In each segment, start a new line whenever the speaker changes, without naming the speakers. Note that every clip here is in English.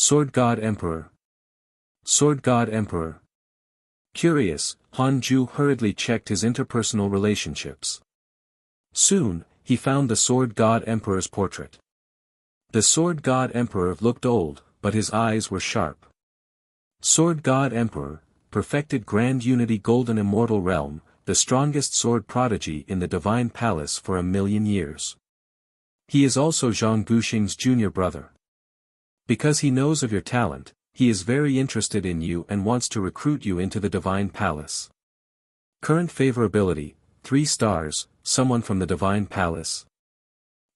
Sword God Emperor. Sword God Emperor. Curious, Han Ju hurriedly checked his interpersonal relationships. Soon, he found the Sword God Emperor's portrait. The Sword God Emperor looked old, but his eyes were sharp. Sword God Emperor, perfected Grand Unity Golden Immortal Realm, the strongest sword prodigy in the Divine Palace for 1,000,000 years. He is also Zhang Guxing's junior brother. Because he knows of your talent, he is very interested in you and wants to recruit you into the Divine Palace. Current favorability, 3 stars, someone from the Divine Palace.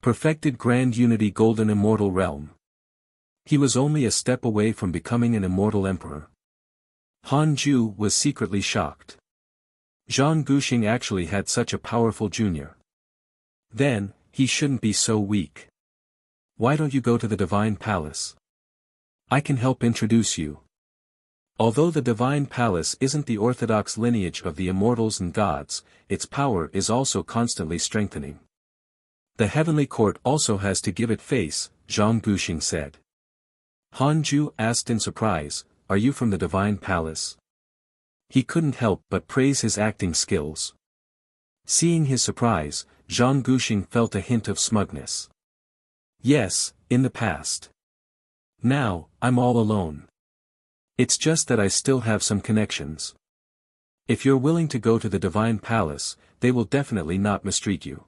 Perfected Grand Unity Golden Immortal Realm. He was only a step away from becoming an immortal emperor. Han Ju was secretly shocked. Zhang Guxing actually had such a powerful junior. Then, he shouldn't be so weak. Why don't you go to the Divine Palace? I can help introduce you. Although the Divine Palace isn't the orthodox lineage of the immortals and gods, its power is also constantly strengthening. The Heavenly Court also has to give it face, Zhang Guxing said. Han Ju asked in surprise, are you from the Divine Palace? He couldn't help but praise his acting skills. Seeing his surprise, Zhang Guxing felt a hint of smugness. Yes, in the past. Now, I'm all alone. It's just that I still have some connections. If you're willing to go to the Divine Palace, they will definitely not mistreat you.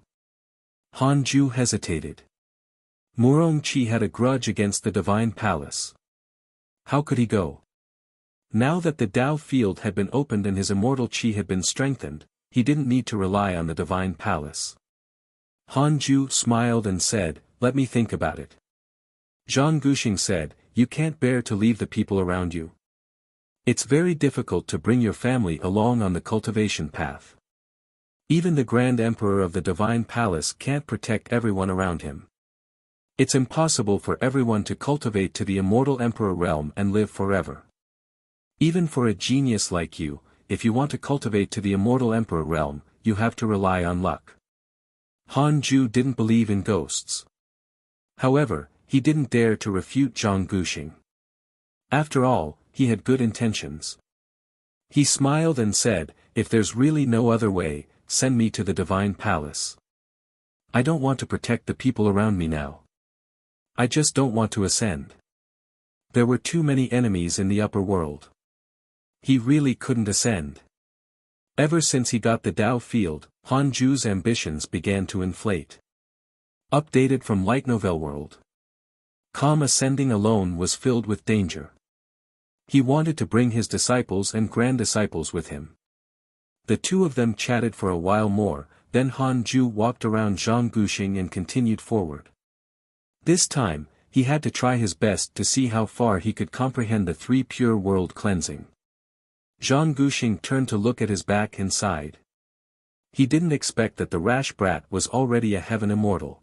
Han Ju hesitated. Murong Qi had a grudge against the Divine Palace. How could he go? Now that the Dao field had been opened and his immortal Qi had been strengthened, he didn't need to rely on the Divine Palace. Han Ju smiled and said, let me think about it. Zhang Guxing said, you can't bear to leave the people around you. It's very difficult to bring your family along on the cultivation path. Even the Grand Emperor of the Divine Palace can't protect everyone around him. It's impossible for everyone to cultivate to the immortal Emperor realm and live forever. Even for a genius like you, if you want to cultivate to the immortal Emperor realm, you have to rely on luck. Han Ju didn't believe in ghosts. However, he didn't dare to refute Zhang Guxing. After all, he had good intentions. He smiled and said, if there's really no other way, send me to the Divine Palace. I don't want to protect the people around me now. I just don't want to ascend. There were too many enemies in the upper world. He really couldn't ascend. Ever since he got the Dao field, Han Ju's ambitions began to inflate. Updated from Light Novel World. Calm ascending alone was filled with danger. He wanted to bring his disciples and grand-disciples with him. The two of them chatted for a while more, then Han Ju walked around Zhang Guxing and continued forward. This time, he had to try his best to see how far he could comprehend the 3 pure world cleansing. Zhang Guxing turned to look at his back and sighed. He didn't expect that the rash brat was already a heaven immortal.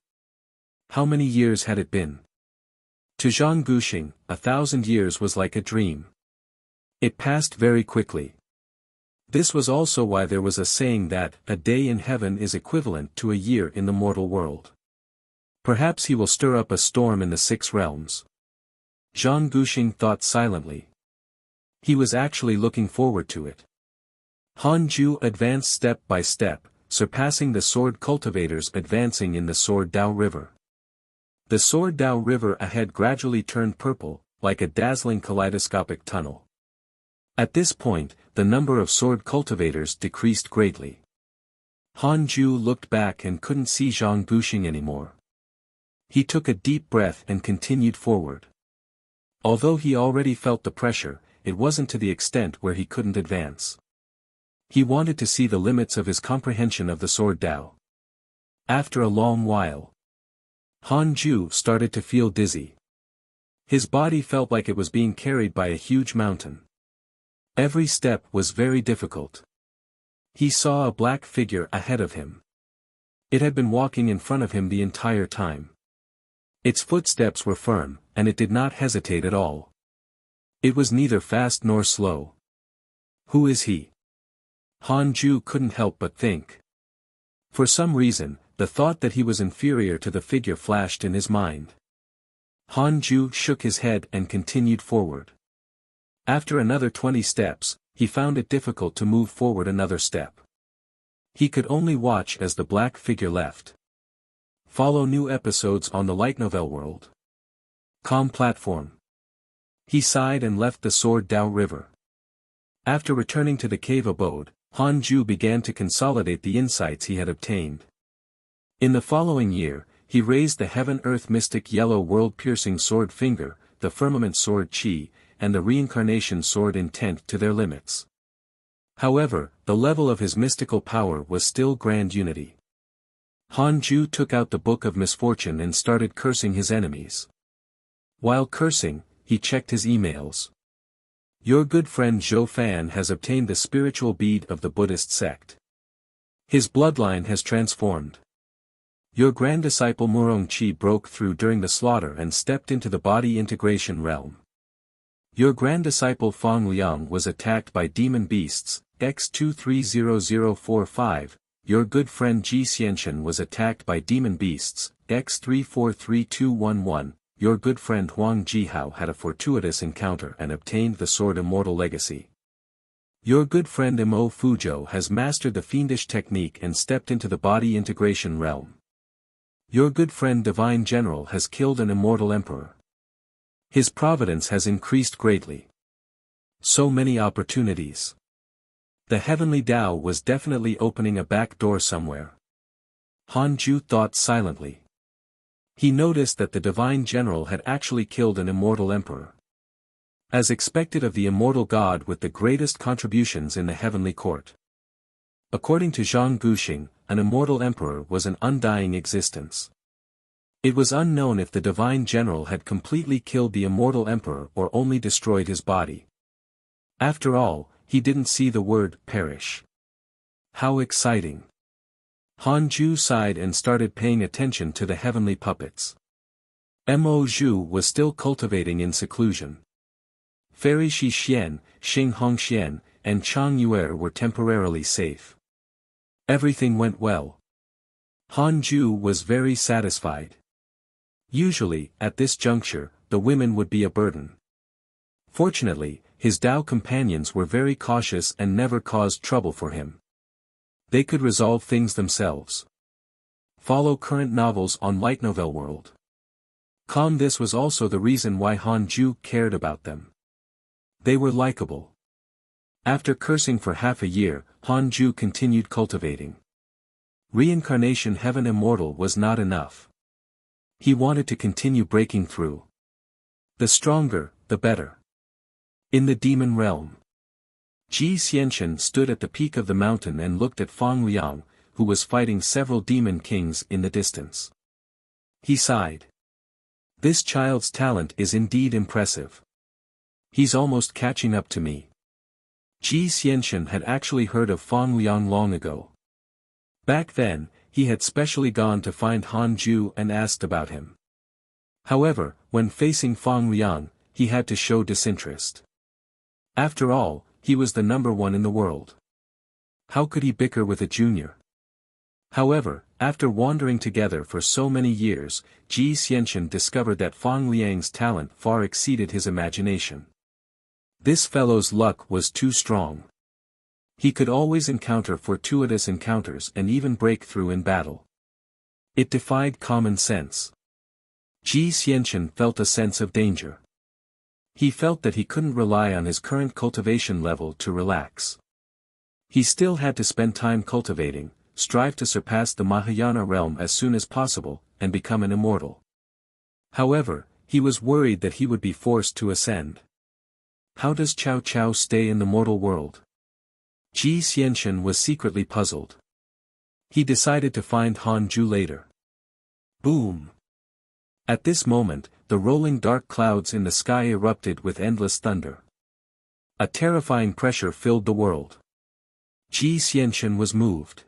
How many years had it been? To Zhang Guxing, 1,000 years was like a dream. It passed very quickly. This was also why there was a saying that, a day in heaven is equivalent to a year in the mortal world. Perhaps he will stir up a storm in the 6 realms. Zhang Guxing thought silently. He was actually looking forward to it. Han Ju advanced step by step, surpassing the sword cultivators advancing in the Sword Dao River. The Sword Dao River ahead gradually turned purple, like a dazzling kaleidoscopic tunnel. At this point, the number of sword cultivators decreased greatly. Han Ju looked back and couldn't see Zhang Guxing anymore. He took a deep breath and continued forward. Although he already felt the pressure, it wasn't to the extent where he couldn't advance. He wanted to see the limits of his comprehension of the Sword Dao. After a long while, Han Ju started to feel dizzy. His body felt like it was being carried by a huge mountain. Every step was very difficult. He saw a black figure ahead of him. It had been walking in front of him the entire time. Its footsteps were firm, and it did not hesitate at all. It was neither fast nor slow. Who is he? Han Ju couldn't help but think. For some reason, the thought that he was inferior to the figure flashed in his mind. Han Ju shook his head and continued forward. After another 20 steps, he found it difficult to move forward another step. He could only watch as the black figure left. Follow new episodes on the light novel world. Com platform. He sighed and left the Sword Dao River. After returning to the cave abode, Han Ju began to consolidate the insights he had obtained. In the following year, he raised the Heaven-Earth Mystic Yellow World-Piercing Sword Finger, the Firmament Sword Qi, and the Reincarnation Sword Intent to their limits. However, the level of his mystical power was still Grand Unity. Han Ju took out the Book of Misfortune and started cursing his enemies. While cursing, he checked his emails. Your good friend Zhou Fan has obtained the spiritual bead of the Buddhist sect. His bloodline has transformed. Your grand disciple Murong Qi broke through during the slaughter and stepped into the body integration realm. Your grand disciple Fang Liang was attacked by demon beasts, X230045, your good friend Ji Xianchen was attacked by demon beasts, X343211, your good friend Huang Jihao had a fortuitous encounter and obtained the Sword Immortal Legacy. Your good friend Mo Fuzhou has mastered the fiendish technique and stepped into the body integration realm. Your good friend Divine General has killed an immortal emperor. His providence has increased greatly. So many opportunities. The heavenly Tao was definitely opening a back door somewhere. Han Ju thought silently. He noticed that the Divine General had actually killed an immortal emperor. As expected of the immortal god with the greatest contributions in the heavenly court. According to Zhang Guxing, an immortal emperor was an undying existence. It was unknown if the Divine General had completely killed the immortal emperor or only destroyed his body. After all, he didn't see the word perish. How exciting! Han Ju sighed and started paying attention to the heavenly puppets. Mo Zhu was still cultivating in seclusion. Fairy Shi Xian, Xing Hongxian, and Chang Yuer were temporarily safe. Everything went well. Han Ju was very satisfied. Usually, at this juncture, the women would be a burden. Fortunately, his Tao companions were very cautious and never caused trouble for him. They could resolve things themselves. Follow current novels on Light Novel World. This was also the reason why Han Ju cared about them. They were likable. After cursing for half a year, Han Ju continued cultivating. Reincarnation Heaven Immortal was not enough. He wanted to continue breaking through. The stronger, the better. In the demon realm. Ji Xianchen stood at the peak of the mountain and looked at Fang Liang, who was fighting several demon kings in the distance. He sighed. This child's talent is indeed impressive. He's almost catching up to me. Ji Xianchen had actually heard of Fang Liang long ago. Back then, he had specially gone to find Han Ju and asked about him. However, when facing Fang Liang, he had to show disinterest. After all, he was the number one in the world. How could he bicker with a junior? However, after wandering together for so many years, Ji Xianchen discovered that Fang Liang's talent far exceeded his imagination. This fellow's luck was too strong. He could always encounter fortuitous encounters and even break through in battle. It defied common sense. Ji Xianchen felt a sense of danger. He felt that he couldn't rely on his current cultivation level to relax. He still had to spend time cultivating, strive to surpass the Mahayana realm as soon as possible, and become an immortal. However, he was worried that he would be forced to ascend. How does Cao Cao stay in the mortal world? Ji Xianchen was secretly puzzled. He decided to find Han Ju later. Boom! At this moment, the rolling dark clouds in the sky erupted with endless thunder. A terrifying pressure filled the world. Ji Xianchen was moved.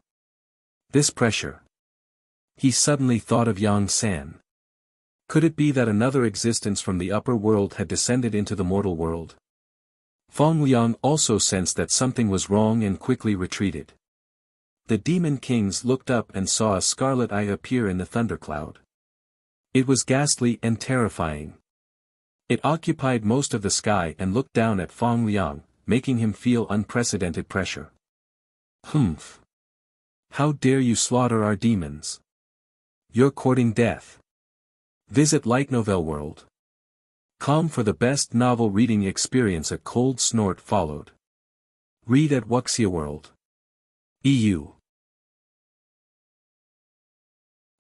This pressure. He suddenly thought of Yang San. Could it be that another existence from the upper world had descended into the mortal world? Fang Liang also sensed that something was wrong and quickly retreated. The demon kings looked up and saw a scarlet eye appear in the thundercloud. It was ghastly and terrifying. It occupied most of the sky and looked down at Fong Liang, making him feel unprecedented pressure. Humph! How dare you slaughter our demons? You're courting death. Visit Light Novel World. Com for the best novel reading experience. A cold snort followed. Read at Wuxia World. EU.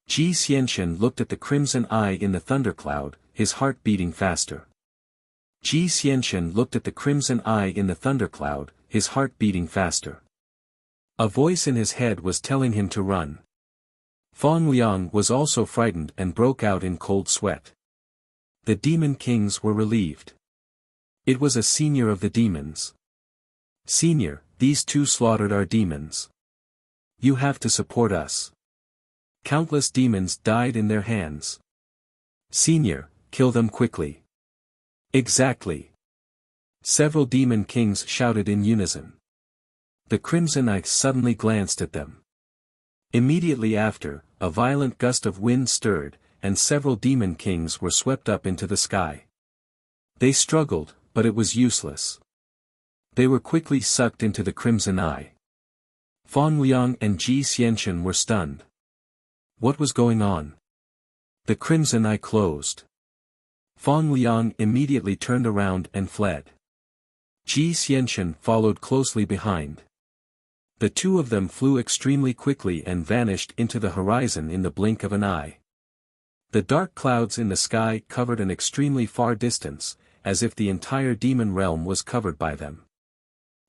Ji Xianxian looked at the crimson eye in the thundercloud, his heart beating faster. Ji Xianxian looked at the crimson eye in the thundercloud, his heart beating faster. A voice in his head was telling him to run. Fong Liang was also frightened and broke out in cold sweat. The demon kings were relieved. It was a senior of the demons. Senior, these two slaughtered our demons. You have to support us. Countless demons died in their hands. Senior, kill them quickly. Exactly. Several demon kings shouted in unison. The Crimson Eye suddenly glanced at them. Immediately after, a violent gust of wind stirred, and several demon kings were swept up into the sky. They struggled, but it was useless. They were quickly sucked into the Crimson Eye. Fong Liang and Ji Xianxian were stunned. What was going on? The Crimson Eye closed. Fong Liang immediately turned around and fled. Ji Xianxian followed closely behind. The two of them flew extremely quickly and vanished into the horizon in the blink of an eye. The dark clouds in the sky covered an extremely far distance, as if the entire demon realm was covered by them.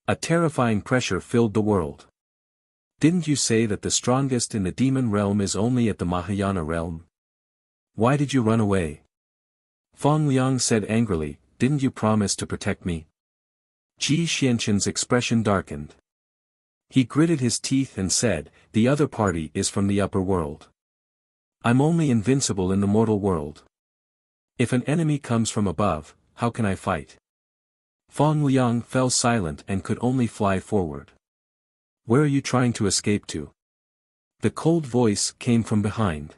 A terrifying pressure filled the world. Didn't you say that the strongest in the demon realm is only at the Mahayana realm? Why did you run away? Fong Liang said angrily, didn't you promise to protect me? Ji Xianxian's expression darkened. He gritted his teeth and said, the other party is from the upper world. I'm only invincible in the mortal world. If an enemy comes from above, how can I fight? Fong Liang fell silent and could only fly forward. Where are you trying to escape to? The cold voice came from behind.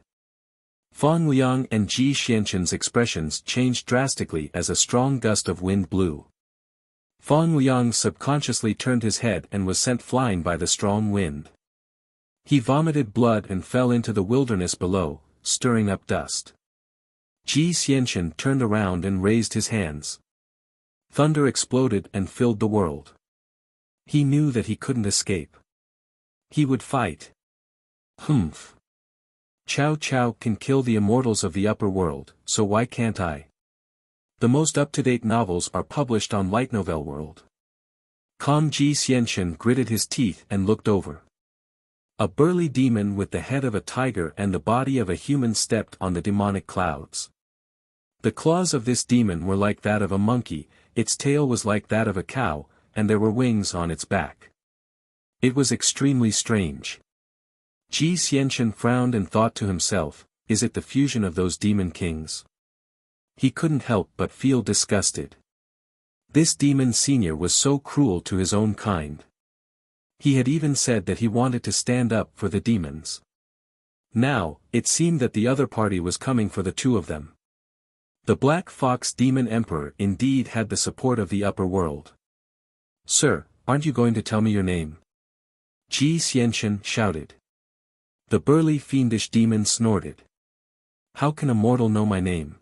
Fong Liang and Ji Xianxian's expressions changed drastically as a strong gust of wind blew. Fong Liang subconsciously turned his head and was sent flying by the strong wind. He vomited blood and fell into the wilderness below, stirring up dust. Ji Xianxian turned around and raised his hands. Thunder exploded and filled the world. He knew that he couldn't escape. He would fight. Humph. Cao Cao can kill the immortals of the upper world, so why can't I? The most up-to-date novels are published on Light Novel World. Ji Xianxian gritted his teeth and looked over. A burly demon with the head of a tiger and the body of a human stepped on the demonic clouds. The claws of this demon were like that of a monkey, its tail was like that of a cow, and there were wings on its back. It was extremely strange. Ji Xianxian frowned and thought to himself, is it the fusion of those demon kings? He couldn't help but feel disgusted. This demon senior was so cruel to his own kind. He had even said that he wanted to stand up for the demons. Now, it seemed that the other party was coming for the two of them. The Black Fox Demon Emperor indeed had the support of the upper world. Sir, aren't you going to tell me your name? Ji Xianxian shouted. The burly fiendish demon snorted. How can a mortal know my name?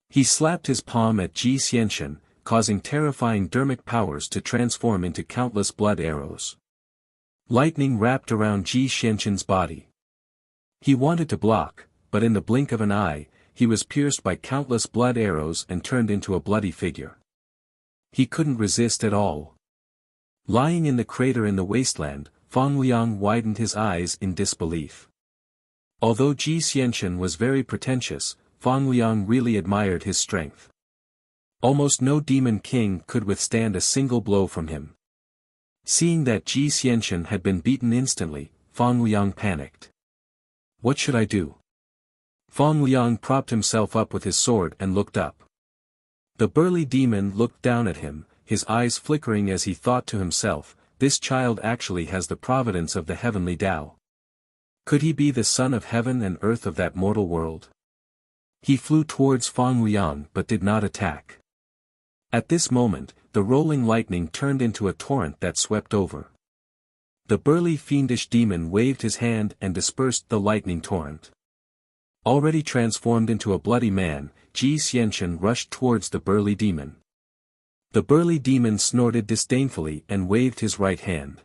He slapped his palm at Ji Xianxian, causing terrifying dermic powers to transform into countless blood arrows. Lightning wrapped around Ji Xianxian's body. He wanted to block, but in the blink of an eye, he was pierced by countless blood arrows and turned into a bloody figure. He couldn't resist at all. Lying in the crater in the wasteland, Fong Liang widened his eyes in disbelief. Although Ji Xianxian was very pretentious, Fong Liang really admired his strength. Almost no demon king could withstand a single blow from him. Seeing that Ji Xianxian had been beaten instantly, Fong Liang panicked. What should I do? Fong Liang propped himself up with his sword and looked up. The burly demon looked down at him, his eyes flickering as he thought to himself, this child actually has the providence of the heavenly Tao. Could he be the son of heaven and earth of that mortal world? He flew towards Fang Liang but did not attack. At this moment, the rolling lightning turned into a torrent that swept over. The burly fiendish demon waved his hand and dispersed the lightning torrent. Already transformed into a bloody man, Ji Xianchen rushed towards the burly demon. The burly demon snorted disdainfully and waved his right hand.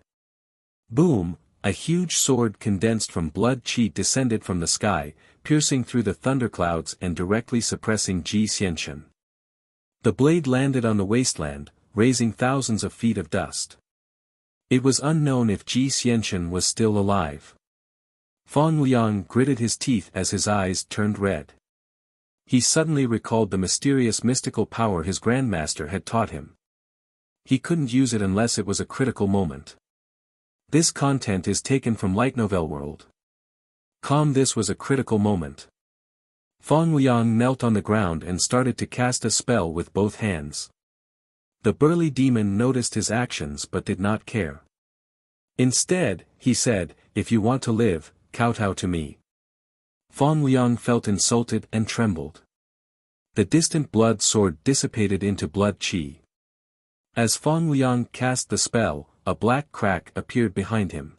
Boom! A huge sword condensed from blood chi descended from the sky, piercing through the thunderclouds and directly suppressing Ji Xianchen. The blade landed on the wasteland, raising thousands of feet of dust. It was unknown if Ji Xianchen was still alive. Fang Liang gritted his teeth as his eyes turned red. He suddenly recalled the mysterious mystical power his grandmaster had taught him. He couldn't use it unless it was a critical moment. This content is taken from Light Novel World. This was a critical moment. Fang Liang knelt on the ground and started to cast a spell with both hands. The burly demon noticed his actions but did not care. Instead, he said, "If you want to live, kowtow to me." Fang Liang felt insulted and trembled. The distant blood sword dissipated into blood chi. As Fang Liang cast the spell, a black crack appeared behind him.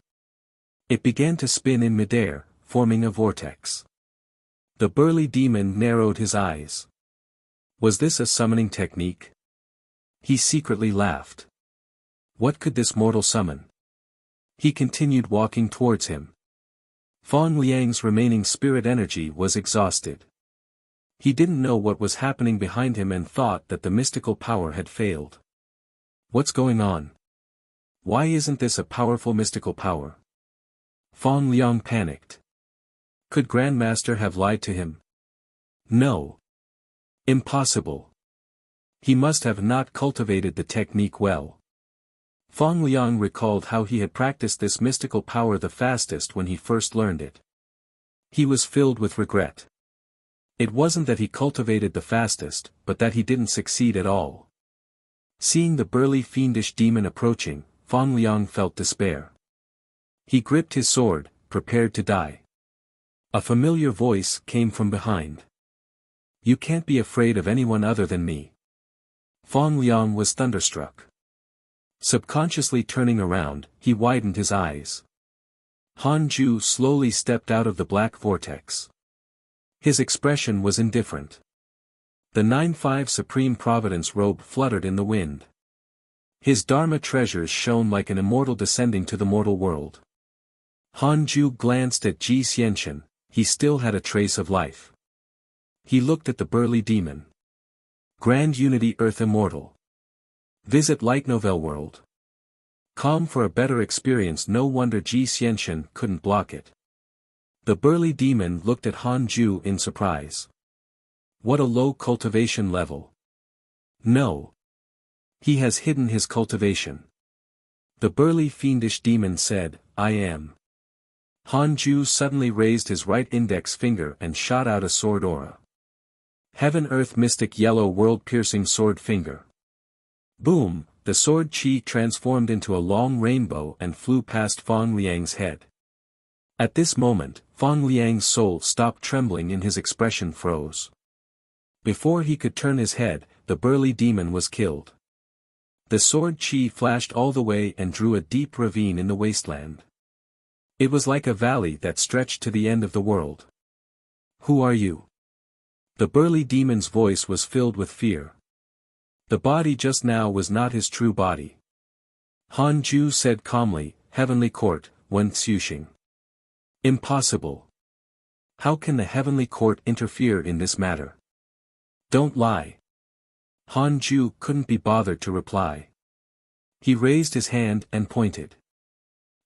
It began to spin in midair, forming a vortex. The burly demon narrowed his eyes. Was this a summoning technique? He secretly laughed. What could this mortal summon? He continued walking towards him. Fang Liang's remaining spirit energy was exhausted. He didn't know what was happening behind him and thought that the mystical power had failed. What's going on? Why isn't this a powerful mystical power? Fang Liang panicked. Could Grandmaster have lied to him? No. Impossible. He must have not cultivated the technique well. Fang Liang recalled how he had practiced this mystical power the fastest when he first learned it. He was filled with regret. It wasn't that he cultivated the fastest, but that he didn't succeed at all. Seeing the burly fiendish demon approaching, Fang Liang felt despair. He gripped his sword, prepared to die. A familiar voice came from behind. You can't be afraid of anyone other than me. Fang Liang was thunderstruck. Subconsciously turning around, he widened his eyes. Han Ju slowly stepped out of the black vortex. His expression was indifferent. The 9-5 Supreme Providence robe fluttered in the wind. His Dharma treasures shone like an immortal descending to the mortal world. Han Ju glanced at Ji Xianchen, he still had a trace of life. He looked at the burly demon. Grand Unity Earth Immortal. Visit Light Novel World. For a better experience. No wonder Ji Xianchen couldn't block it. The burly demon looked at Han Ju in surprise. What a low cultivation level. No. He has hidden his cultivation. The burly fiendish demon said, I am. Han Ju suddenly raised his right index finger and shot out a sword aura. Heaven Earth Mystic Yellow World Piercing Sword Finger. Boom, the sword chi transformed into a long rainbow and flew past Fang Liang's head. At this moment, Fang Liang's soul stopped trembling and his expression froze. Before he could turn his head, the burly demon was killed. The sword chi flashed all the way and drew a deep ravine in the wasteland. It was like a valley that stretched to the end of the world. Who are you? The burly demon's voice was filled with fear. The body just now was not his true body. Han Ju said calmly, Heavenly Court, Wen Xuxing. Impossible. How can the Heavenly Court interfere in this matter? Don't lie. Han Ju couldn't be bothered to reply. He raised his hand and pointed.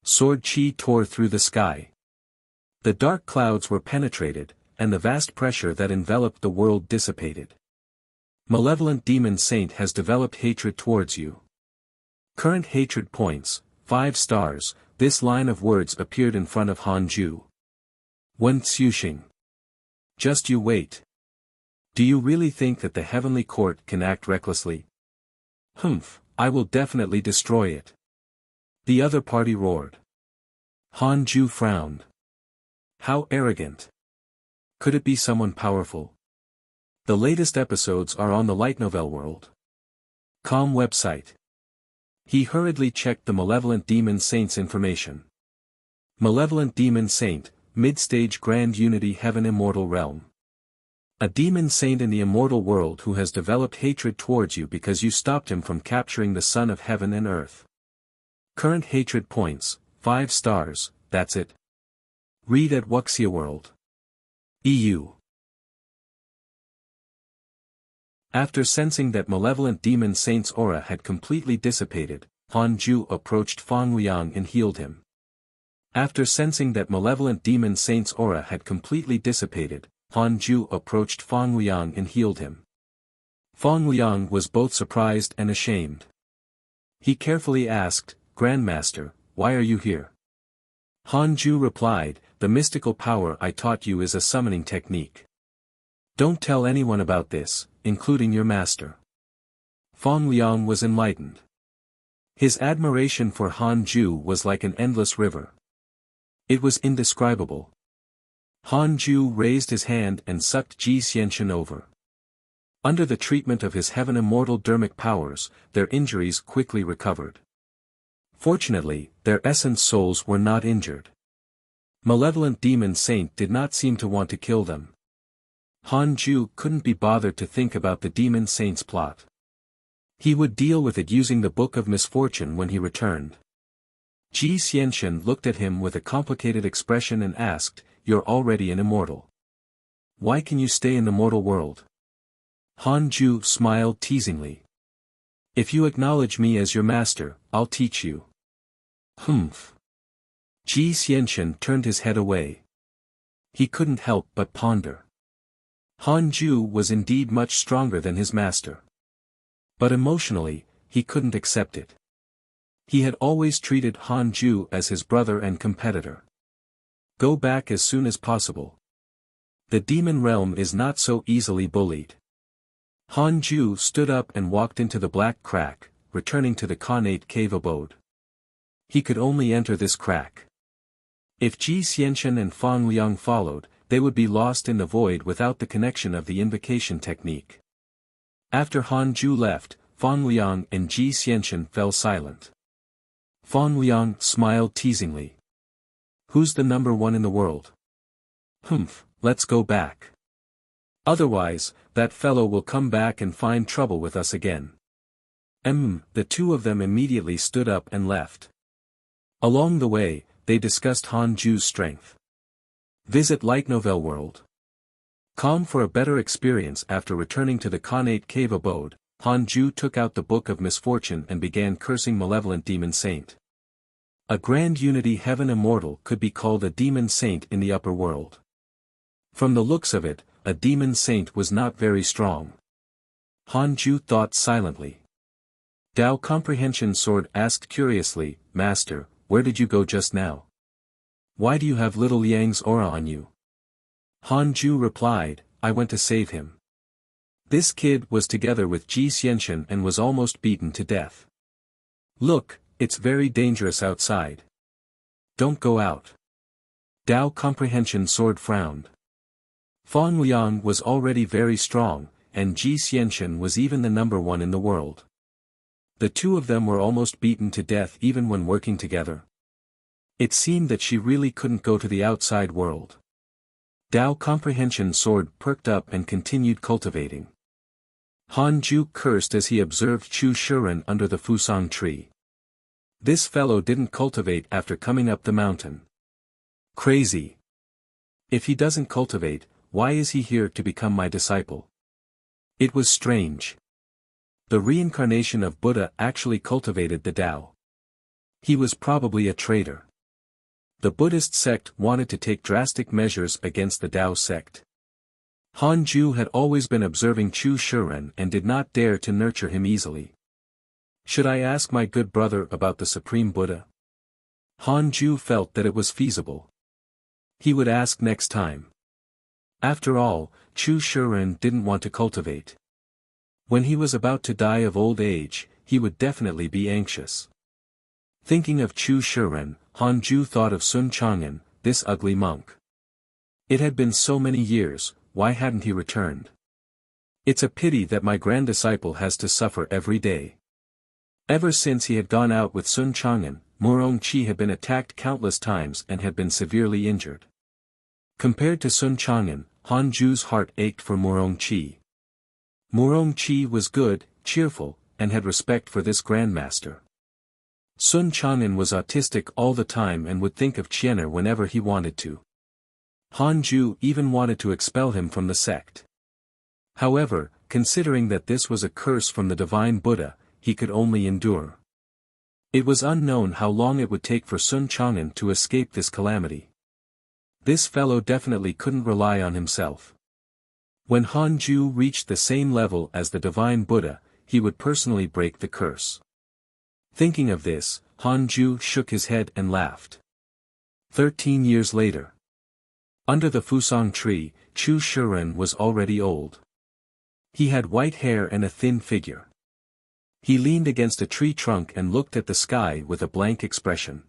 Sword chi tore through the sky. The dark clouds were penetrated, and the vast pressure that enveloped the world dissipated. Malevolent demon saint has developed hatred towards you. Current hatred points, 5 stars. This line of words appeared in front of Han Ju. Wen Xuxing. Just you wait. Do you really think that the Heavenly Court can act recklessly? Humph, I will definitely destroy it. The other party roared. Han Ju frowned. How arrogant. Could it be someone powerful? The latest episodes are on the light novel world.com website. He hurriedly checked the malevolent demon saint's information. Malevolent demon saint, mid-stage grand unity heaven immortal realm. A demon saint in the immortal world who has developed hatred towards you because you stopped him from capturing the son of heaven and earth. Current hatred points, 5 stars, that's it. Read at Wuxia World. EU. After sensing that malevolent demon saint's aura had completely dissipated, Han Ju approached Fang Liang and healed him. After sensing that malevolent demon saint's aura had completely dissipated, Han Ju approached Fang Liang and healed him. Fang Liang was both surprised and ashamed. He carefully asked, "Grandmaster, why are you here?" Han Ju replied, "The mystical power I taught you is a summoning technique. Don't tell anyone about this, including your master." Fang Liang was enlightened. His admiration for Han Ju was like an endless river. It was indescribable. Han Ju raised his hand and sucked Ji Xianxian over. Under the treatment of his heaven immortal dermic powers, their injuries quickly recovered. Fortunately, their essence souls were not injured. Malevolent demon saint did not seem to want to kill them. Han Ju couldn't be bothered to think about the demon saint's plot. He would deal with it using the Book of Misfortune when he returned. Ji Xianxian looked at him with a complicated expression and asked, "You're already an immortal. Why can you stay in the mortal world?" Han Ju smiled teasingly. "If you acknowledge me as your master, I'll teach you." Humph. Ji Xianxian turned his head away. He couldn't help but ponder. Han Ju was indeed much stronger than his master. But emotionally, he couldn't accept it. He had always treated Han Ju as his brother and competitor. Go back as soon as possible. The demon realm is not so easily bullied. Han Ju stood up and walked into the black crack, returning to the Khanate cave abode. He could only enter this crack. If Ji Xianxian and Fang Liang followed, they would be lost in the void without the connection of the invocation technique. After Han Ju left, Fang Liang and Ji Xianxian fell silent. Fang Liang smiled teasingly. "Who's the number one in the world?" "Humph, let's go back. Otherwise, that fellow will come back and find trouble with us again." The two of them immediately stood up and left. Along the way, they discussed Han Ju's strength. Visit Light Novel World.com for a better experience. After returning to the Khanate cave abode, Han Ju took out the Book of Misfortune and began cursing malevolent demon saint. A grand unity heaven immortal could be called a demon saint in the upper world. From the looks of it, a demon saint was not very strong. Han Ju thought silently. Dao Comprehension Sword asked curiously, "Master, where did you go just now? Why do you have little Liang's aura on you?" Han Ju replied, "I went to save him. This kid was together with Ji Xianxian and was almost beaten to death. Look, it's very dangerous outside. Don't go out." Dao Comprehension Sword frowned. Fang Liang was already very strong, and Ji Xianxian was even the number one in the world. The two of them were almost beaten to death even when working together. It seemed that she really couldn't go to the outside world. Dao Comprehension Sword perked up and continued cultivating. Han Ju cursed as he observed Chu Shuren under the Fusang tree. This fellow didn't cultivate after coming up the mountain. Crazy. If he doesn't cultivate, why is he here to become my disciple? It was strange. The reincarnation of Buddha actually cultivated the Tao. He was probably a traitor. The Buddhist sect wanted to take drastic measures against the Tao sect. Han Ju had always been observing Chu Shuren and did not dare to nurture him easily. Should I ask my good brother about the Supreme Buddha? Han Ju felt that it was feasible. He would ask next time. After all, Chu Shuren didn't want to cultivate. When he was about to die of old age, he would definitely be anxious. Thinking of Chu Shuren, Han Ju thought of Sun Chang'an, this ugly monk. It had been so many years, why hadn't he returned? It's a pity that my grand disciple has to suffer every day. Ever since he had gone out with Sun Chang'an, Murongqi had been attacked countless times and had been severely injured. Compared to Sun Chang'an, Han Ju's heart ached for Murongqi. Murongqi was good, cheerful, and had respect for this grandmaster. Sun Chang'an was autistic all the time and would think of Qian'er whenever he wanted to. Han Ju even wanted to expel him from the sect. However, considering that this was a curse from the divine Buddha, he could only endure. It was unknown how long it would take for Sun Chang'an to escape this calamity. This fellow definitely couldn't rely on himself. When Han Ju reached the same level as the divine Buddha, he would personally break the curse. Thinking of this, Han Ju shook his head and laughed. 13 years later. Under the Fusang tree, Chu Shiren was already old. He had white hair and a thin figure. He leaned against a tree trunk and looked at the sky with a blank expression.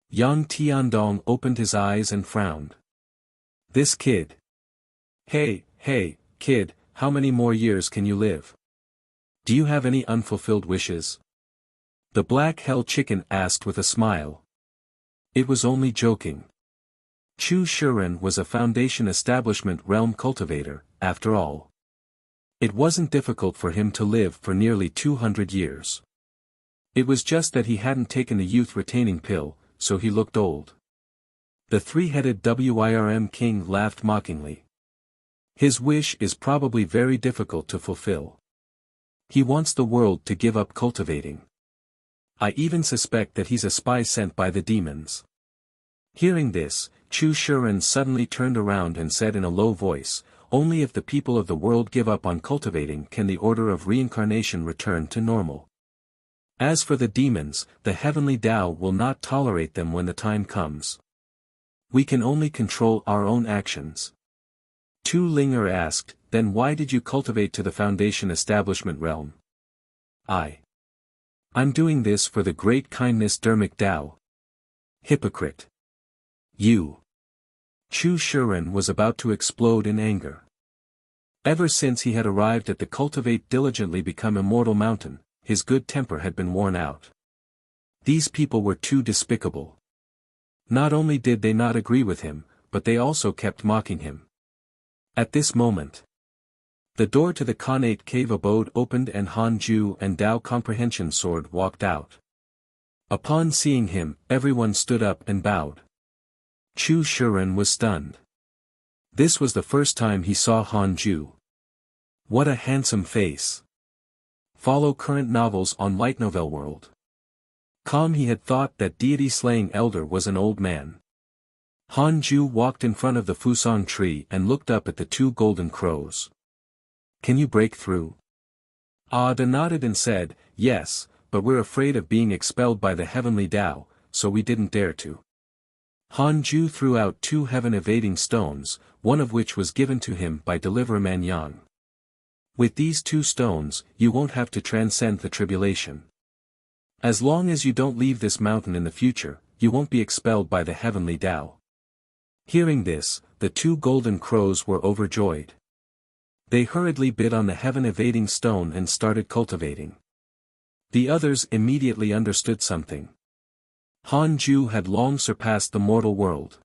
Yang Tiandong opened his eyes and frowned. This kid. Hey, kid, how many more years can you live? Do you have any unfulfilled wishes? The black hell chicken asked with a smile. It was only joking. Chu Shiren was a Foundation Establishment realm cultivator, after all. It wasn't difficult for him to live for nearly 200 years. It was just that he hadn't taken the youth-retaining pill, so he looked old. The three-headed Wirm king laughed mockingly. His wish is probably very difficult to fulfill. He wants the world to give up cultivating. I even suspect that he's a spy sent by the demons. Hearing this, Chu Shiren suddenly turned around and said in a low voice, only if the people of the world give up on cultivating can the order of reincarnation return to normal. As for the demons, the heavenly Tao will not tolerate them when the time comes. We can only control our own actions. Tu Linger asked, then why did you cultivate to the Foundation Establishment realm? I'm doing this for the great kindness Dermic Tao. Hypocrite. You. Chu Shiren was about to explode in anger. Ever since he had arrived at the Cultivate Diligently Become Immortal mountain, his good temper had been worn out. These people were too despicable. Not only did they not agree with him, but they also kept mocking him. At this moment, the door to the Khanate cave abode opened and Han Ju and Tao Comprehension Sword walked out. Upon seeing him, everyone stood up and bowed. Chu Shiren was stunned. This was the first time he saw Han Ju. What a handsome face. Follow current novels on Light Novel World. He had thought that deity-slaying elder was an old man. Han Ju walked in front of the Fusang tree and looked up at the two golden crows. Can you break through? Ada nodded and said, yes, but we're afraid of being expelled by the heavenly Tao, so we didn't dare to. Han Ju threw out two heaven-evading stones, one of which was given to him by Deliverer Manyang. With these two stones, you won't have to transcend the tribulation. As long as you don't leave this mountain in the future, you won't be expelled by the heavenly Tao. Hearing this, the two golden crows were overjoyed. They hurriedly bit on the heaven-evading stone and started cultivating. The others immediately understood something. Han Ju had long surpassed the mortal world.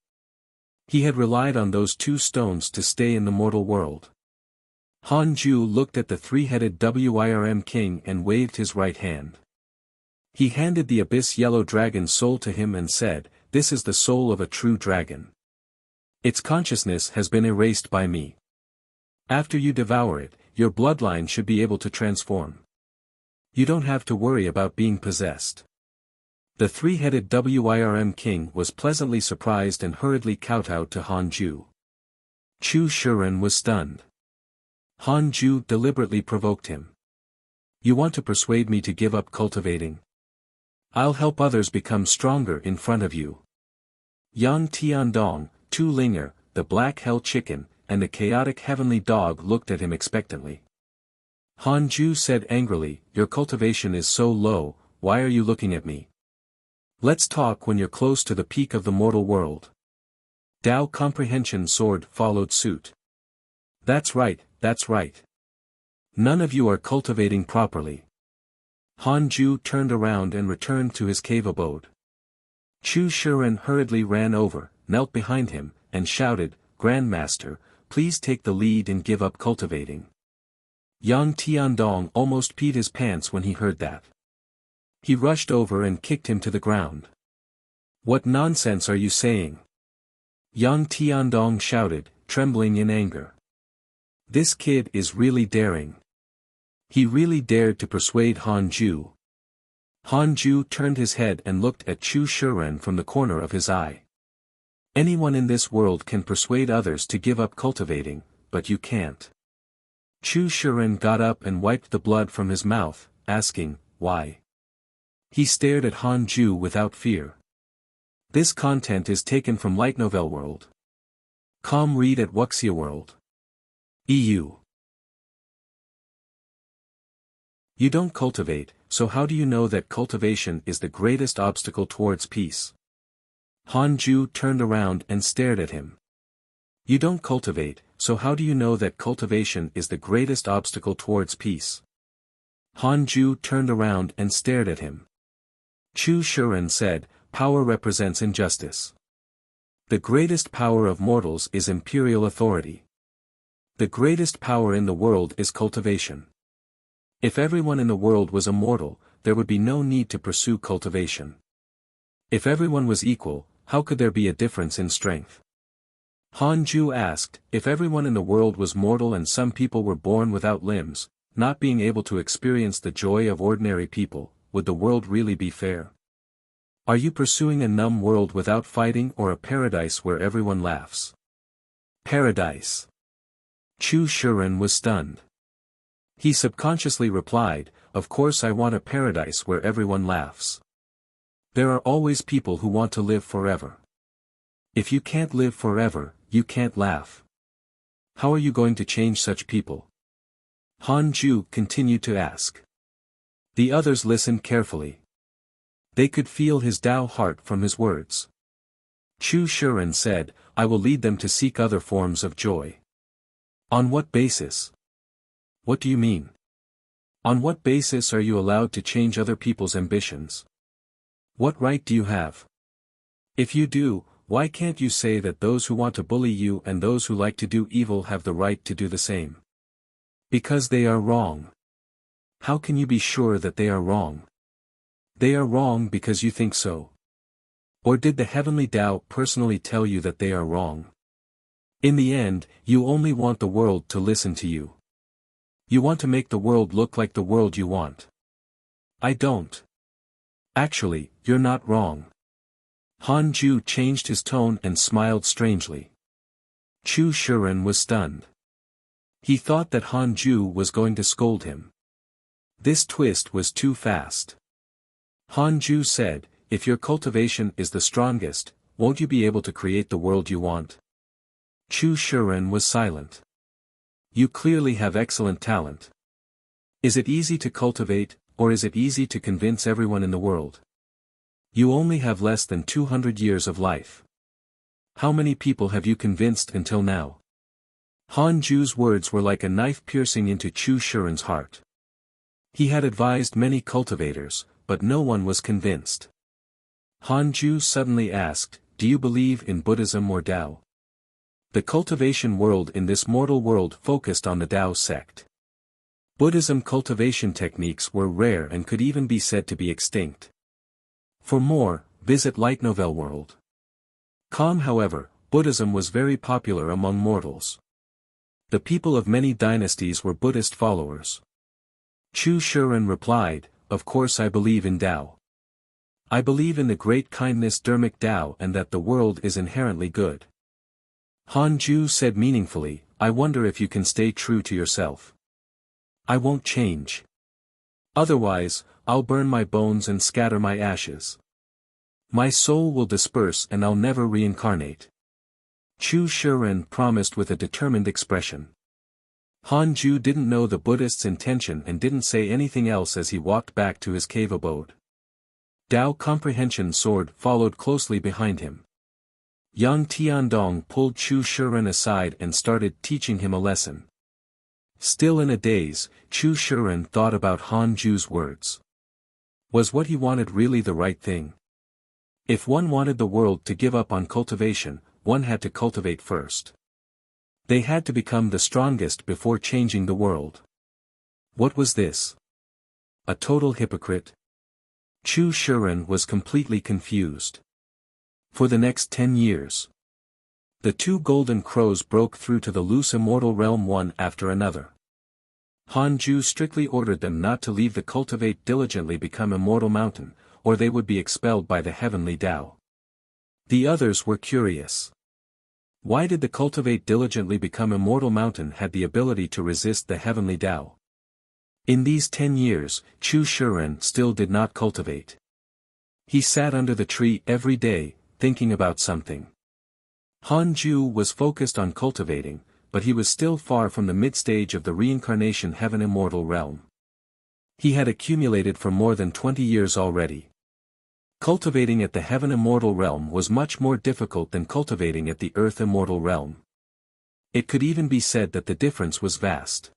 He had relied on those two stones to stay in the mortal world. Han Ju looked at the three-headed Wirm king and waved his right hand. He handed the abyss yellow dragon's soul to him and said, this is the soul of a true dragon. Its consciousness has been erased by me. After you devour it, your bloodline should be able to transform. You don't have to worry about being possessed. The three-headed Wirm king was pleasantly surprised and hurriedly kowtowed to Han Ju. Chu Shiren was stunned. Han Ju deliberately provoked him. You want to persuade me to give up cultivating? I'll help others become stronger in front of you. Yang Tiandong, Tu Linger, the black hell chicken, and the chaotic heavenly dog looked at him expectantly. Han Ju said angrily, your cultivation is so low, why are you looking at me? Let's talk when you're close to the peak of the mortal world. Tao Comprehension Sword followed suit. That's right, None of you are cultivating properly. Han Ju turned around and returned to his cave abode. Chu Shiren hurriedly ran over, knelt behind him, and shouted, "Grandmaster, please take the lead and give up cultivating." Yang Tiandong almost peed his pants when he heard that. He rushed over and kicked him to the ground. "What nonsense are you saying?" Yang Tiandong shouted, trembling in anger. "This kid is really daring. He really dared to persuade Han Ju." Han Ju turned his head and looked at Chu Shiren from the corner of his eye. "Anyone in this world can persuade others to give up cultivating, but you can't." Chu Shiren got up and wiped the blood from his mouth, asking, "Why?" He stared at Han Ju without fear. This content is taken from Light Novel World. Read at Wuxia World. EU. You don't cultivate, so how do you know that cultivation is the greatest obstacle towards peace? Han Ju turned around and stared at him. You don't cultivate, so how do you know that cultivation is the greatest obstacle towards peace? Han Ju turned around and stared at him. Chu Shiren said, "Power represents injustice. The greatest power of mortals is imperial authority. The greatest power in the world is cultivation. If everyone in the world was immortal, there would be no need to pursue cultivation. If everyone was equal, how could there be a difference in strength?" Han Ju asked, "If everyone in the world was mortal and some people were born without limbs, not being able to experience the joy of ordinary people, would the world really be fair? Are you pursuing a numb world without fighting or a paradise where everyone laughs?" Paradise. Chu Shiren was stunned. He subconsciously replied, "Of course I want a paradise where everyone laughs. There are always people who want to live forever. If you can't live forever, you can't laugh. How are you going to change such people?" Han Ju continued to ask. The others listened carefully. They could feel his Tao heart from his words. Chu Shiren said, "I will lead them to seek other forms of joy." On what basis? What do you mean? On what basis are you allowed to change other people's ambitions? What right do you have? If you do, why can't you say that those who want to bully you and those who like to do evil have the right to do the same? Because they are wrong. How can you be sure that they are wrong? They are wrong because you think so. Or did the heavenly Tao personally tell you that they are wrong? In the end, you only want the world to listen to you. You want to make the world look like the world you want. I don't. Actually, you're not wrong. Han Ju changed his tone and smiled strangely. Chu Shiren was stunned. He thought that Han Ju was going to scold him. This twist was too fast. Han Ju said, "If your cultivation is the strongest, won't you be able to create the world you want?" Chu Shiren was silent. "You clearly have excellent talent. Is it easy to cultivate, or is it easy to convince everyone in the world? You only have less than 200 years of life. How many people have you convinced until now?" Han Ju's words were like a knife piercing into Chu Shiren's heart. He had advised many cultivators, but no one was convinced. Han Ju suddenly asked, "Do you believe in Buddhism or Tao?" The cultivation world in this mortal world focused on the Tao sect. Buddhism cultivation techniques were rare and could even be said to be extinct. For more, visit Light Novel World. However, Buddhism was very popular among mortals. The people of many dynasties were Buddhist followers. Chu Shiren replied, "Of course I believe in Tao. I believe in the great kindness dharmic Tao and that the world is inherently good." Han Ju said meaningfully, "I wonder if you can stay true to yourself." "I won't change. Otherwise, I'll burn my bones and scatter my ashes. My soul will disperse and I'll never reincarnate." Chu Shiren promised with a determined expression. Han Ju didn't know the Buddhist's intention and didn't say anything else as he walked back to his cave abode. Tao Comprehension Sword followed closely behind him. Yang Tiandong pulled Chu Shiren aside and started teaching him a lesson. Still in a daze, Chu Shiren thought about Han Ju's words. Was what he wanted really the right thing? If one wanted the world to give up on cultivation, one had to cultivate first. They had to become the strongest before changing the world. What was this? A total hypocrite? Chu Shiren was completely confused. For the next 10 years, the two golden crows broke through to the loose immortal realm one after another. Han Ju strictly ordered them not to leave the cultivate diligently become immortal mountain, or they would be expelled by the heavenly Tao. The others were curious. Why did the cultivate diligently become immortal mountain had the ability to resist the heavenly Tao? In these 10 years, Chu Shiren still did not cultivate. He sat under the tree every day, thinking about something. Han Ju was focused on cultivating, but he was still far from the mid-stage of the reincarnation heaven immortal realm. He had accumulated for more than 20 years already. Cultivating at the heaven immortal realm was much more difficult than cultivating at the earth immortal realm. It could even be said that the difference was vast.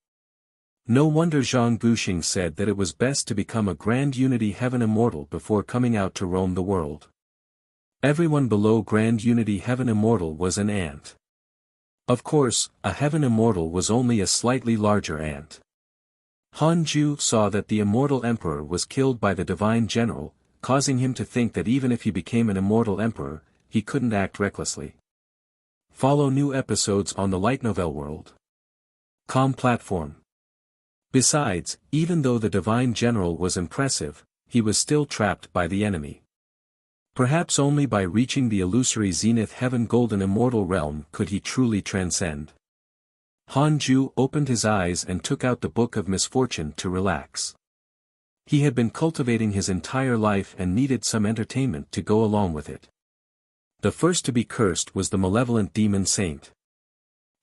No wonder Zhang Guxing said that it was best to become a grand unity heaven immortal before coming out to roam the world. Everyone below grand unity heaven immortal was an ant. Of course, a heaven immortal was only a slightly larger ant. Han Ju saw that the immortal emperor was killed by the divine general, causing him to think that even if he became an immortal emperor, he couldn't act recklessly. Follow new episodes on the light novel world. Com platform. Besides, even though the divine general was impressive, he was still trapped by the enemy. Perhaps only by reaching the illusory zenith heaven golden immortal realm could he truly transcend. Han Ju opened his eyes and took out the Book of Misfortune to relax. He had been cultivating his entire life and needed some entertainment to go along with it. The first to be cursed was the malevolent demon saint.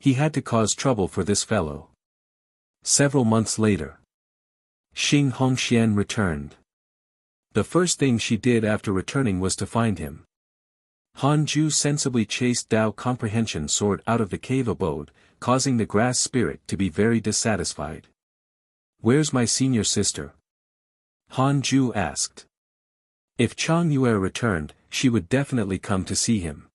He had to cause trouble for this fellow. Several months later, Xing Hongxian returned. The first thing she did after returning was to find him. Han Ju sensibly chased Tao Comprehension Sword out of the cave abode, causing the grass spirit to be very dissatisfied. "Where's my senior sister?" Han Ju asked. If Chang Yue returned, she would definitely come to see him.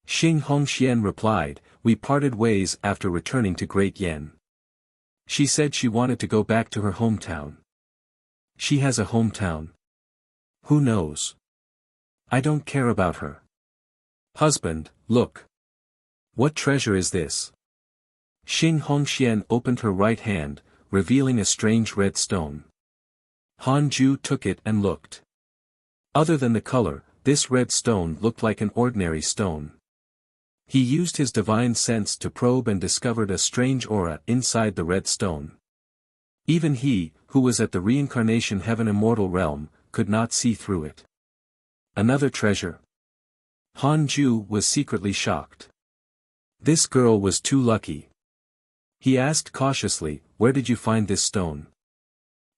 Xing Hongxian replied, "We parted ways after returning to Great Yen. She said she wanted to go back to her hometown." She has a hometown. Who knows? I don't care about her. Husband, look. What treasure is this? Xing Hongxian opened her right hand, revealing a strange red stone. Han Ju took it and looked. Other than the color, this red stone looked like an ordinary stone. He used his divine sense to probe and discovered a strange aura inside the red stone. Even he, who was at the reincarnation heaven immortal realm, could not see through it. Another treasure? Han Ju was secretly shocked. This girl was too lucky. He asked cautiously, "Where did you find this stone?"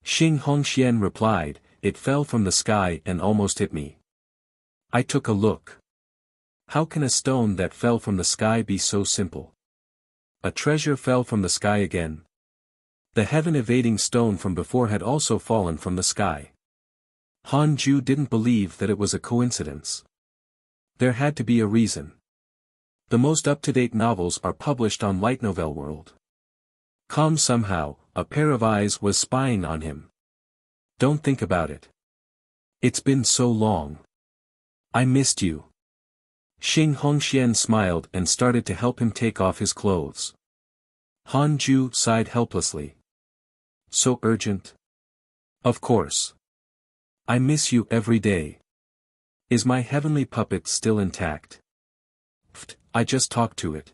Xing Hongxian replied, "It fell from the sky and almost hit me. I took a look. How can a stone that fell from the sky be so simple? A treasure fell from the sky again. The heaven-evading stone from before had also fallen from the sky." Han Ju didn't believe that it was a coincidence. There had to be a reason. The most up-to-date novels are published on Light Novel World. Somehow, a pair of eyes was spying on him. Don't think about it. It's been so long. I missed you. Xing Hongxian smiled and started to help him take off his clothes. Han Ju sighed helplessly. So urgent? Of course. I miss you every day. Is my heavenly puppet still intact? Pfft, I just talked to it.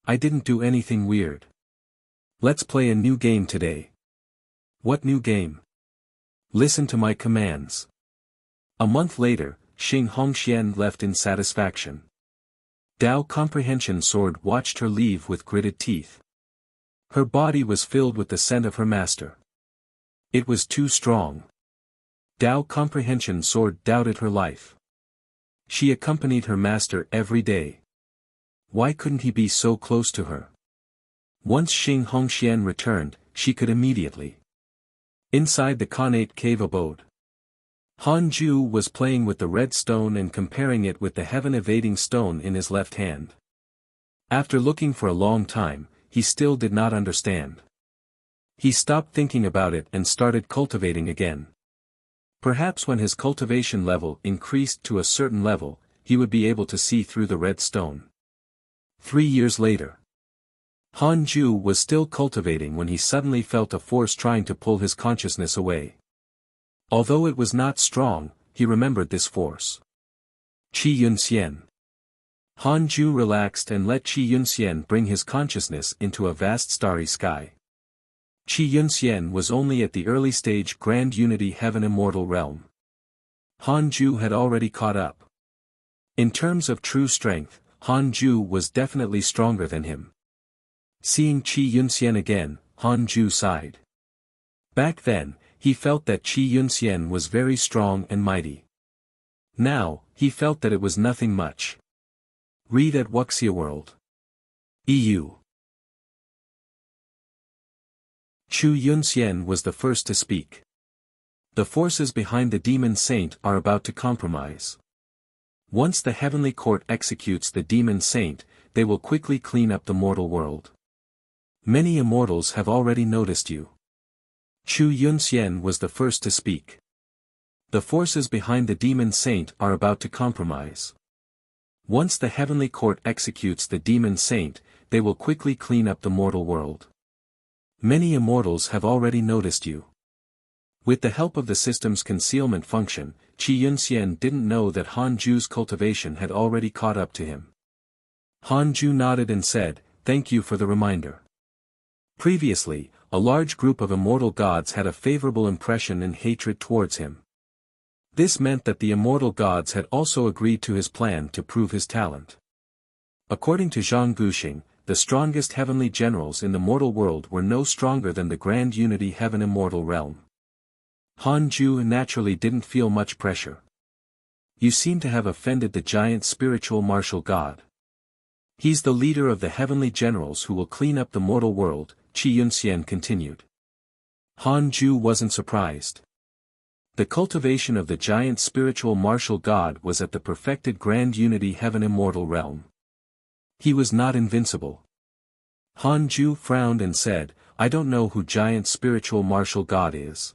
I didn't do anything weird. Let's play a new game today. What new game? Listen to my commands. A month later, Xing Hongxian left in satisfaction. Tao Comprehension Sword watched her leave with gritted teeth. Her body was filled with the scent of her master. It was too strong. Tao Comprehension Sword doubted her life. She accompanied her master every day. Why couldn't he be so close to her? Once Xing Hongxian returned, she could immediately. Inside the Khanate cave abode. Han Ju was playing with the red stone and comparing it with the heaven-evading stone in his left hand. After looking for a long time, he still did not understand. He stopped thinking about it and started cultivating again. Perhaps when his cultivation level increased to a certain level, he would be able to see through the red stone. 3 years later. Han Ju was still cultivating when he suddenly felt a force trying to pull his consciousness away. Although it was not strong, he remembered this force. Qi Yunxian. Han Ju relaxed and let Qi Yunxian bring his consciousness into a vast starry sky. Qi Yunxian was only at the early stage Grand Unity Heaven Immortal Realm. Han Ju had already caught up. In terms of true strength, Han Ju was definitely stronger than him. Seeing Qi Yunxian again, Han Ju sighed. Back then, he felt that Qi Yunxian was very strong and mighty. Now, he felt that it was nothing much. Read at Wuxia World. EU. Qi Yunxian was the first to speak. The forces behind the demon saint are about to compromise. Once the heavenly court executes the demon saint, they will quickly clean up the mortal world. Many immortals have already noticed you. Qi Yunxian was the first to speak. The forces behind the demon saint are about to compromise. Once the heavenly court executes the demon saint, they will quickly clean up the mortal world. Many immortals have already noticed you. With the help of the system's concealment function, Qi Yunxian didn't know that Han Ju's cultivation had already caught up to him. Han Ju nodded and said, "Thank you for the reminder." Previously, a large group of immortal gods had a favorable impression and hatred towards him. This meant that the immortal gods had also agreed to his plan to prove his talent. According to Zhang Guxing, the strongest heavenly generals in the mortal world were no stronger than the Grand Unity Heaven Immortal Realm. Han Ju naturally didn't feel much pressure. You seem to have offended the giant spiritual martial god. He's the leader of the heavenly generals who will clean up the mortal world, Qi Yunxian continued. Han Ju wasn't surprised. The cultivation of the giant spiritual martial god was at the perfected Grand Unity Heaven Immortal Realm. He was not invincible. Han Ju frowned and said, "I don't know who giant spiritual martial god is.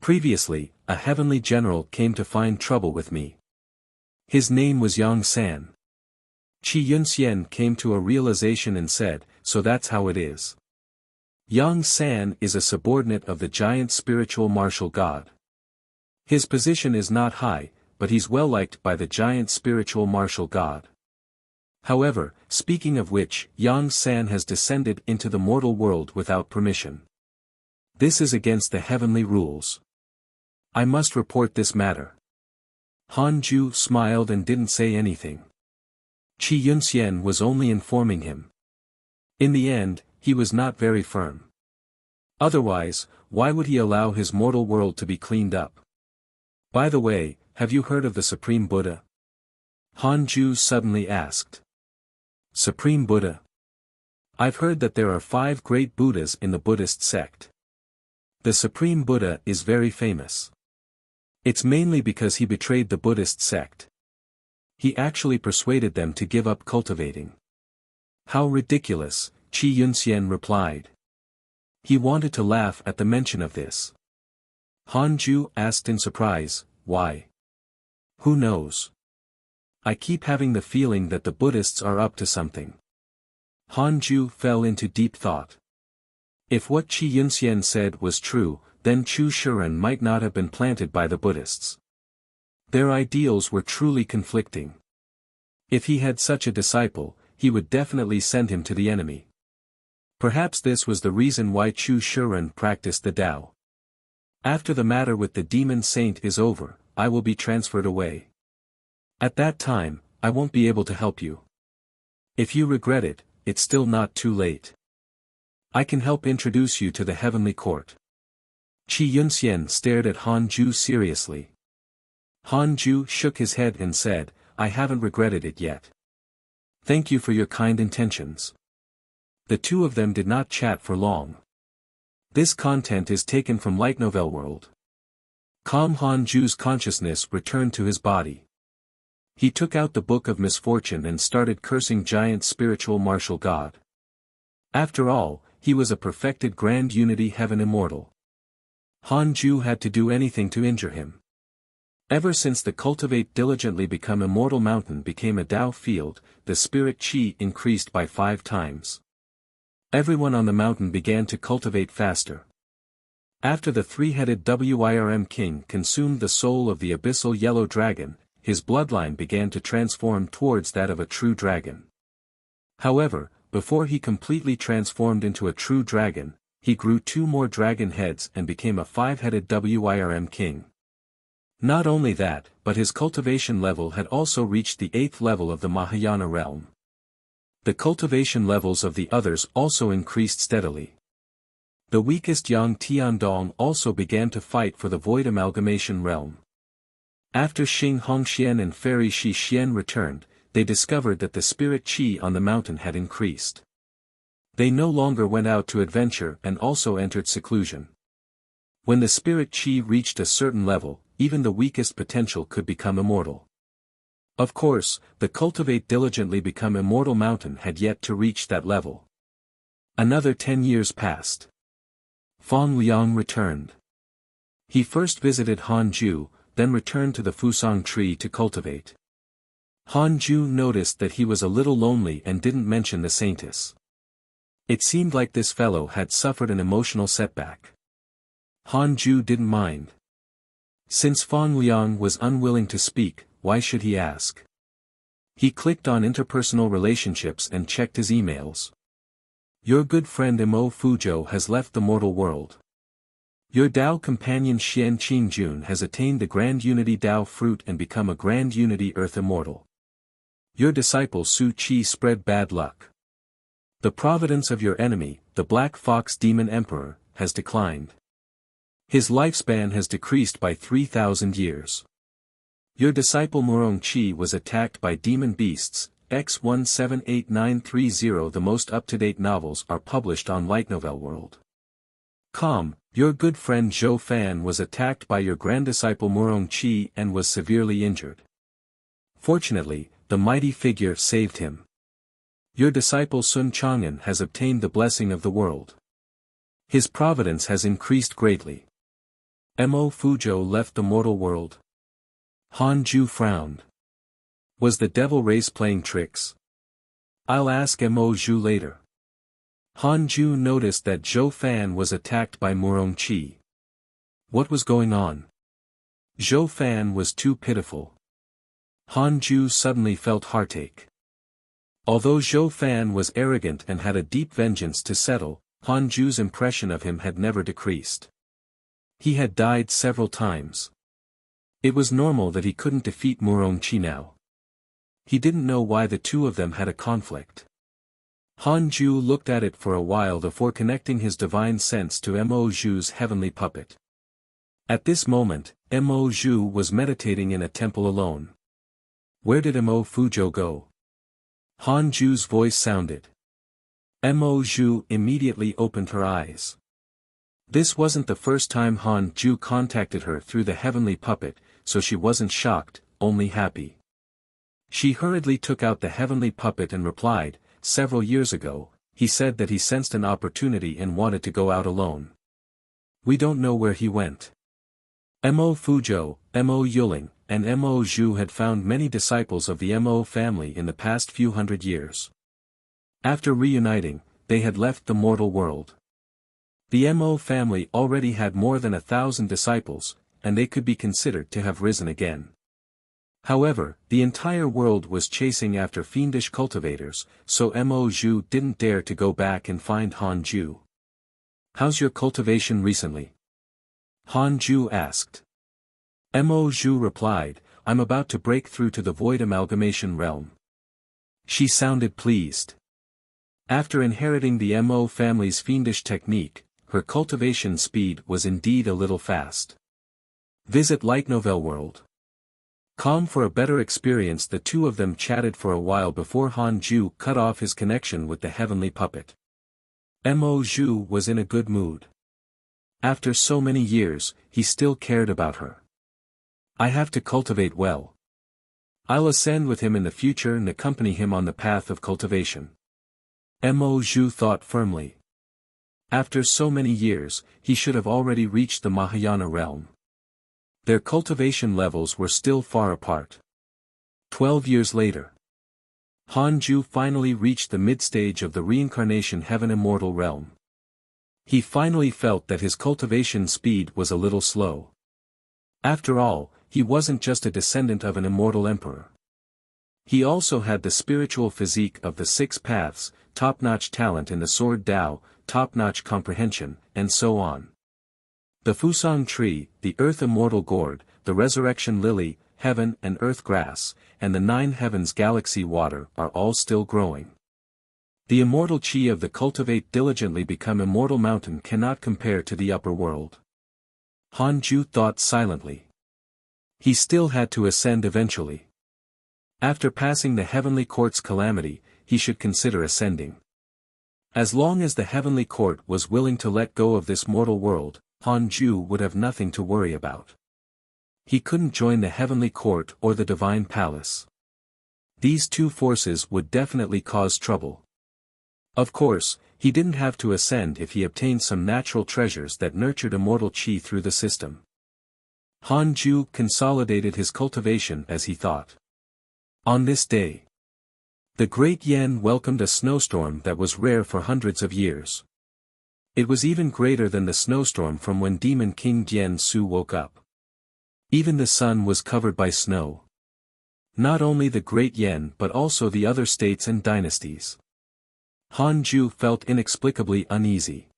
Previously, a heavenly general came to find trouble with me. His name was Yang San." Qi Yunxian came to a realization and said, "So that's how it is. Yang San is a subordinate of the giant spiritual martial god. His position is not high, but he's well liked by the giant spiritual martial god. However, speaking of which, Yang San has descended into the mortal world without permission. This is against the heavenly rules. I must report this matter." Han Ju smiled and didn't say anything. Qi Yunxian was only informing him. In the end, he was not very firm. Otherwise, why would he allow his mortal world to be cleaned up? By the way, have you heard of the Supreme Buddha? Han Ju suddenly asked. Supreme Buddha? I've heard that there are 5 great Buddhas in the Buddhist sect. The Supreme Buddha is very famous. It's mainly because he betrayed the Buddhist sect. He actually persuaded them to give up cultivating. How ridiculous, Qi Yunxian replied. He wanted to laugh at the mention of this. Han Ju asked in surprise, "Why?" "Who knows? I keep having the feeling that the Buddhists are up to something." Han Ju fell into deep thought. If what Qi Yunxian said was true, then Chu Shiren might not have been planted by the Buddhists. Their ideals were truly conflicting. If he had such a disciple, he would definitely send him to the enemy. Perhaps this was the reason why Chu Shiren practiced the Tao. After the matter with the demon saint is over, I will be transferred away. At that time, I won't be able to help you. If you regret it, it's still not too late. I can help introduce you to the heavenly court. Qi Yunxian stared at Han Ju seriously. Han Ju shook his head and said, "I haven't regretted it yet. Thank you for your kind intentions. The two of them did not chat for long. This content is taken from Light Novel World. Calm Hanju's consciousness returned to his body. He took out the Book of Misfortune and started cursing giant spiritual martial god. After all, he was a perfected Grand Unity Heaven Immortal. Hanju had to do anything to injure him. Ever since the Cultivate Diligently Become Immortal mountain became a Tao field, the spirit chi increased by 5 times. Everyone on the mountain began to cultivate faster. After the 3-headed Wirm king consumed the soul of the abyssal yellow dragon, his bloodline began to transform towards that of a true dragon. However, before he completely transformed into a true dragon, he grew 2 more dragon heads and became a 5-headed Wirm king. Not only that, but his cultivation level had also reached the 8th level of the Mahayana realm. The cultivation levels of the others also increased steadily. The weakest Yang Tiandong also began to fight for the Void Amalgamation realm. After Xing Hongxian and Fairy Shi Xian returned, they discovered that the spirit chi on the mountain had increased. They no longer went out to adventure and also entered seclusion. When the spirit chi reached a certain level, even the weakest potential could become immortal. Of course, the Cultivate Diligently Become Immortal mountain had yet to reach that level. Another 10 years passed. Fang Liang returned. He first visited Hanju, then returned to the Fusang tree to cultivate. Hanju noticed that he was a little lonely and didn't mention the saintess. It seemed like this fellow had suffered an emotional setback. Hanju didn't mind. Since Fang Liang was unwilling to speak, why should he ask? He clicked on interpersonal relationships and checked his emails. Your good friend Mo Fuzhou has left the mortal world. Your Tao companion Xian Qingjun has attained the Grand Unity Tao fruit and become a Grand Unity Earth Immortal. Your disciple Su Qi spread bad luck. The providence of your enemy, the Black Fox Demon Emperor, has declined. His lifespan has decreased by 3,000 years. Your disciple Murong Qi was attacked by demon beasts, X178930. The most up-to-date novels are published on Light Novel World. Your good friend Zhou Fan was attacked by your grand-disciple Murong Qi and was severely injured. Fortunately, the mighty figure saved him. Your disciple Sun Chang'an has obtained the blessing of the world. His providence has increased greatly. Mo Fuzhou left the mortal world. Hanju frowned. Was the devil race playing tricks? I'll ask Mo Zhu later. Hanju noticed that Zhou Fan was attacked by Murong Qi. What was going on? Zhou Fan was too pitiful. Hanju suddenly felt heartache. Although Zhou Fan was arrogant and had a deep vengeance to settle, Hanju's impression of him had never decreased. He had died several times. It was normal that he couldn't defeat Murong Qi now. He didn't know why the two of them had a conflict. Hanju looked at it for a while before connecting his divine sense to Mo Zhu's heavenly puppet. At this moment, Mo Zhu was meditating in a temple alone. Where did Mo Fuzhou go? Hanju's voice sounded. Mo Zhu immediately opened her eyes. This wasn't the first time Hanju contacted her through the heavenly puppet, so she wasn't shocked, only happy. She hurriedly took out the heavenly puppet and replied, several years ago, he said that he sensed an opportunity and wanted to go out alone. We don't know where he went. Mo Fuzhou, Mo Yuling, and Mo Zhu had found many disciples of the Mo family in the past few hundred years. After reuniting, they had left the mortal world. The Mo family already had more than 1,000 disciples, and they could be considered to have risen again. However, the entire world was chasing after fiendish cultivators, so Mo Zhu didn't dare to go back and find Hanju. How's your cultivation recently? Hanju asked. Mo Zhu replied, I'm about to break through to the Void Amalgamation realm. She sounded pleased. After inheriting the Mo family's fiendish technique, her cultivation speed was indeed a little fast. Visit Light Novel World. For a better experience. The two of them chatted for a while before Hanju cut off his connection with the heavenly puppet. Mo Zhu was in a good mood. After so many years, he still cared about her. I have to cultivate well. I'll ascend with him in the future and accompany him on the path of cultivation. Mo Zhu thought firmly. After so many years, he should have already reached the Mahayana realm. Their cultivation levels were still far apart. 12 years later, Han Ju finally reached the mid-stage of the reincarnation heaven immortal realm. He finally felt that his cultivation speed was a little slow. After all, he wasn't just a descendant of an immortal emperor. He also had the spiritual physique of the six paths, top-notch talent in the sword Tao, top-notch comprehension, and so on. The Fusang tree, the earth immortal gourd, the resurrection lily, heaven and earth grass, and the 9 heavens galaxy water are all still growing. The immortal chi of the cultivate diligently become immortal mountain cannot compare to the upper world. Han Ju thought silently. He still had to ascend eventually. After passing the heavenly court's calamity, he should consider ascending. As long as the heavenly court was willing to let go of this mortal world, Han Ju would have nothing to worry about. He couldn't join the heavenly court or the divine palace. These two forces would definitely cause trouble. Of course, he didn't have to ascend if he obtained some natural treasures that nurtured immortal chi through the system. Han Ju consolidated his cultivation as he thought. On this day, the great Yen welcomed a snowstorm that was rare for hundreds of years. It was even greater than the snowstorm from when Demon King Yen Su woke up. Even the sun was covered by snow. Not only the great Yen but also the other states and dynasties. Han Ju felt inexplicably uneasy.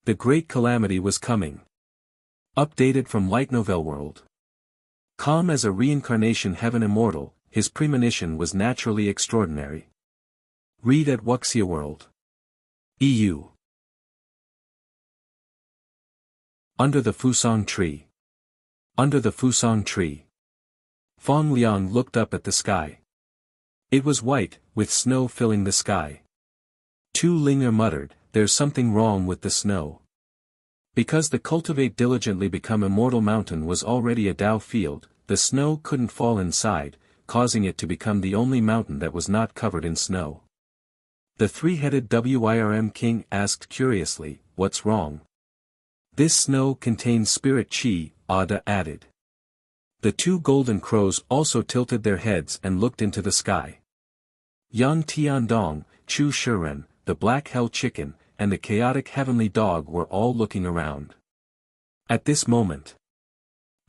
The great calamity was coming. Updated from Light Novel World. Calm as a reincarnation heaven immortal, his premonition was naturally extraordinary. Read at Wuxia World. EU. Under the Fusang tree. Under the Fusang tree. Fong Liang looked up at the sky. It was white, with snow filling the sky. Tu Linger muttered, "There's something wrong with the snow." Because the cultivate diligently become immortal mountain was already a Tao field, the snow couldn't fall inside, causing it to become the only mountain that was not covered in snow. The three-headed Wirm king asked curiously, "What's wrong?" "This snow contains spirit chi," Ada added. The two golden crows also tilted their heads and looked into the sky. Yang Tiandong, Chu Shiren, the black hell chicken, and the chaotic heavenly dog were all looking around. At this moment,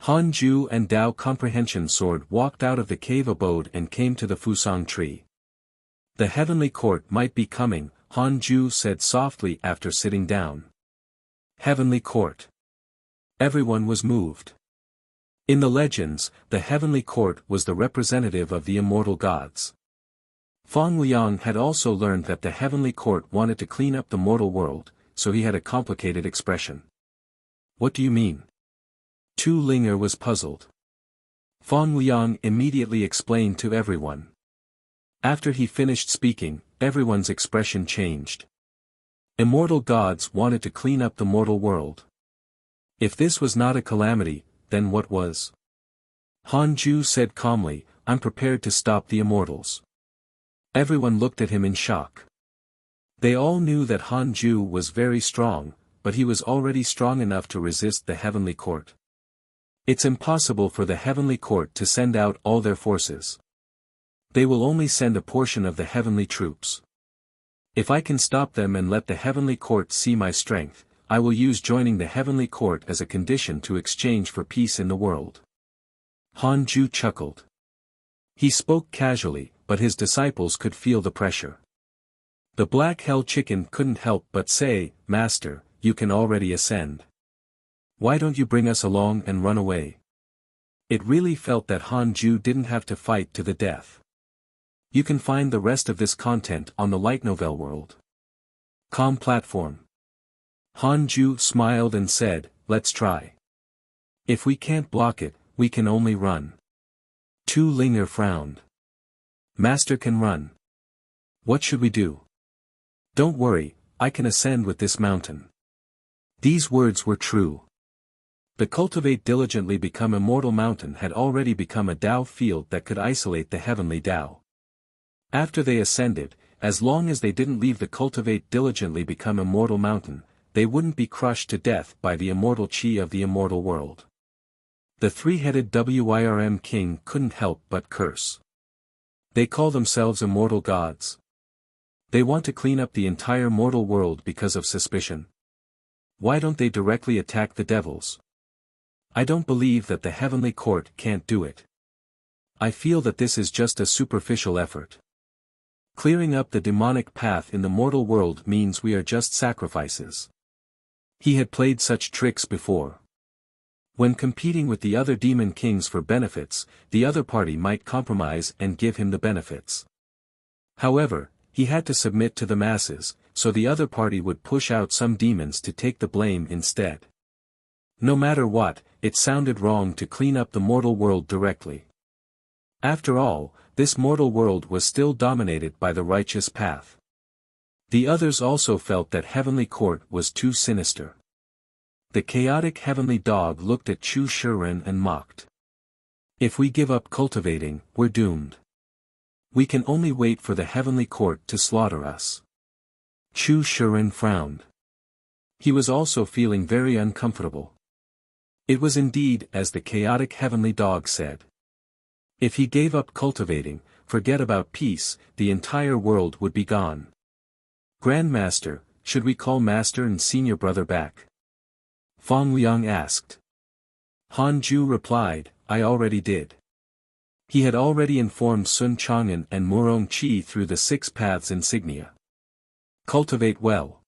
Han Ju and Tao Comprehension Sword walked out of the cave abode and came to the Fusang tree. The heavenly court might be coming, Han Ju said softly after sitting down. Heavenly court. Everyone was moved. In the legends, the heavenly court was the representative of the immortal gods. Fong Liang had also learned that the heavenly court wanted to clean up the mortal world, so he had a complicated expression. "What do you mean?" Tu Linger was puzzled. Fong Liang immediately explained to everyone. After he finished speaking, everyone's expression changed. Immortal gods wanted to clean up the mortal world. If this was not a calamity, then what was? Han Ju said calmly, "I'm prepared to stop the immortals." Everyone looked at him in shock. They all knew that Han Ju was very strong, but he was already strong enough to resist the heavenly court. It's impossible for the heavenly court to send out all their forces. They will only send a portion of the heavenly troops. If I can stop them and let the heavenly court see my strength, I will use joining the heavenly court as a condition to exchange for peace in the world. Han Ju chuckled. He spoke casually, but his disciples could feel the pressure. The black hell chicken couldn't help but say, "Master, you can already ascend. Why don't you bring us along and run away?" It really felt that Han Ju didn't have to fight to the death. You can find the rest of this content on the Light Novel World. Com platform. Han Ju smiled and said, "Let's try. If we can't block it, we can only run." Tu Linger frowned. "Master can run. What should we do?" "Don't worry, I can ascend with this mountain. These words were true. The Cultivate Diligently Become Immortal mountain had already become a Tao field that could isolate the heavenly Tao. After they ascended, as long as they didn't leave the Cultivate Diligently Become Immortal mountain, they wouldn't be crushed to death by the immortal chi of the immortal world. The three-headed Wirm king couldn't help but curse. They call themselves immortal gods. They want to clean up the entire mortal world because of suspicion. Why don't they directly attack the devils? I don't believe that the heavenly court can't do it. I feel that this is just a superficial effort. Clearing up the demonic path in the mortal world means we are just sacrifices. He had played such tricks before. When competing with the other demon kings for benefits, the other party might compromise and give him the benefits. However, he had to submit to the masses, so the other party would push out some demons to take the blame instead. No matter what, it sounded wrong to clean up the mortal world directly. After all, this mortal world was still dominated by the righteous path. The others also felt that heavenly court was too sinister. The chaotic heavenly dog looked at Chu Shiren and mocked. If we give up cultivating, we're doomed. We can only wait for the heavenly court to slaughter us. Chu Shiren frowned. He was also feeling very uncomfortable. It was indeed as the chaotic heavenly dog said. If he gave up cultivating, forget about peace, the entire world would be gone. Grandmaster, should we call Master and Senior Brother back? Fong Liang asked. Han Ju replied, I already did. He had already informed Sun Chang'an and Murong Qi through the 6 paths insignia. Cultivate well.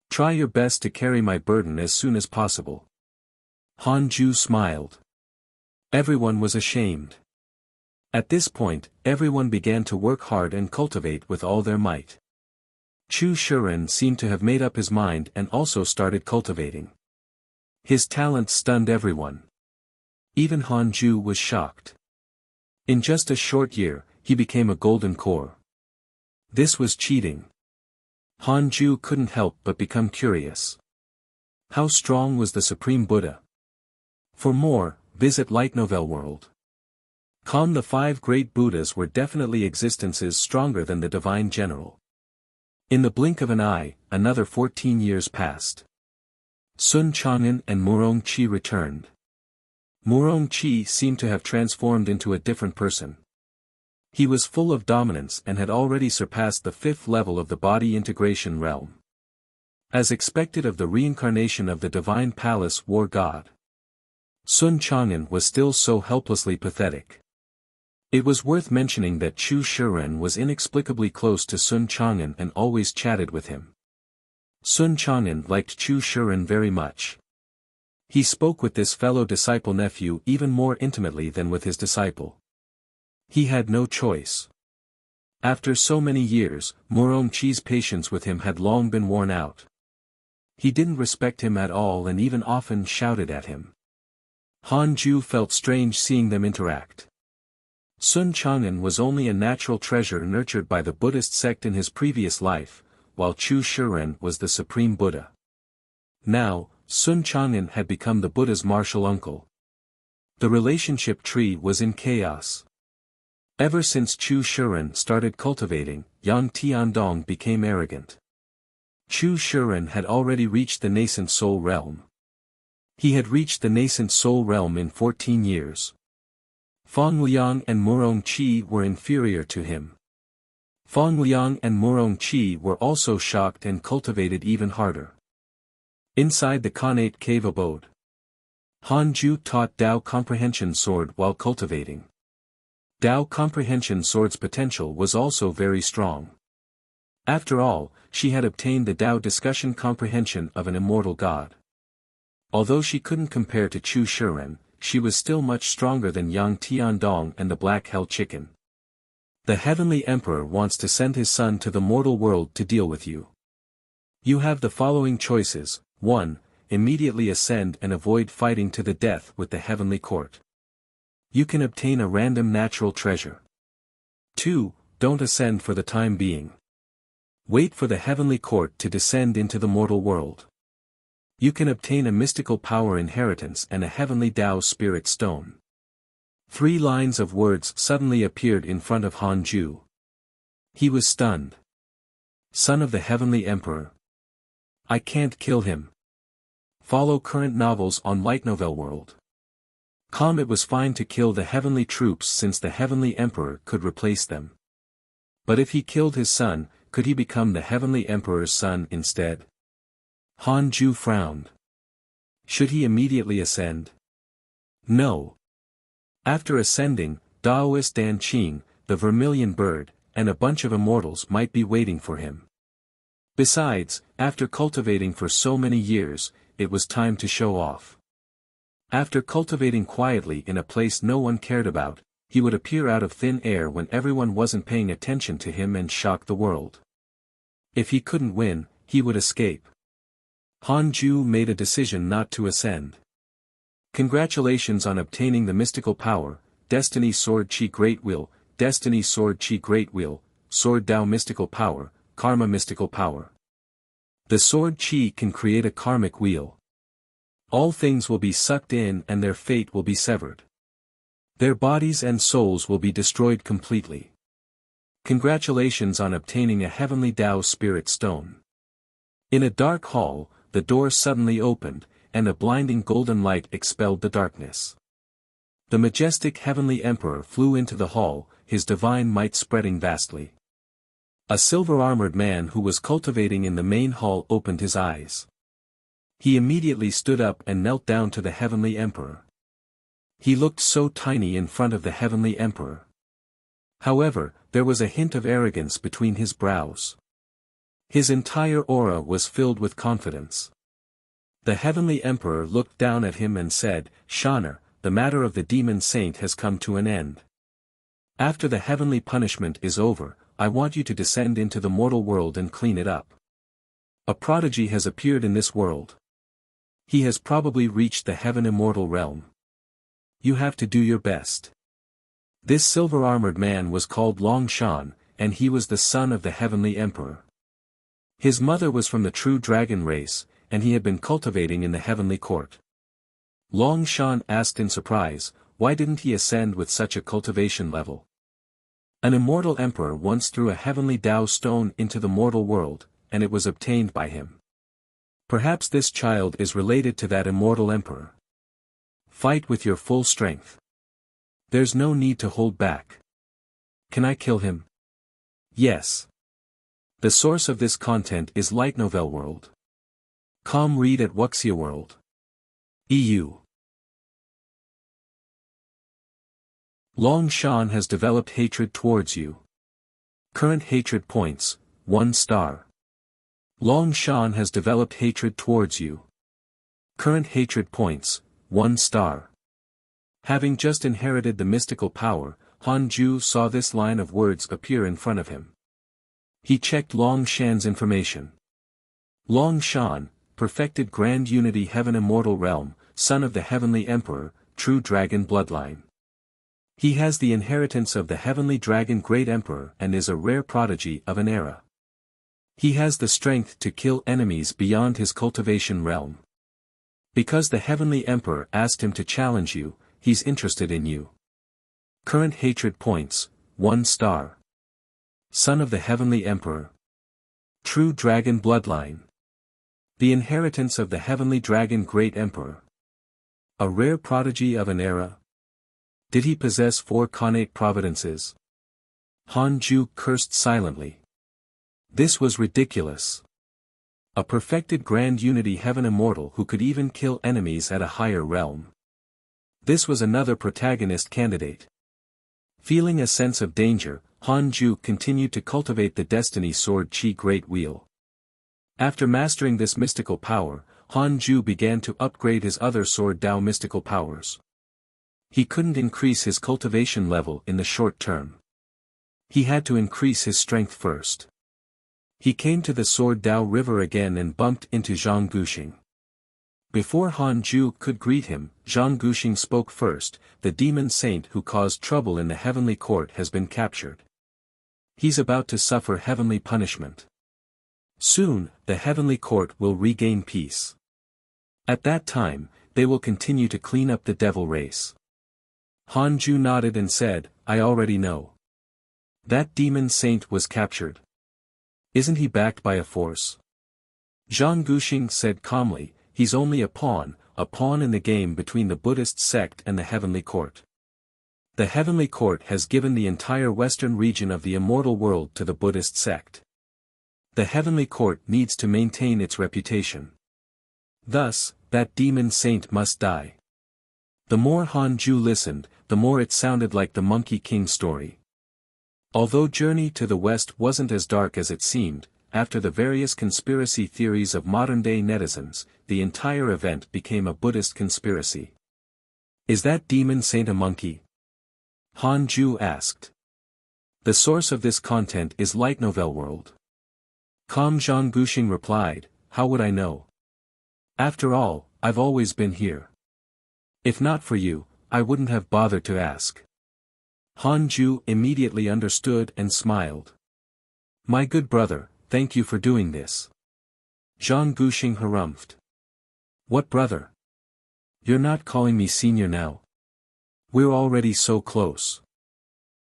Try your best to carry my burden as soon as possible. Han Ju smiled. Everyone was ashamed. At this point, everyone began to work hard and cultivate with all their might. Chu Shiren seemed to have made up his mind and also started cultivating. His talent stunned everyone. Even Han Ju was shocked. In just a short year, he became a golden core. This was cheating. Han Ju couldn't help but become curious. How strong was the Supreme Buddha? For more, visit Light Novel World. The 5 great Buddhas were definitely existences stronger than the Divine General. In the blink of an eye, another 14 years passed. Sun Chang'an and Murong Qi returned. Murong Qi seemed to have transformed into a different person. He was full of dominance and had already surpassed the 5th level of the body integration realm. As expected of the reincarnation of the Divine Palace War God. Sun Chang'an was still so helplessly pathetic. It was worth mentioning that Chu Shiren was inexplicably close to Sun Chang'an and always chatted with him. Sun Chang'an liked Chu Shiren very much. He spoke with this fellow disciple-nephew even more intimately than with his disciple. He had no choice. After so many years, Murong Qi's patience with him had long been worn out. He didn't respect him at all and even often shouted at him. Han Ju felt strange seeing them interact. Sun Chang'an was only a natural treasure nurtured by the Buddhist sect in his previous life, while Chu Shiren was the supreme Buddha. Now, Sun Chang'an had become the Buddha's martial uncle. The relationship tree was in chaos. Ever since Chu Shiren started cultivating, Yang Tiandong became arrogant. Chu Shiren had already reached the nascent soul realm. He had reached the nascent soul realm in 14 years. Fong Liang and Murong Qi were inferior to him. Fong Liang and Murong Qi were also shocked and cultivated even harder. Inside the Khanate cave abode, Han Ju taught Tao Comprehension Sword while cultivating. Tao Comprehension Sword's potential was also very strong. After all, she had obtained the Tao Discussion Comprehension of an immortal god. Although she couldn't compare to Chu Shiren, she was still much stronger than Yang Tiandong and the Black Hell Chicken. The Heavenly Emperor wants to send his son to the mortal world to deal with you. You have the following choices. 1. Immediately ascend and avoid fighting to the death with the Heavenly Court. You can obtain a random natural treasure. 2. Don't ascend for the time being. Wait for the heavenly court to descend into the mortal world. You can obtain a mystical power inheritance and a heavenly Tao spirit stone. 3 lines of words suddenly appeared in front of Han Ju. He was stunned. Son of the Heavenly Emperor. I can't kill him. Follow current novels on Light Novel World. It was fine to kill the heavenly troops since the Heavenly Emperor could replace them. But if he killed his son, could he become the Heavenly Emperor's son instead? Han Ju frowned. Should he immediately ascend? No. After ascending, Daoist Dan Qing, the Vermilion Bird, and a bunch of immortals might be waiting for him. Besides, after cultivating for so many years, it was time to show off. After cultivating quietly in a place no one cared about, he would appear out of thin air when everyone wasn't paying attention to him and shock the world. If he couldn't win, he would escape. Han Ju made a decision not to ascend. Congratulations on obtaining the mystical power, Destiny Sword Chi Great Will, Destiny Sword Chi Great Will, Sword Tao Mystical Power, Karma Mystical Power. The Sword Chi can create a karmic wheel. All things will be sucked in and their fate will be severed. Their bodies and souls will be destroyed completely. Congratulations on obtaining a heavenly Tao spirit stone. In a dark hall, the door suddenly opened, and a blinding golden light expelled the darkness. The majestic heavenly emperor flew into the hall, his divine might spreading vastly. A silver-armored man who was cultivating in the main hall opened his eyes. He immediately stood up and knelt down to the heavenly emperor. He looked so tiny in front of the heavenly emperor. However, there was a hint of arrogance between his brows. His entire aura was filled with confidence. The heavenly emperor looked down at him and said, "Shaner, the matter of the demon saint has come to an end. After the heavenly punishment is over, I want you to descend into the mortal world and clean it up. A prodigy has appeared in this world. He has probably reached the heaven immortal realm. You have to do your best." This silver-armored man was called Long Shan, and he was the son of the heavenly emperor. His mother was from the true dragon race, and he had been cultivating in the heavenly court. Long Shan asked in surprise, why didn't he ascend with such a cultivation level? An immortal emperor once threw a heavenly Tao stone into the mortal world, and it was obtained by him. Perhaps this child is related to that immortal emperor. Fight with your full strength. There's no need to hold back. Can I kill him? Yes. The source of this content is Light Novel World. Read at Wuxia World. EU. Long Shan has developed hatred towards you. Current hatred points, 1 star. Long Shan has developed hatred towards you. Current hatred points, 1 star. Having just inherited the mystical power, Han Ju saw this line of words appear in front of him. He checked Long Shan's information. Long Shan, perfected Grand Unity Heaven Immortal Realm, son of the Heavenly Emperor, true dragon bloodline. He has the inheritance of the Heavenly Dragon Great Emperor and is a rare prodigy of an era. He has the strength to kill enemies beyond his cultivation realm. Because the Heavenly Emperor asked him to challenge you, he's interested in you. Current hatred points, 1 star. Son of the Heavenly Emperor. True dragon bloodline. The inheritance of the Heavenly Dragon Great Emperor. A rare prodigy of an era. Did he possess 4 connate providences? Han Ju cursed silently. This was ridiculous. A perfected Grand Unity Heaven Immortal who could even kill enemies at a higher realm. This was another protagonist candidate. Feeling a sense of danger, Han Ju continued to cultivate the Destiny Sword Chi Great Wheel. After mastering this mystical power, Han Ju began to upgrade his other Sword Tao mystical powers. He couldn't increase his cultivation level in the short term. He had to increase his strength first. He came to the Sword Tao River again and bumped into Zhang Guxing. Before Han Ju could greet him, Zhang Guxing spoke first, the demon saint who caused trouble in the heavenly court has been captured. He's about to suffer heavenly punishment. Soon, the heavenly court will regain peace. At that time, they will continue to clean up the devil race. Hanju nodded and said, I already know. That demon saint was captured. Isn't he backed by a force? Zhang Guxing said calmly, he's only a pawn in the game between the Buddhist sect and the heavenly court. The heavenly court has given the entire western region of the immortal world to the Buddhist sect. The heavenly court needs to maintain its reputation. Thus, that demon saint must die. The more Hanju listened, the more it sounded like the Monkey King story. Although Journey to the West wasn't as dark as it seemed, after the various conspiracy theories of modern-day netizens, the entire event became a Buddhist conspiracy. Is that demon saint a monkey? Hanju asked. The source of this content is Light Novel World. Calm Zhang Guxing replied, how would I know? After all, I've always been here. If not for you, I wouldn't have bothered to ask. Hanju immediately understood and smiled. My good brother, thank you for doing this. Zhang Guxing harumphed. What brother? You're not calling me senior now. We're already so close.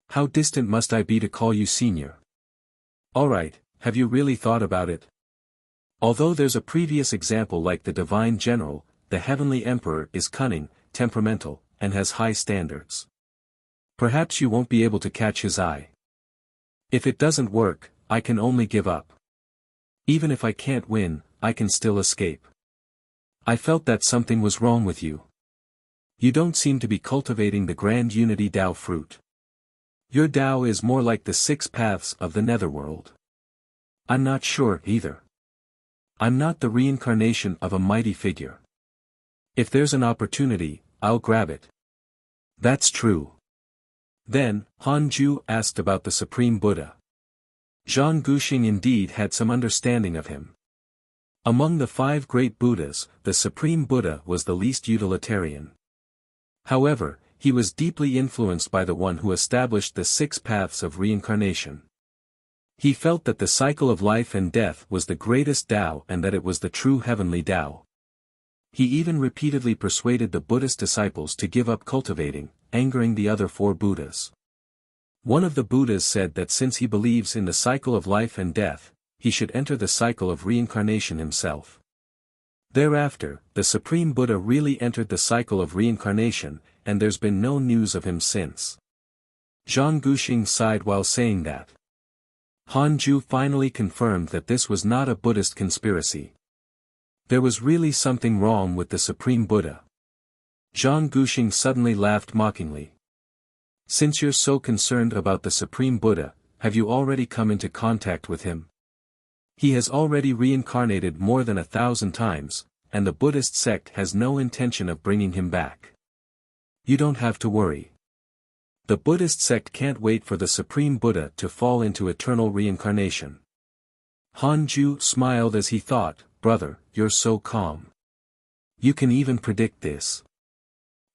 How distant must I be to call you senior? Alright, have you really thought about it? Although there's a previous example like the Divine General, the Heavenly Emperor is cunning, temperamental, and has high standards. Perhaps you won't be able to catch his eye. If it doesn't work, I can only give up. Even if I can't win, I can still escape. I felt that something was wrong with you. You don't seem to be cultivating the grand unity Tao fruit. Your Tao is more like the 6 paths of the netherworld. I'm not sure either. I'm not the reincarnation of a mighty figure. If there's an opportunity, I'll grab it. That's true. Then, Hanju asked about the Supreme Buddha. Zhang Guxing indeed had some understanding of him. Among the 5 great Buddhas, the Supreme Buddha was the least utilitarian. However, he was deeply influenced by the one who established the 6 paths of reincarnation. He felt that the cycle of life and death was the greatest Tao and that it was the true heavenly Tao. He even repeatedly persuaded the Buddhist disciples to give up cultivating, angering the other 4 Buddhas. One of the Buddhas said that since he believes in the cycle of life and death, he should enter the cycle of reincarnation himself. Thereafter, the Supreme Buddha really entered the cycle of reincarnation, and there's been no news of him since. Zhang Guxing sighed while saying that. Hanju finally confirmed that this was not a Buddhist conspiracy. There was really something wrong with the Supreme Buddha. Zhang Guxing suddenly laughed mockingly. Since you're so concerned about the Supreme Buddha, have you already come into contact with him? He has already reincarnated more than 1,000 times, and the Buddhist sect has no intention of bringing him back. You don't have to worry. The Buddhist sect can't wait for the Supreme Buddha to fall into eternal reincarnation. Hanju smiled as he thought, brother, you're so calm. You can even predict this.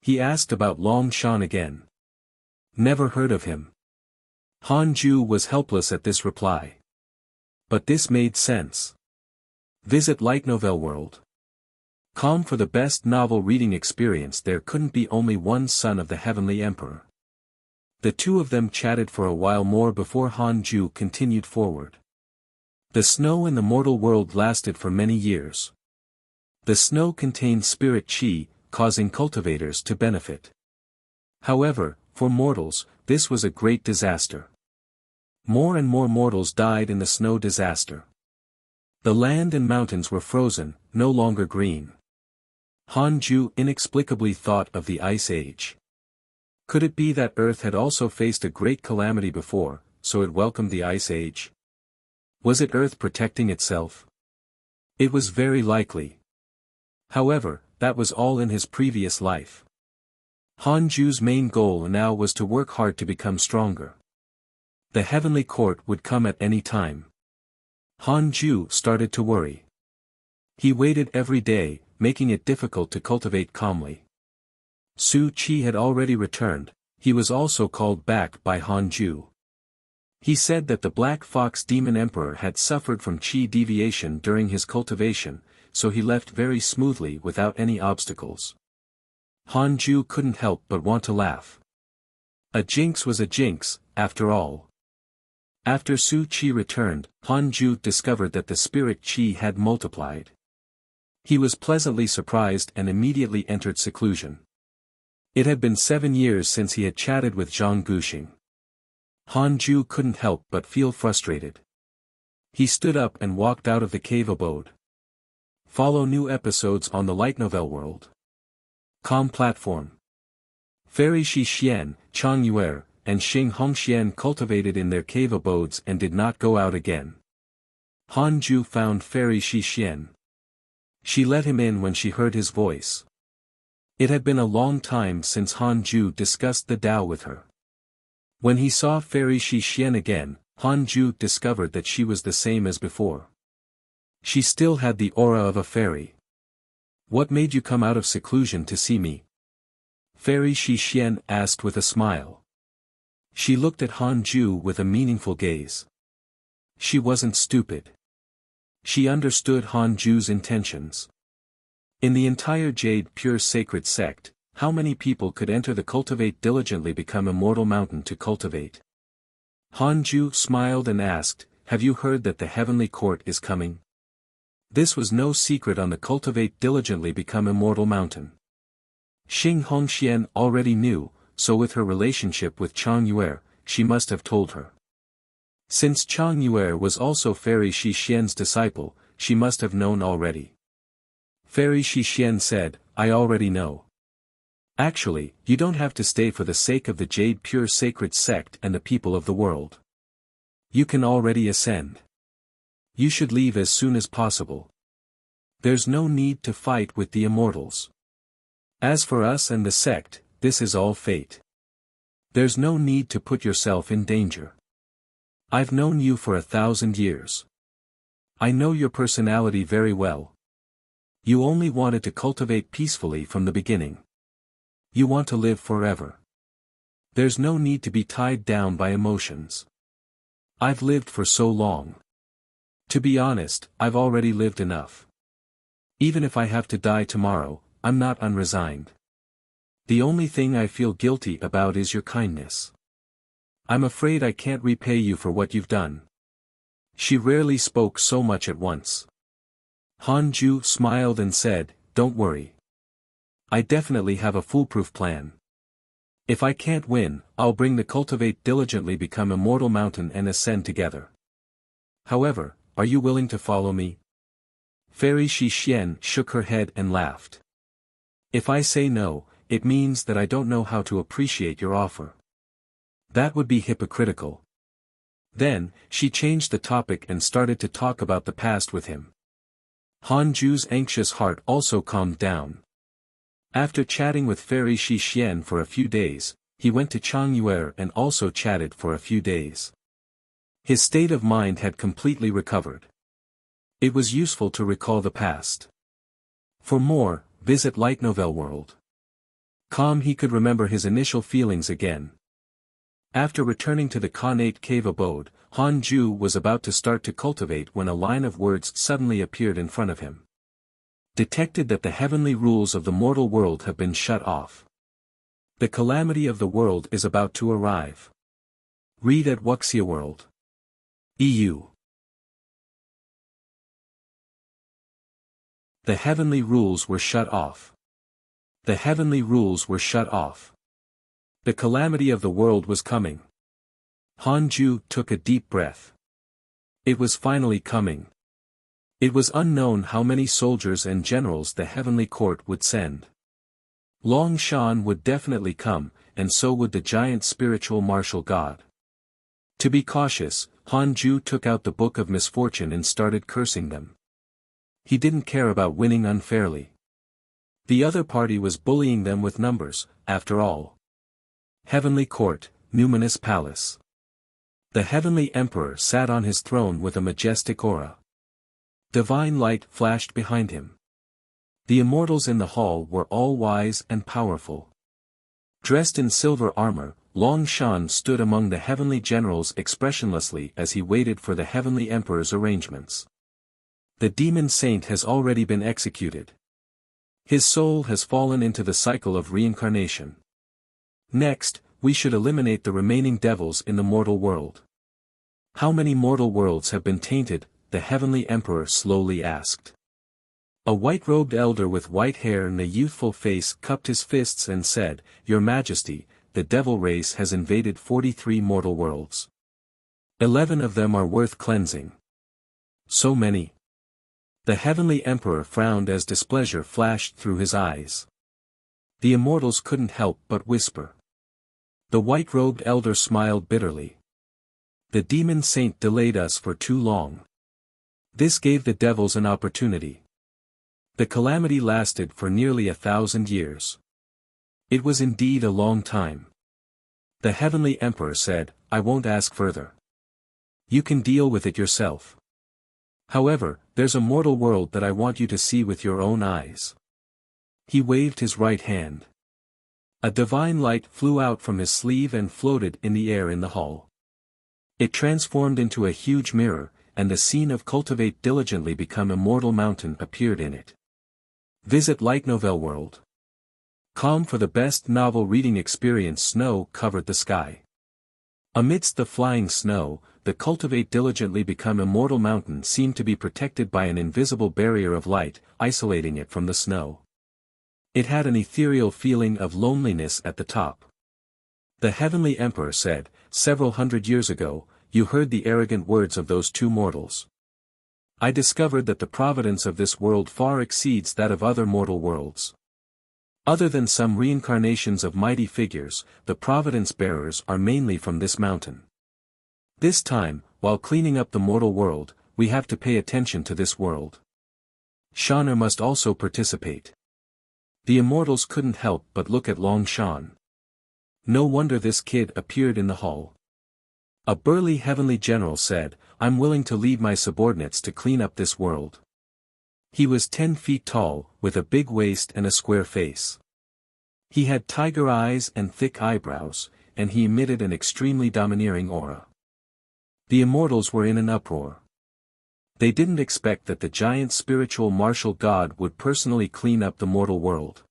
He asked about Long Shan again. Never heard of him. Hanju was helpless at this reply. But this made sense. Visit Light Novel World. Calm for the best novel reading experience. There couldn't be only one son of the Heavenly Emperor. The 2 of them chatted for a while more before Hanju continued forward. The snow in the mortal world lasted for many years. The snow contained spirit chi, causing cultivators to benefit. However, for mortals, this was a great disaster. More and more mortals died in the snow disaster. The land and mountains were frozen, no longer green. Hanju inexplicably thought of the Ice Age. Could it be that Earth had also faced a great calamity before, so it welcomed the Ice Age? Was it Earth protecting itself? It was very likely. However, that was all in his previous life. Hanju's main goal now was to work hard to become stronger. The heavenly court would come at any time. Hanju started to worry. He waited every day, making it difficult to cultivate calmly. Su Qi had already returned, he was also called back by Hanju. He said that the Black Fox Demon Emperor had suffered from chi deviation during his cultivation, so he left very smoothly without any obstacles. Han Ju couldn't help but want to laugh. A jinx was a jinx, after all. After Su Qi returned, Han Ju discovered that the spirit qi had multiplied. He was pleasantly surprised and immediately entered seclusion. It had been 7 years since he had chatted with Zhang Guxing. Han Ju couldn't help but feel frustrated. He stood up and walked out of the cave abode. Follow new episodes on the Light Novel World. Com platform. Fairy Shi Xian, Chang Yuer, and Xing Hongxian cultivated in their cave abodes and did not go out again. Han Ju found Fairy Shi Xian. She let him in when she heard his voice. It had been a long time since Han Ju discussed the Tao with her. When he saw Fairy Shi Xian again, Han Ju discovered that she was the same as before. She still had the aura of a fairy. "What made you come out of seclusion to see me?" Fairy Shi Xian asked with a smile. She looked at Han Ju with a meaningful gaze. She wasn't stupid. She understood Han Ju's intentions. In the entire Jade Pure Sacred Sect, how many people could enter the Cultivate diligently become Immortal Mountain to cultivate? Han Ju smiled and asked, "Have you heard that the Heavenly Court is coming?" This was no secret on the Cultivate diligently become Immortal Mountain. Xing Hongxian already knew, so with her relationship with Chang Yuer, she must have told her. Since Chang Yuer was also Fairy Shi Xian's disciple, she must have known already. Fairy Shi Xian said, "I already know. Actually, you don't have to stay for the sake of the Jade Pure Sacred Sect and the people of the world. You can already ascend. You should leave as soon as possible. There's no need to fight with the immortals. As for us and the sect, this is all fate. There's no need to put yourself in danger. I've known you for 1,000 years. I know your personality very well. You only wanted to cultivate peacefully from the beginning. You want to live forever. There's no need to be tied down by emotions. I've lived for so long. To be honest, I've already lived enough. Even if I have to die tomorrow, I'm not unresigned. The only thing I feel guilty about is your kindness. I'm afraid I can't repay you for what you've done." She rarely spoke so much at once. Han Ju smiled and said, "Don't worry. I definitely have a foolproof plan. If I can't win, I'll bring the Cultivate diligently become Immortal Mountain and ascend together. However, are you willing to follow me?" Fairy Shi Xian shook her head and laughed. "If I say no, it means that I don't know how to appreciate your offer. That would be hypocritical." Then, she changed the topic and started to talk about the past with him. Han Ju's anxious heart also calmed down. After chatting with Fairy Shi Xian for a few days, he went to Chang Yuer and also chatted for a few days. His state of mind had completely recovered. It was useful to recall the past. For more, visit Light Novel World. He could remember his initial feelings again. After returning to the Khanate cave abode, Han Ju was about to start to cultivate when a line of words suddenly appeared in front of him. Detected that the heavenly rules of the mortal world have been shut off. The calamity of the world is about to arrive. Read at Wuxia World. EU. The heavenly rules were shut off. The heavenly rules were shut off. The calamity of the world was coming. Han Ju took a deep breath. It was finally coming. It was unknown how many soldiers and generals the heavenly court would send. Long Shan would definitely come, and so would the giant spiritual martial god. To be cautious, Han Ju took out the Book of Misfortune and started cursing them. He didn't care about winning unfairly. The other party was bullying them with numbers, after all. Heavenly Court, Numinous Palace. The Heavenly Emperor sat on his throne with a majestic aura. Divine light flashed behind him. The immortals in the hall were all wise and powerful. Dressed in silver armor, Long Shan stood among the heavenly generals expressionlessly as he waited for the heavenly emperor's arrangements. The demon saint has already been executed. His soul has fallen into the cycle of reincarnation. Next, we should eliminate the remaining devils in the mortal world. How many mortal worlds have been tainted? The heavenly emperor slowly asked. A white-robed elder with white hair and a youthful face cupped his fists and said, "Your Majesty, the devil race has invaded 43 mortal worlds. 11 of them are worth cleansing." So many? The heavenly emperor frowned as displeasure flashed through his eyes. The immortals couldn't help but whisper. The white-robed elder smiled bitterly. The demon saint delayed us for too long. This gave the devils an opportunity. The calamity lasted for nearly 1,000 years. It was indeed a long time. The heavenly emperor said, "I won't ask further. You can deal with it yourself. However, there's a mortal world that I want you to see with your own eyes." He waved his right hand. A divine light flew out from his sleeve and floated in the air in the hall. It transformed into a huge mirror, and the scene of Cultivate Diligently Become Immortal Mountain appeared in it. Visit Light Novel World. Calm for the best novel reading experience. Snow covered the sky. Amidst the flying snow, the Cultivate Diligently Become Immortal Mountain seemed to be protected by an invisible barrier of light, isolating it from the snow. It had an ethereal feeling of loneliness at the top. The heavenly emperor said, "Several hundred years ago, you heard the arrogant words of those two mortals. I discovered that the providence of this world far exceeds that of other mortal worlds. Other than some reincarnations of mighty figures, the providence bearers are mainly from this mountain. This time, while cleaning up the mortal world, we have to pay attention to this world. Shaner must also participate." The immortals couldn't help but look at Long Shan. No wonder this kid appeared in the hall. A burly heavenly general said, "I'm willing to lead my subordinates to clean up this world." He was 10 feet tall, with a big waist and a square face. He had tiger eyes and thick eyebrows, and he emitted an extremely domineering aura. The immortals were in an uproar. They didn't expect that the giant spiritual martial god would personally clean up the mortal world.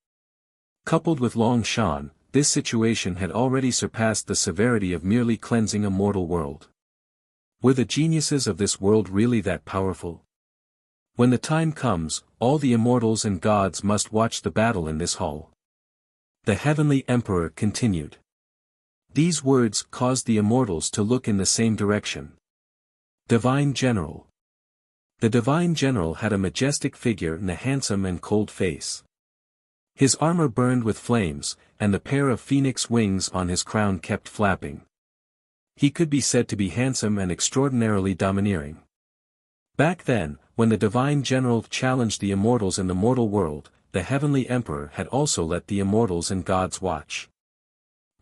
Coupled with Long Shan, this situation had already surpassed the severity of merely cleansing a mortal world. Were the geniuses of this world really that powerful? When the time comes, all the immortals and gods must watch the battle in this hall. The heavenly emperor continued. These words caused the immortals to look in the same direction. Divine General. The Divine General had a majestic figure and a handsome and cold face. His armor burned with flames, and the pair of phoenix wings on his crown kept flapping. He could be said to be handsome and extraordinarily domineering. Back then, when the Divine General challenged the immortals in the mortal world, the Heavenly Emperor had also let the immortals and gods watch.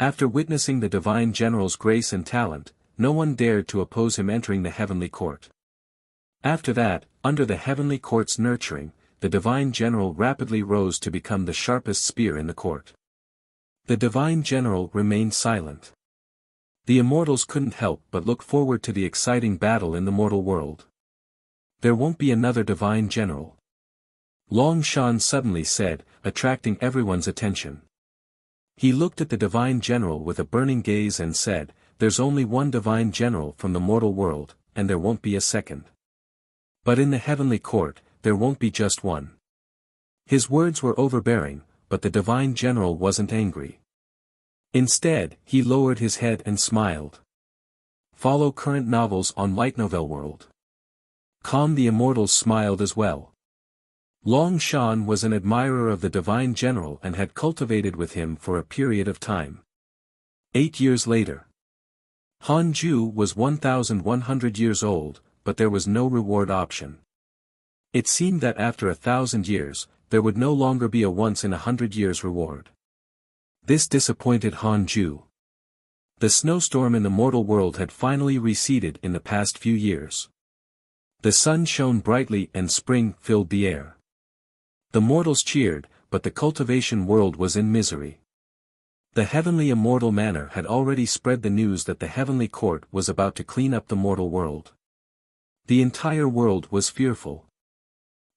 After witnessing the Divine General's grace and talent, no one dared to oppose him entering the Heavenly Court. After that, under the Heavenly Court's nurturing, the Divine General rapidly rose to become the sharpest spear in the court. The Divine General remained silent. The immortals couldn't help but look forward to the exciting battle in the mortal world. There won't be another Divine General. Long Shan suddenly said, attracting everyone's attention. He looked at the Divine General with a burning gaze and said, "There's only one Divine General from the mortal world, and there won't be a second. But in the Heavenly Court, there won't be just one." His words were overbearing, but the Divine General wasn't angry. Instead, he lowered his head and smiled. Follow current novels on Light Novel World. Calm. The immortals smiled as well. Long Shan was an admirer of the Divine General and had cultivated with him for a period of time. 8 years later. Han Ju was 1,100 years old, but there was no reward option. It seemed that after 1,000 years, there would no longer be a once-in-100 years reward. This disappointed Han Ju. The snowstorm in the mortal world had finally receded in the past few years. The sun shone brightly and spring filled the air. The mortals cheered, but the cultivation world was in misery. The heavenly immortal manor had already spread the news that the heavenly court was about to clean up the mortal world. The entire world was fearful.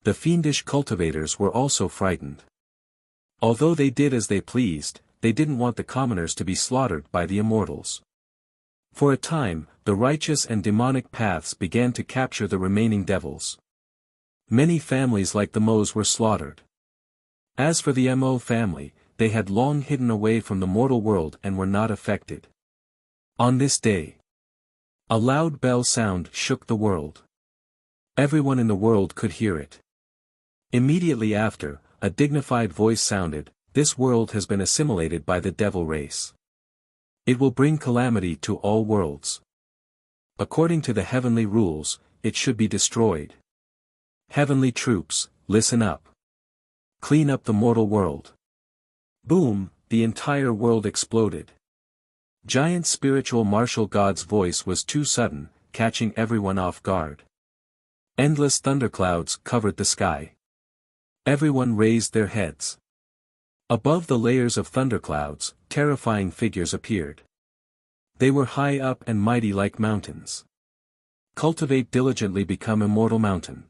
The fiendish cultivators were also frightened. Although they did as they pleased, they didn't want the commoners to be slaughtered by the immortals. For a time, the righteous and demonic paths began to capture the remaining devils. Many families like the Mo's were slaughtered. As for the Mo family, they had long hidden away from the mortal world and were not affected. On this day, a loud bell sound shook the world. Everyone in the world could hear it. Immediately after, a dignified voice sounded, "This world has been assimilated by the devil race. It will bring calamity to all worlds. According to the heavenly rules, it should be destroyed. Heavenly troops, listen up. Clean up the mortal world." Boom, the entire world exploded. Giant spiritual martial god's voice was too sudden, catching everyone off guard. Endless thunderclouds covered the sky. Everyone raised their heads. Above the layers of thunderclouds, terrifying figures appeared. They were high up and mighty like mountains. Cultivate diligently become immortal mountain.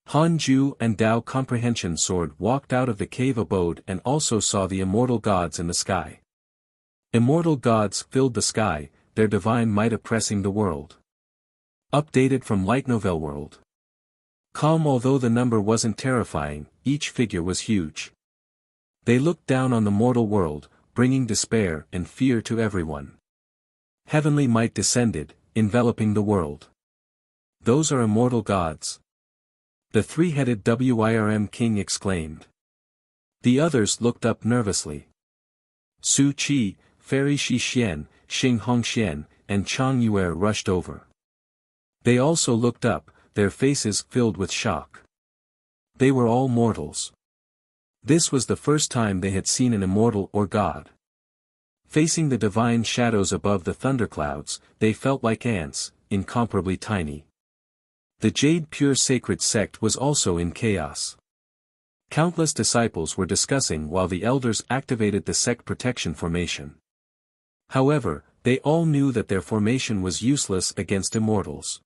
Hanju and Dao Comprehension Sword walked out of the cave abode and also saw the immortal gods in the sky. Immortal gods filled the sky, their divine might oppressing the world. Updated from Light Novel World. Calm. Although the number wasn't terrifying, each figure was huge. They looked down on the mortal world, bringing despair and fear to everyone. Heavenly might descended, enveloping the world. Those are immortal gods. The three-headed Wirm king exclaimed. The others looked up nervously. Su Qi, Fairy Shi Xian, Xing Hongxian, and Chang Yuer rushed over. They also looked up, their faces filled with shock. They were all mortals. This was the first time they had seen an immortal or god. Facing the divine shadows above the thunderclouds, they felt like ants, incomparably tiny. The Jade Pure Sacred Sect was also in chaos. Countless disciples were discussing while the elders activated the sect protection formation. However, they all knew that their formation was useless against immortals.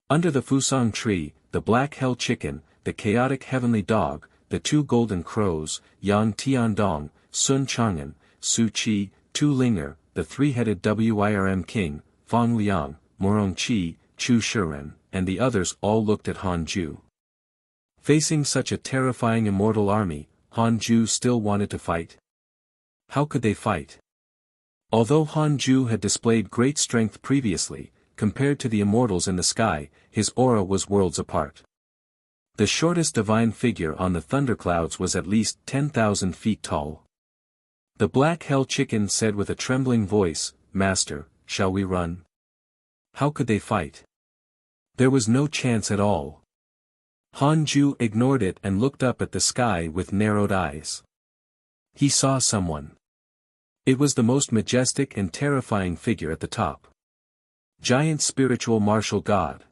Under the Fusang tree, the Black Hell Chicken, the Chaotic Heavenly Dog, the two Golden Crows, Yang Tiandong, Sun Chang'an, Su Qi, Tu Linger, the three-headed Wirm King, Fang Liang, Morong Qi, Chu Shiren, and the others all looked at Hanju. Facing such a terrifying immortal army, Hanju still wanted to fight. How could they fight? Although Hanju had displayed great strength previously, compared to the immortals in the sky, his aura was worlds apart. The shortest divine figure on the thunderclouds was at least 10,000 feet tall. The Black Hell Chicken said with a trembling voice, "Master, shall we run?" How could they fight? There was no chance at all. Hanju ignored it and looked up at the sky with narrowed eyes. He saw someone. It was the most majestic and terrifying figure at the top. Giant spiritual martial god.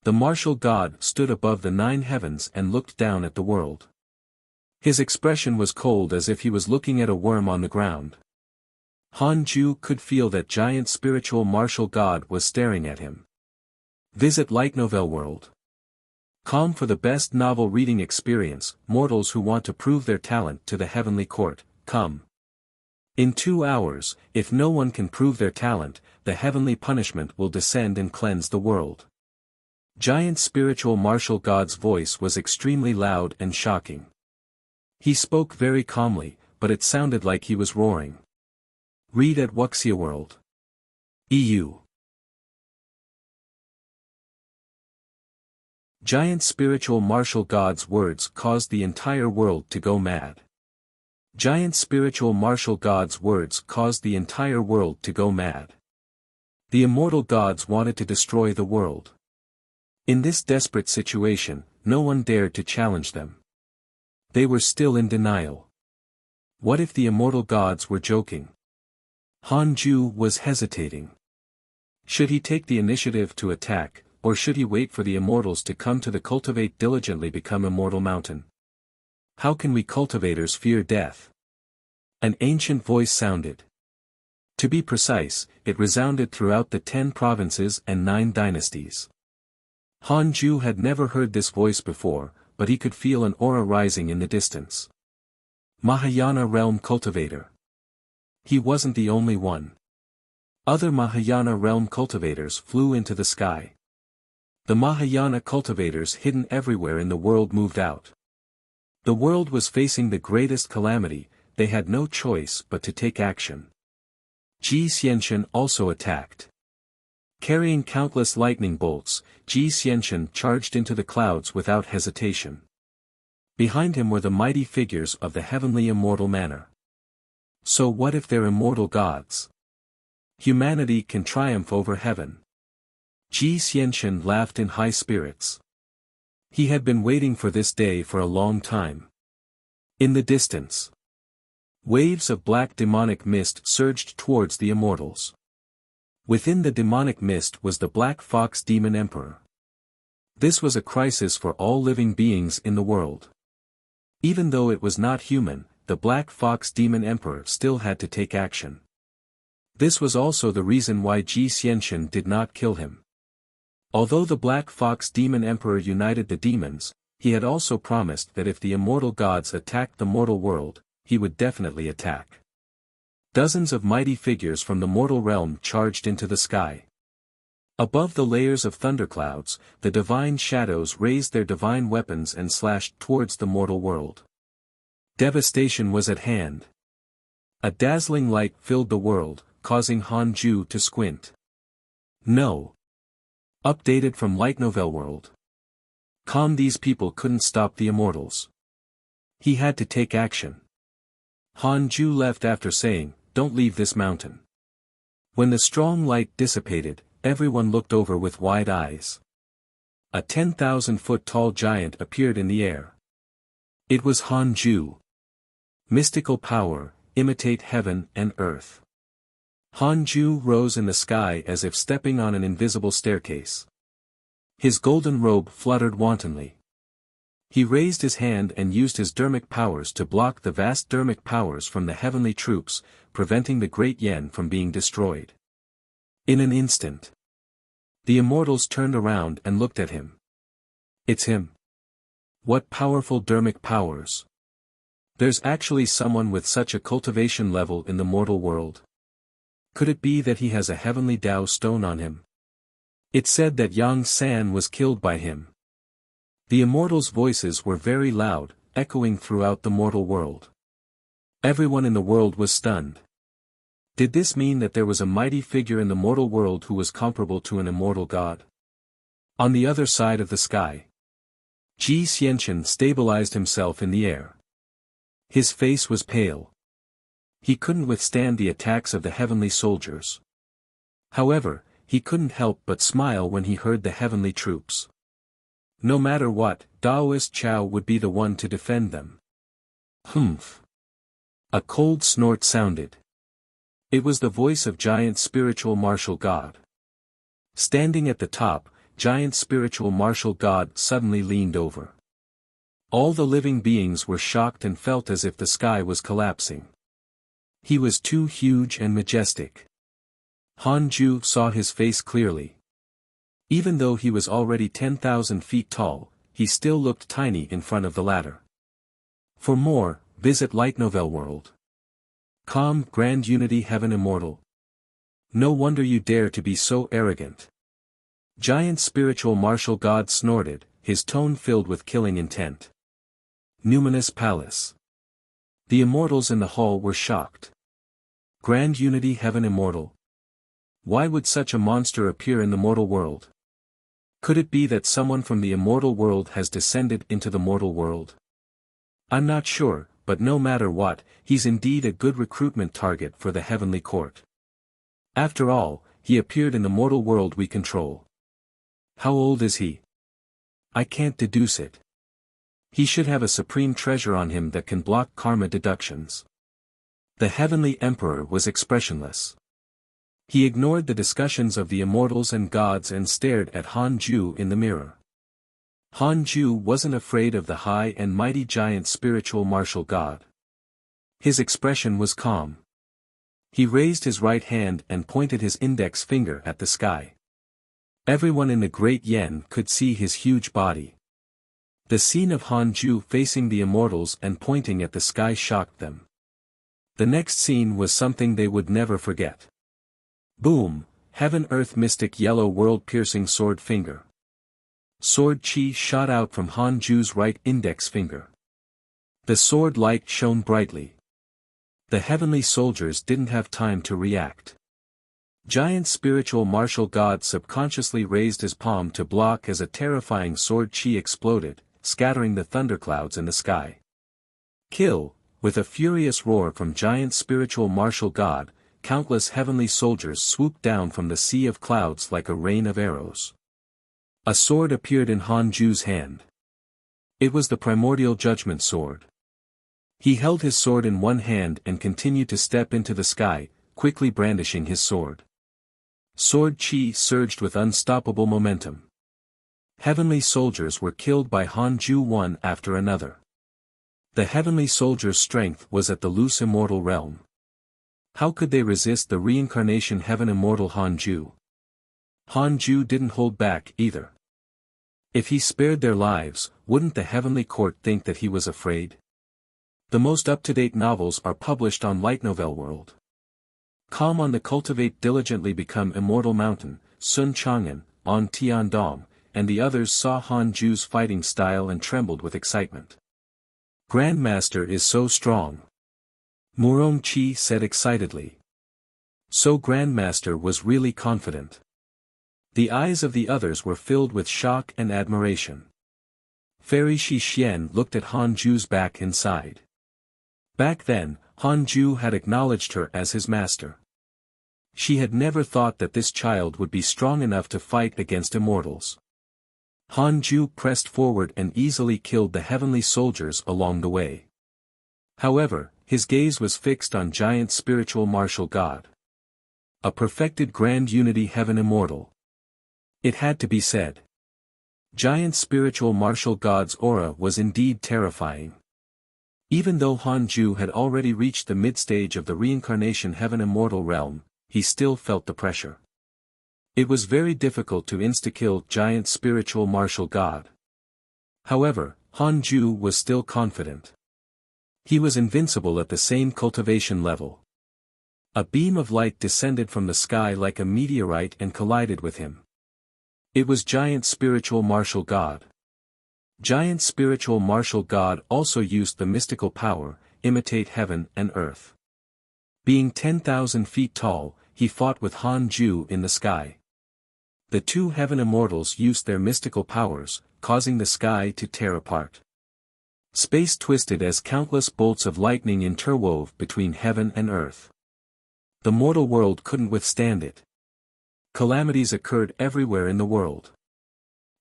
The martial god stood above the 9 heavens and looked down at the world. His expression was cold as if he was looking at a worm on the ground. Hanju could feel that giant spiritual martial god was staring at him. Visit Light Novel World. Com for the best novel reading experience. Mortals who want to prove their talent to the heavenly court, come. In 2 hours, if no one can prove their talent, the heavenly punishment will descend and cleanse the world. Giant spiritual martial god's voice was extremely loud and shocking. He spoke very calmly, but it sounded like he was roaring. Read at Wuxia World. EU. Giant spiritual martial god's words caused the entire world to go mad. Giant spiritual martial god's words caused the entire world to go mad. The immortal gods wanted to destroy the world. In this desperate situation, no one dared to challenge them. They were still in denial. What if the immortal gods were joking? Hanju was hesitating. Should he take the initiative to attack, or should he wait for the immortals to come to the cultivate diligently become immortal mountain? How can we cultivators fear death? An ancient voice sounded. To be precise, it resounded throughout the 10 provinces and 9 dynasties. Han Ju had never heard this voice before, but he could feel an aura rising in the distance. Mahayana Realm Cultivator. He wasn't the only one. Other Mahayana Realm cultivators flew into the sky. The Mahayana cultivators hidden everywhere in the world moved out. The world was facing the greatest calamity, they had no choice but to take action. Ji Xianxian also attacked. Carrying countless lightning bolts, Ji Xianxian charged into the clouds without hesitation. Behind him were the mighty figures of the heavenly immortal manor. So what if they're immortal gods? Humanity can triumph over heaven. Ji Xianxian laughed in high spirits. He had been waiting for this day for a long time. In the distance, waves of black demonic mist surged towards the immortals. Within the demonic mist was the Black Fox Demon Emperor. This was a crisis for all living beings in the world. Even though it was not human, the Black Fox Demon Emperor still had to take action. This was also the reason why Ji Xianxian did not kill him. Although the Black Fox Demon Emperor united the demons, he had also promised that if the immortal gods attacked the mortal world, he would definitely attack. Dozens of mighty figures from the mortal realm charged into the sky. Above the layers of thunderclouds, the divine shadows raised their divine weapons and slashed towards the mortal world. Devastation was at hand. A dazzling light filled the world, causing Han Ju to squint. No. Updated from Light Novel World. These people couldn't stop the immortals. He had to take action. Han Ju left after saying, "Don't leave this mountain." When the strong light dissipated, everyone looked over with wide eyes. A 10,000-foot tall giant appeared in the air. It was Han Ju. Mystical power, imitate heaven and earth. Han Ju rose in the sky as if stepping on an invisible staircase. His golden robe fluttered wantonly. He raised his hand and used his dermic powers to block the vast dermic powers from the heavenly troops, preventing the great Yen from being destroyed. In an instant, the immortals turned around and looked at him. It's him. What powerful dermic powers. There's actually someone with such a cultivation level in the mortal world. Could it be that he has a heavenly Tao stone on him? It said that Yang San was killed by him. The immortals' voices were very loud, echoing throughout the mortal world. Everyone in the world was stunned. Did this mean that there was a mighty figure in the mortal world who was comparable to an immortal god? On the other side of the sky, Ji Xianxian stabilized himself in the air. His face was pale. He couldn't withstand the attacks of the heavenly soldiers. However, he couldn't help but smile when he heard the heavenly troops. No matter what, Daoist Chao would be the one to defend them. Humph. A cold snort sounded. It was the voice of Giant Spiritual Martial God. Standing at the top, Giant Spiritual Martial God suddenly leaned over. All the living beings were shocked and felt as if the sky was collapsing. He was too huge and majestic. Han Ju saw his face clearly. Even though he was already 10,000 feet tall, he still looked tiny in front of the ladder. For more, visit Light Novel World. Grand Unity Heaven Immortal. No wonder you dare to be so arrogant. Giant Spiritual Martial God snorted, his tone filled with killing intent. Numinous Palace. The immortals in the hall were shocked. Grand Unity Heaven Immortal. Why would such a monster appear in the mortal world? Could it be that someone from the immortal world has descended into the mortal world? I'm not sure, but no matter what, he's indeed a good recruitment target for the heavenly court. After all, he appeared in the mortal world we control. How old is he? I can't deduce it. He should have a supreme treasure on him that can block karma deductions. The heavenly emperor was expressionless. He ignored the discussions of the immortals and gods and stared at Han Ju in the mirror. Han Ju wasn't afraid of the high and mighty giant spiritual martial god. His expression was calm. He raised his right hand and pointed his index finger at the sky. Everyone in the Great Yen could see his huge body. The scene of Hanju facing the immortals and pointing at the sky shocked them. The next scene was something they would never forget. Boom! Heaven-earth mystic yellow world-piercing sword finger. Sword chi shot out from Hanju's right index finger. The sword light shone brightly. The heavenly soldiers didn't have time to react. Giant spiritual martial god subconsciously raised his palm to block as a terrifying sword chi exploded, scattering the thunderclouds in the sky. Kill! With a furious roar from giant spiritual martial god, countless heavenly soldiers swooped down from the sea of clouds like a rain of arrows. A sword appeared in Hanju's hand. It was the primordial judgment sword. He held his sword in one hand and continued to step into the sky, quickly brandishing his sword. Sword chi surged with unstoppable momentum. Heavenly soldiers were killed by Hanju one after another. The heavenly soldiers' strength was at the loose immortal realm. How could they resist the reincarnation heaven immortal Hanju? Hanju didn't hold back either. If he spared their lives, wouldn't the heavenly court think that he was afraid? The most up-to-date novels are published on Light Novel World. Calm on the Cultivate diligently become Immortal Mountain, Sun Chang'an, on Tiandong, and the others saw Hanju's fighting style and trembled with excitement. Grandmaster is so strong. Murong Chi said excitedly. So Grandmaster was really confident. The eyes of the others were filled with shock and admiration. Fairy Shi Xian looked at Hanju's back and sighed. Back then, Hanju had acknowledged her as his master. She had never thought that this child would be strong enough to fight against immortals. Hanju pressed forward and easily killed the heavenly soldiers along the way. However, his gaze was fixed on giant spiritual martial god. A perfected grand unity heaven immortal. It had to be said. Giant spiritual martial god's aura was indeed terrifying. Even though Hanju had already reached the mid-stage of the reincarnation heaven immortal realm, he still felt the pressure. It was very difficult to insta-kill giant spiritual martial god. However, Hanju was still confident. He was invincible at the same cultivation level. A beam of light descended from the sky like a meteorite and collided with him. It was giant spiritual martial god. Giant spiritual martial god also used the mystical power, imitate heaven and earth. Being 10,000 feet tall, he fought with Hanju in the sky. The two heaven immortals used their mystical powers, causing the sky to tear apart. Space twisted as countless bolts of lightning interwove between heaven and earth. The mortal world couldn't withstand it. Calamities occurred everywhere in the world.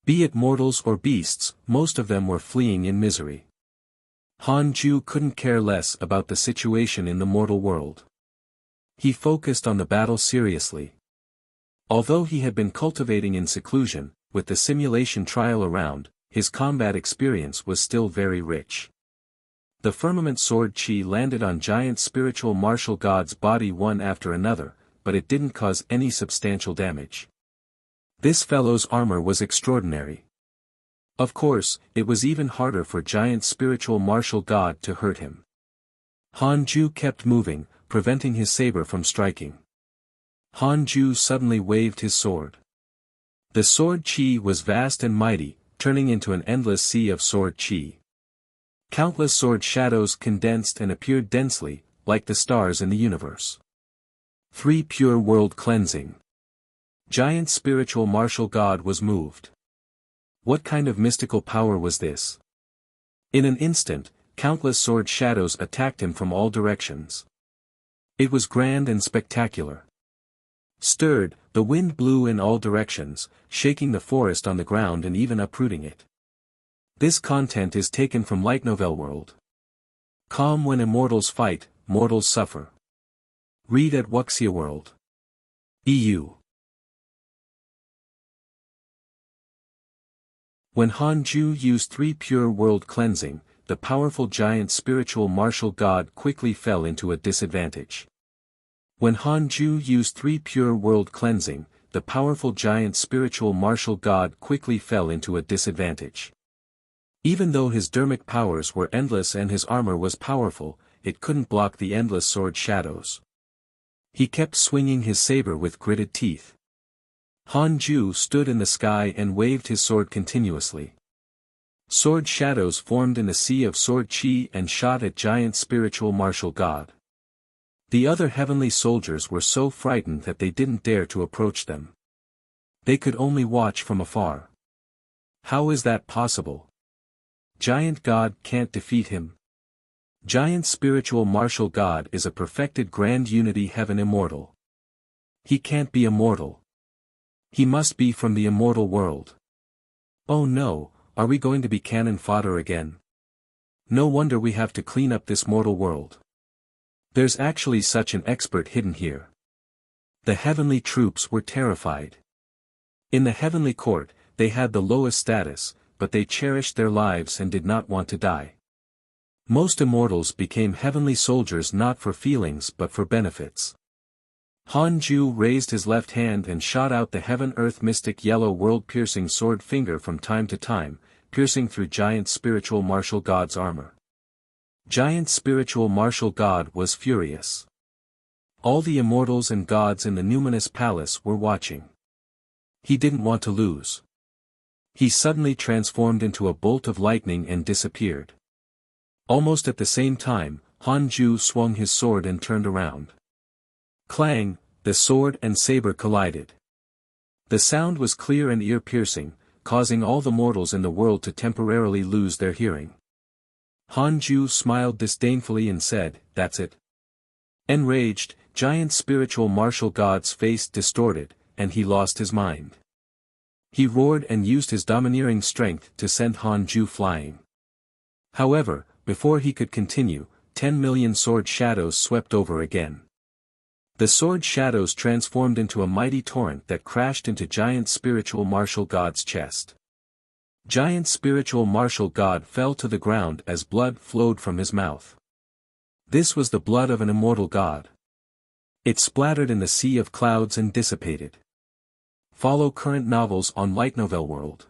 Be it mortals or beasts, most of them were fleeing in misery. Hanju couldn't care less about the situation in the mortal world. He focused on the battle seriously. Although he had been cultivating in seclusion, with the simulation trial around, his combat experience was still very rich. The firmament sword chi landed on giant spiritual martial god's body one after another, but it didn't cause any substantial damage. This fellow's armor was extraordinary. Of course, it was even harder for giant spiritual martial god to hurt him. Hanju kept moving, preventing his saber from striking. Hanju suddenly waved his sword. The sword chi was vast and mighty, turning into an endless sea of sword chi. Countless sword shadows condensed and appeared densely, like the stars in the universe. 3 Pure world cleansing. Giant spiritual martial god was moved. What kind of mystical power was this? In an instant, countless sword shadows attacked him from all directions. It was grand and spectacular. Stirred, the wind blew in all directions, shaking the forest on the ground and even uprooting it. This content is taken from Light Novel World. Calm when immortals fight, mortals suffer. Read at Wuxia World. EU. When Hanju used 3 Pure world cleansing, the powerful giant spiritual martial god quickly fell into a disadvantage. When Hanju used 3 pure world cleansing, the powerful giant spiritual martial god quickly fell into a disadvantage. Even though his dermic powers were endless and his armor was powerful, it couldn't block the endless sword shadows. He kept swinging his saber with gritted teeth. Hanju stood in the sky and waved his sword continuously. Sword shadows formed in a sea of sword chi and shot at giant spiritual martial god. The other heavenly soldiers were so frightened that they didn't dare to approach them. They could only watch from afar. How is that possible? Giant god can't defeat him. Giant spiritual martial god is a perfected grand unity heaven immortal. He can't be immortal. He must be from the immortal world. Oh no, are we going to be cannon fodder again? No wonder we have to clean up this mortal world. There's actually such an expert hidden here. The heavenly troops were terrified. In the heavenly court, they had the lowest status, but they cherished their lives and did not want to die. Most immortals became heavenly soldiers not for feelings but for benefits. Hanju raised his left hand and shot out the heaven-earth mystic yellow world-piercing sword finger from time to time, piercing through giant spiritual martial god's armor. Giant spiritual martial god was furious. All the immortals and gods in the numinous palace were watching. He didn't want to lose. He suddenly transformed into a bolt of lightning and disappeared. Almost at the same time, Hanju swung his sword and turned around. Clang, the sword and saber collided. The sound was clear and ear-piercing, causing all the mortals in the world to temporarily lose their hearing. Hanju smiled disdainfully and said, "That's it." Enraged, giant spiritual martial god's face distorted, and he lost his mind. He roared and used his domineering strength to send Hanju flying. However, before he could continue, 10 million sword shadows swept over again. The sword shadows transformed into a mighty torrent that crashed into giant spiritual martial god's chest. Giant spiritual martial god fell to the ground as blood flowed from his mouth. This was the blood of an immortal god. It splattered in the sea of clouds and dissipated. Follow current novels on Light Novel World.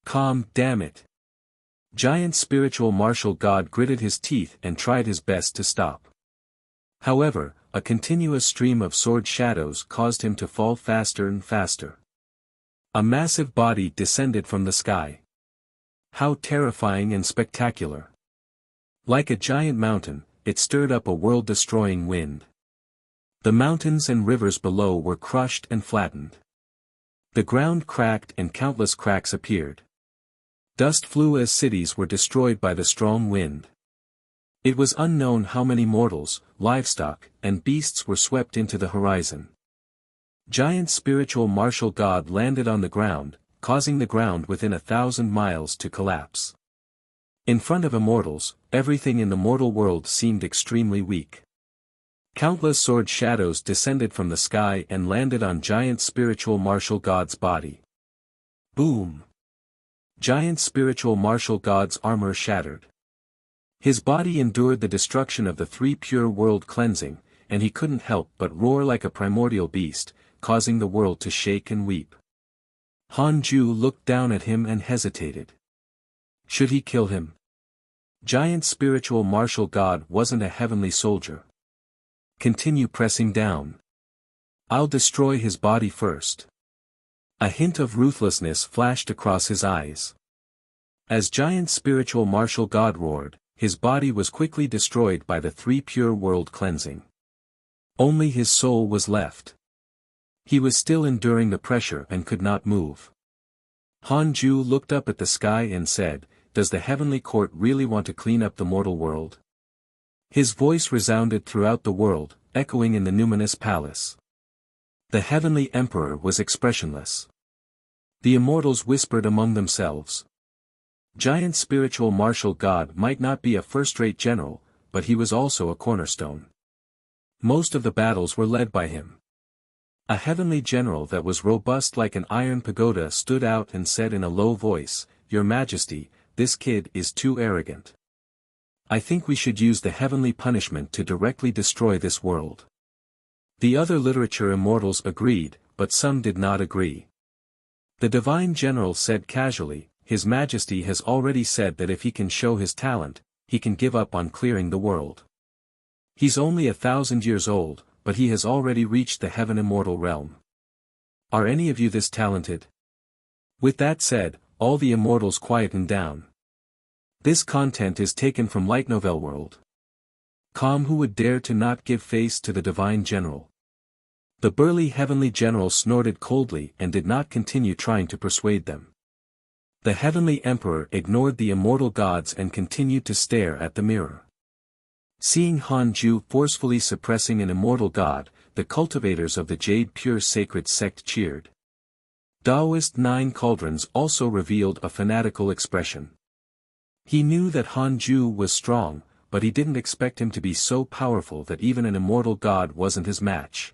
Damn it. Giant spiritual martial god gritted his teeth and tried his best to stop. However, a continuous stream of sword shadows caused him to fall faster and faster. A massive body descended from the sky. How terrifying and spectacular. Like a giant mountain, it stirred up a world-destroying wind. The mountains and rivers below were crushed and flattened. The ground cracked and countless cracks appeared. Dust flew as cities were destroyed by the strong wind. It was unknown how many mortals, livestock, and beasts were swept into the horizon. Giant spiritual martial god landed on the ground, causing the ground within 1,000 miles to collapse. In front of immortals, everything in the mortal world seemed extremely weak. Countless sword shadows descended from the sky and landed on giant spiritual martial god's body. Boom! Giant spiritual martial god's armor shattered. His body endured the destruction of the 3 pure world cleansing, and he couldn't help but roar like a primordial beast, causing the world to shake and weep. Hanju looked down at him and hesitated. Should he kill him? Giant spiritual martial god wasn't a heavenly soldier. Continue pressing down. I'll destroy his body first. A hint of ruthlessness flashed across his eyes. As giant spiritual martial god roared, his body was quickly destroyed by the 3 pure world cleansing. Only his soul was left. He was still enduring the pressure and could not move. Hanju looked up at the sky and said, "Does the heavenly court really want to clean up the mortal world?" His voice resounded throughout the world, echoing in the numinous palace. The heavenly emperor was expressionless. The immortals whispered among themselves. Giant spiritual martial god might not be a first-rate general, but he was also a cornerstone. Most of the battles were led by him. A heavenly general that was robust like an iron pagoda stood out and said in a low voice, "Your Majesty, this kid is too arrogant." I think we should use the heavenly punishment to directly destroy this world. The other literature immortals agreed, but some did not agree. The divine general said casually, His Majesty has already said that if he can show his talent, he can give up on clearing the world. He's only 1,000 years old, but he has already reached the heaven immortal realm. Are any of you this talented? With that said, all the immortals quietened down. This content is taken from Light Novel World. Calm who would dare to not give face to the divine general. The burly heavenly general snorted coldly and did not continue trying to persuade them. The heavenly emperor ignored the immortal gods and continued to stare at the mirror. Seeing Hanju forcefully suppressing an immortal god, the cultivators of the Jade Pure Sacred Sect cheered. Taoist Nine Cauldrons also revealed a fanatical expression. He knew that Hanju was strong, but he didn't expect him to be so powerful that even an immortal god wasn't his match.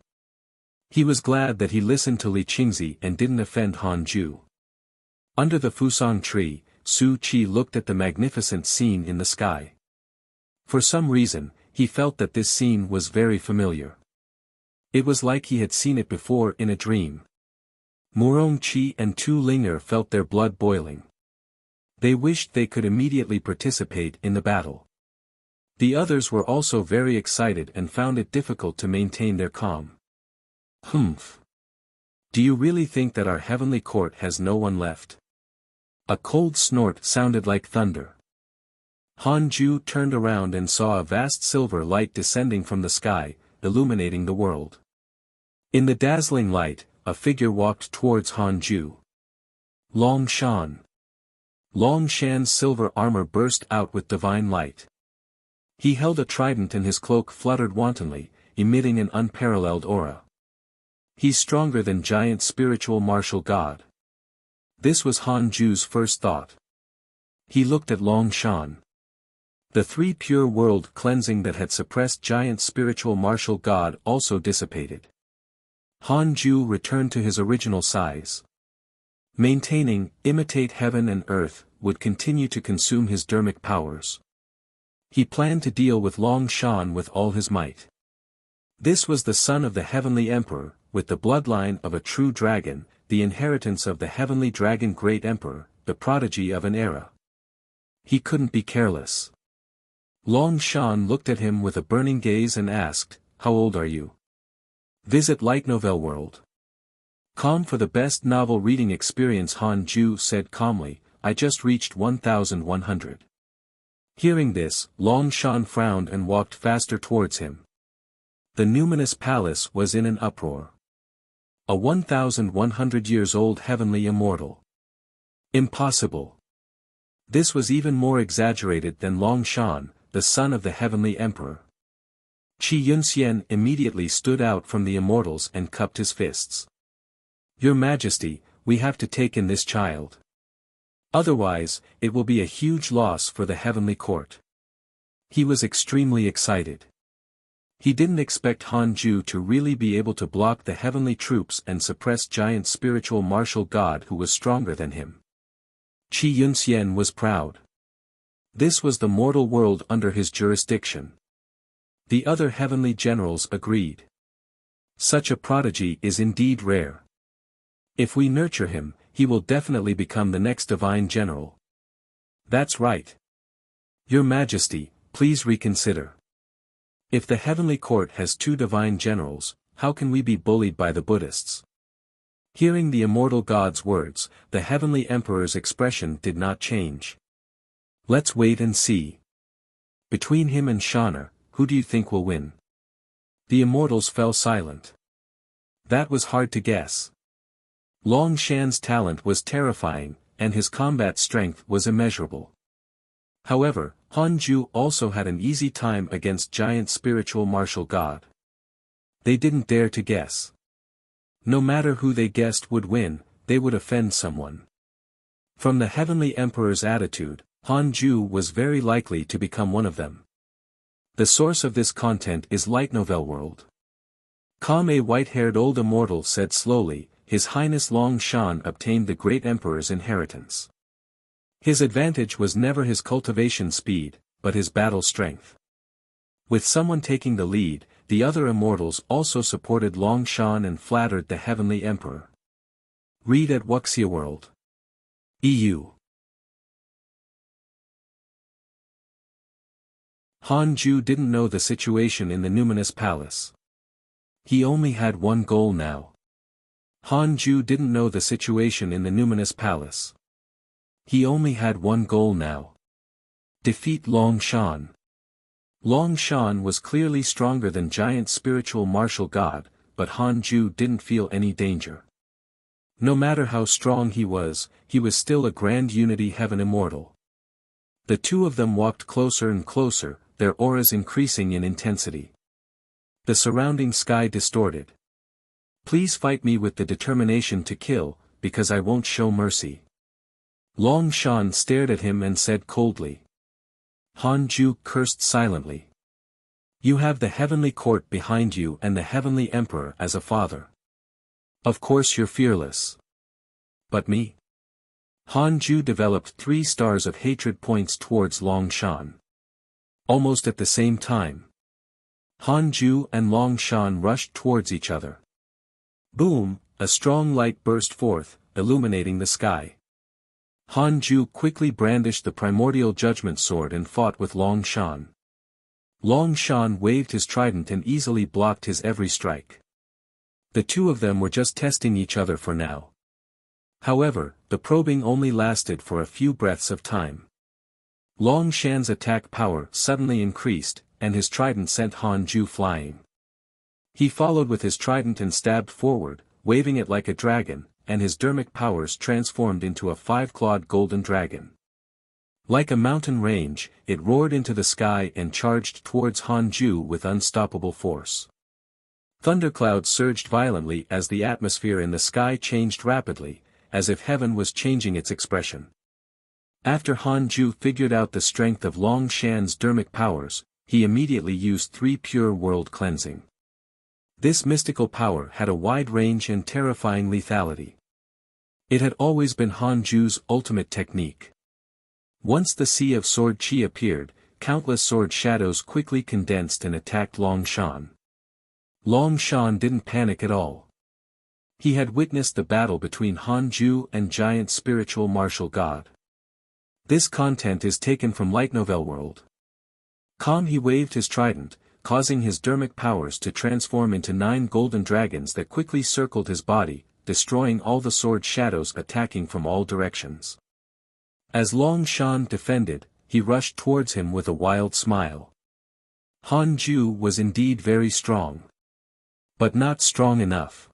He was glad that he listened to Li Qingzi and didn't offend Hanju. Under the Fusang tree, Su Qi looked at the magnificent scene in the sky. For some reason, he felt that this scene was very familiar. It was like he had seen it before in a dream. Murong Qi and Tu Linger felt their blood boiling. They wished they could immediately participate in the battle. The others were also very excited and found it difficult to maintain their calm. Humph. Do you really think that our heavenly court has no one left? A cold snort sounded like thunder. Hanju turned around and saw a vast silver light descending from the sky, illuminating the world. In the dazzling light, a figure walked towards Hanju. Long Shan. Long Shan's silver armor burst out with divine light. He held a trident and his cloak fluttered wantonly, emitting an unparalleled aura. He's stronger than giant spiritual martial god. This was Hanju's first thought. He looked at Long Shan. The three pure world cleansing that had suppressed giant spiritual martial god also dissipated. Hanju returned to his original size. Maintaining, imitate heaven and earth, would continue to consume his dermic powers. He planned to deal with Long Shan with all his might. This was the son of the heavenly emperor, with the bloodline of a true dragon, the inheritance of the heavenly dragon great emperor, the prodigy of an era. He couldn't be careless. Long Shan looked at him with a burning gaze and asked, How old are you? Visit Light Novel World. Calm for the best novel reading experience. Hanju said calmly, I just reached 1,100. Hearing this, Long Shan frowned and walked faster towards him. The numinous palace was in an uproar. A 1,100 years old heavenly immortal. Impossible. This was even more exaggerated than Long Shan, the son of the heavenly emperor. Qi Yunxian immediately stood out from the immortals and cupped his fists. Your Majesty, we have to take in this child. Otherwise, it will be a huge loss for the heavenly court. He was extremely excited. He didn't expect Hanju to really be able to block the heavenly troops and suppress giant spiritual martial god who was stronger than him. Qi Yunxian was proud. This was the mortal world under his jurisdiction. The other heavenly generals agreed. Such a prodigy is indeed rare. If we nurture him, he will definitely become the next divine general. That's right. Your Majesty, please reconsider. If the heavenly court has two divine generals, how can we be bullied by the Buddhists? Hearing the immortal god's words, the heavenly emperor's expression did not change. Let's wait and see. Between him and Shana, who do you think will win? The immortals fell silent. That was hard to guess. Long Shan's talent was terrifying, and his combat strength was immeasurable. However, Hanju also had an easy time against giant spiritual martial god. They didn't dare to guess. No matter who they guessed would win, they would offend someone. From the heavenly emperor's attitude, Hanju was very likely to become one of them. The source of this content is Light Novel World. Calm, a white-haired old immortal said slowly, His Highness Long Shan obtained the great emperor's inheritance. His advantage was never his cultivation speed, but his battle strength. With someone taking the lead, the other immortals also supported Long Shan and flattered the Heavenly Emperor. Read at Wuxia World. EU. Han Ju didn't know the situation in the numinous palace. He only had one goal now. Han Ju didn't know the situation in the numinous palace. He only had one goal now. Defeat Long Shan. Long Shan was clearly stronger than giant spiritual martial god, but Han Ju didn't feel any danger. No matter how strong he was still a grand unity heaven immortal. The two of them walked closer and closer, their auras increasing in intensity. The surrounding sky distorted. Please fight me with the determination to kill, because I won't show mercy. Long Shan stared at him and said coldly. Han Ju cursed silently. You have the heavenly court behind you and the heavenly emperor as a father. Of course you're fearless. But me? Han Ju developed 3 stars of hatred points towards Long Shan. Almost at the same time, Han Ju and Long Shan rushed towards each other. Boom, a strong light burst forth, illuminating the sky. Han Ju quickly brandished the primordial judgment sword and fought with Long Shan. Long Shan waved his trident and easily blocked his every strike. The two of them were just testing each other for now. However, the probing only lasted for a few breaths of time. Long Shan's attack power suddenly increased, and his trident sent Han Ju flying. He followed with his trident and stabbed forward, waving it like a dragon, and his dermic powers transformed into a 5-clawed golden dragon. Like a mountain range, it roared into the sky and charged towards Han Ju with unstoppable force. Thunderclouds surged violently as the atmosphere in the sky changed rapidly, as if heaven was changing its expression. After Han Ju figured out the strength of Long Shan's dermic powers, he immediately used 3 pure world cleansing. This mystical power had a wide range and terrifying lethality. It had always been Han Ju's ultimate technique. Once the sea of sword chi appeared, countless sword shadows quickly condensed and attacked Long Shan. Long Shan didn't panic at all. He had witnessed the battle between Han Ju and giant spiritual martial god. This content is taken from Light Novel World. He waved his trident, causing his dermic powers to transform into 9 golden dragons that quickly circled his body, destroying all the sword shadows attacking from all directions. As Long Shan defended, he rushed towards him with a wild smile. Han Ju was indeed very strong. But not strong enough.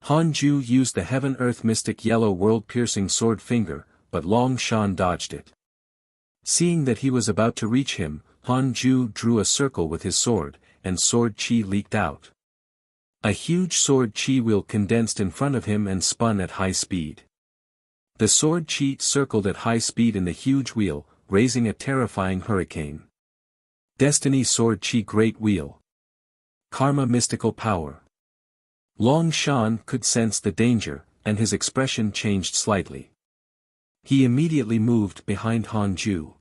Han Ju used the Heaven-Earth Mystic Yellow World-Piercing Sword Finger, but Long Shan dodged it. Seeing that he was about to reach him, Han Ju drew a circle with his sword, and sword chi leaked out. A huge sword chi wheel condensed in front of him and spun at high speed. The sword chi circled at high speed in the huge wheel, raising a terrifying hurricane. Destiny Sword Chi Great Wheel. Karma Mystical Power. Long Shan could sense the danger, and his expression changed slightly. He immediately moved behind Han Ju.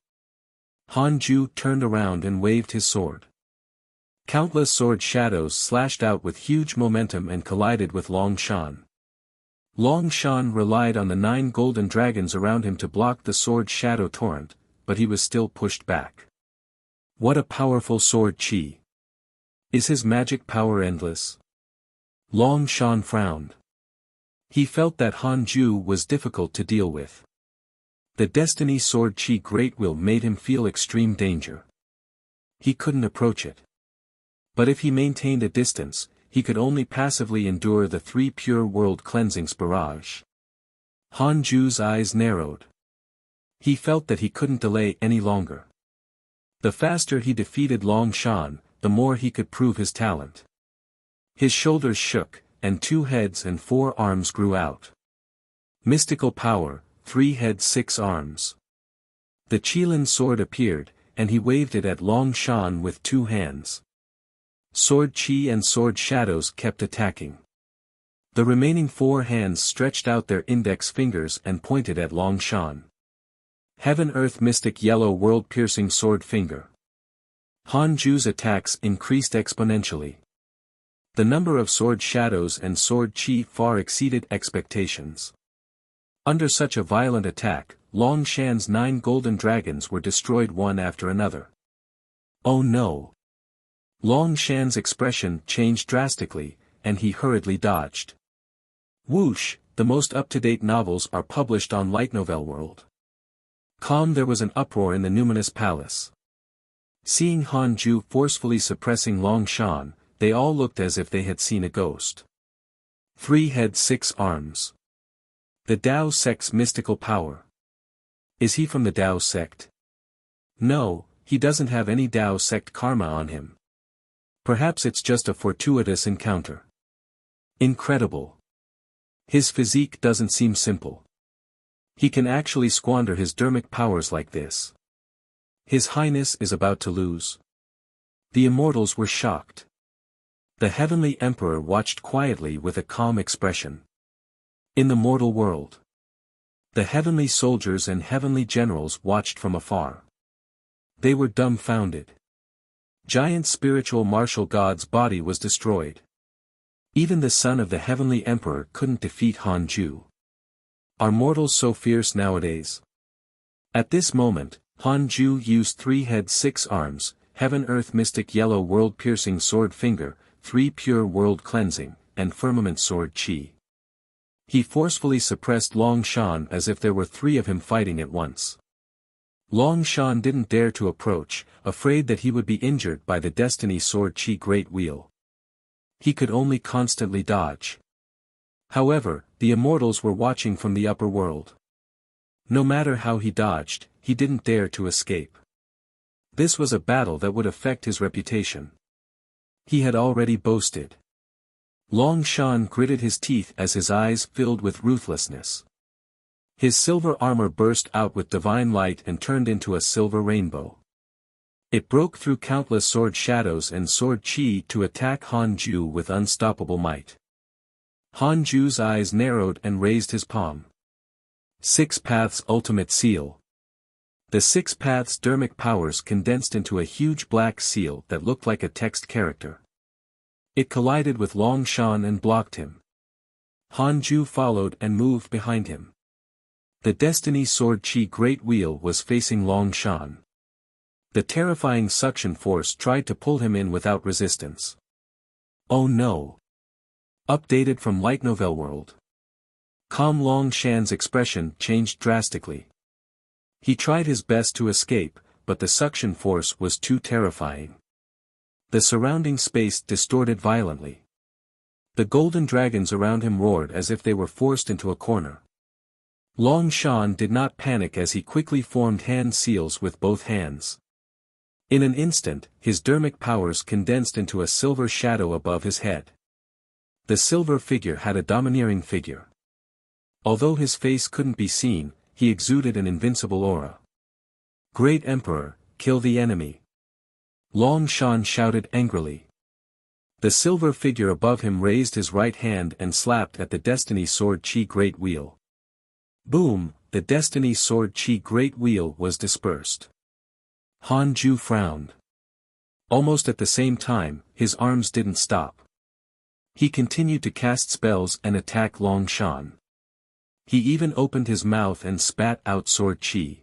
Han Ju turned around and waved his sword. Countless sword shadows slashed out with huge momentum and collided with Long Shan. Long Shan relied on the 9 golden dragons around him to block the sword shadow torrent, but he was still pushed back. What a powerful sword chi! Is his magic power endless? Long Shan frowned. He felt that Han Ju was difficult to deal with. The Destiny Sword Chi Great Will made him feel extreme danger. He couldn't approach it. But if he maintained a distance, he could only passively endure the 3 pure world cleansings barrage. Han Ju's eyes narrowed. He felt that he couldn't delay any longer. The faster he defeated Long Shan, the more he could prove his talent. His shoulders shook, and 2 heads and 4 arms grew out. Mystical power, 3 heads 6 arms. The Qilin sword appeared, and he waved it at Long Shan with 2 hands. Sword chi and sword shadows kept attacking. The remaining 4 hands stretched out their index fingers and pointed at Long Shan. Heaven-Earth Mystic Yellow World-Piercing Sword Finger. Han Ju's attacks increased exponentially. The number of sword shadows and sword chi far exceeded expectations. Under such a violent attack, Long Shan's 9 golden dragons were destroyed one after another. Oh no! Long Shan's expression changed drastically, and he hurriedly dodged. Whoosh, the most up-to-date novels are published on Light Novel World. There was an uproar in the Numinous Palace. Seeing Han Ju forcefully suppressing Long Shan, they all looked as if they had seen a ghost. 3 heads 6 arms. The Dao sect's mystical power. Is he from the Dao sect? No, he doesn't have any Dao sect karma on him. Perhaps it's just a fortuitous encounter. Incredible. His physique doesn't seem simple. He can actually squander his dermic powers like this. His Highness is about to lose. The immortals were shocked. The Heavenly Emperor watched quietly with a calm expression. In the mortal world, the heavenly soldiers and heavenly generals watched from afar. They were dumbfounded. Giant spiritual martial god's body was destroyed. Even the son of the Heavenly Emperor couldn't defeat Han Ju. Are mortals so fierce nowadays? At this moment, Han Ju used 3 heads 6 arms, Heaven-Earth Mystic Yellow World-Piercing Sword Finger, 3 Pure World Cleansing, and Firmament Sword Chi. He forcefully suppressed Long Shan as if there were 3 of him fighting at once. Long Shan didn't dare to approach, afraid that he would be injured by the Destiny Sword Chi Great Wheel. He could only constantly dodge. However, the immortals were watching from the upper world. No matter how he dodged, he didn't dare to escape. This was a battle that would affect his reputation. He had already boasted. Long Shan gritted his teeth as his eyes filled with ruthlessness. His silver armor burst out with divine light and turned into a silver rainbow. It broke through countless sword shadows and sword chi to attack Han Ju with unstoppable might. Han Ju's eyes narrowed and raised his palm. 6 Paths Ultimate Seal. The 6 Paths dermic powers condensed into a huge black seal that looked like a text character. It collided with Long Shan and blocked him. Han Ju followed and moved behind him. The Destiny Sword Chi Great Wheel was facing Long Shan. The terrifying suction force tried to pull him in without resistance. Oh no! Updated from Light Novel World. Long Shan's expression changed drastically. He tried his best to escape, but the suction force was too terrifying. The surrounding space distorted violently. The golden dragons around him roared as if they were forced into a corner. Long Shan did not panic as he quickly formed hand seals with both hands. In an instant, his dermic powers condensed into a silver shadow above his head. The silver figure had a domineering figure. Although his face couldn't be seen, he exuded an invincible aura. Great Emperor, kill the enemy. Long Shan shouted angrily. The silver figure above him raised his right hand and slapped at the Destiny Sword Chi Great Wheel. Boom, the Destiny Sword Chi Great Wheel was dispersed. Han Ju frowned. Almost at the same time, his arms didn't stop. He continued to cast spells and attack Long Shan. He even opened his mouth and spat out sword chi.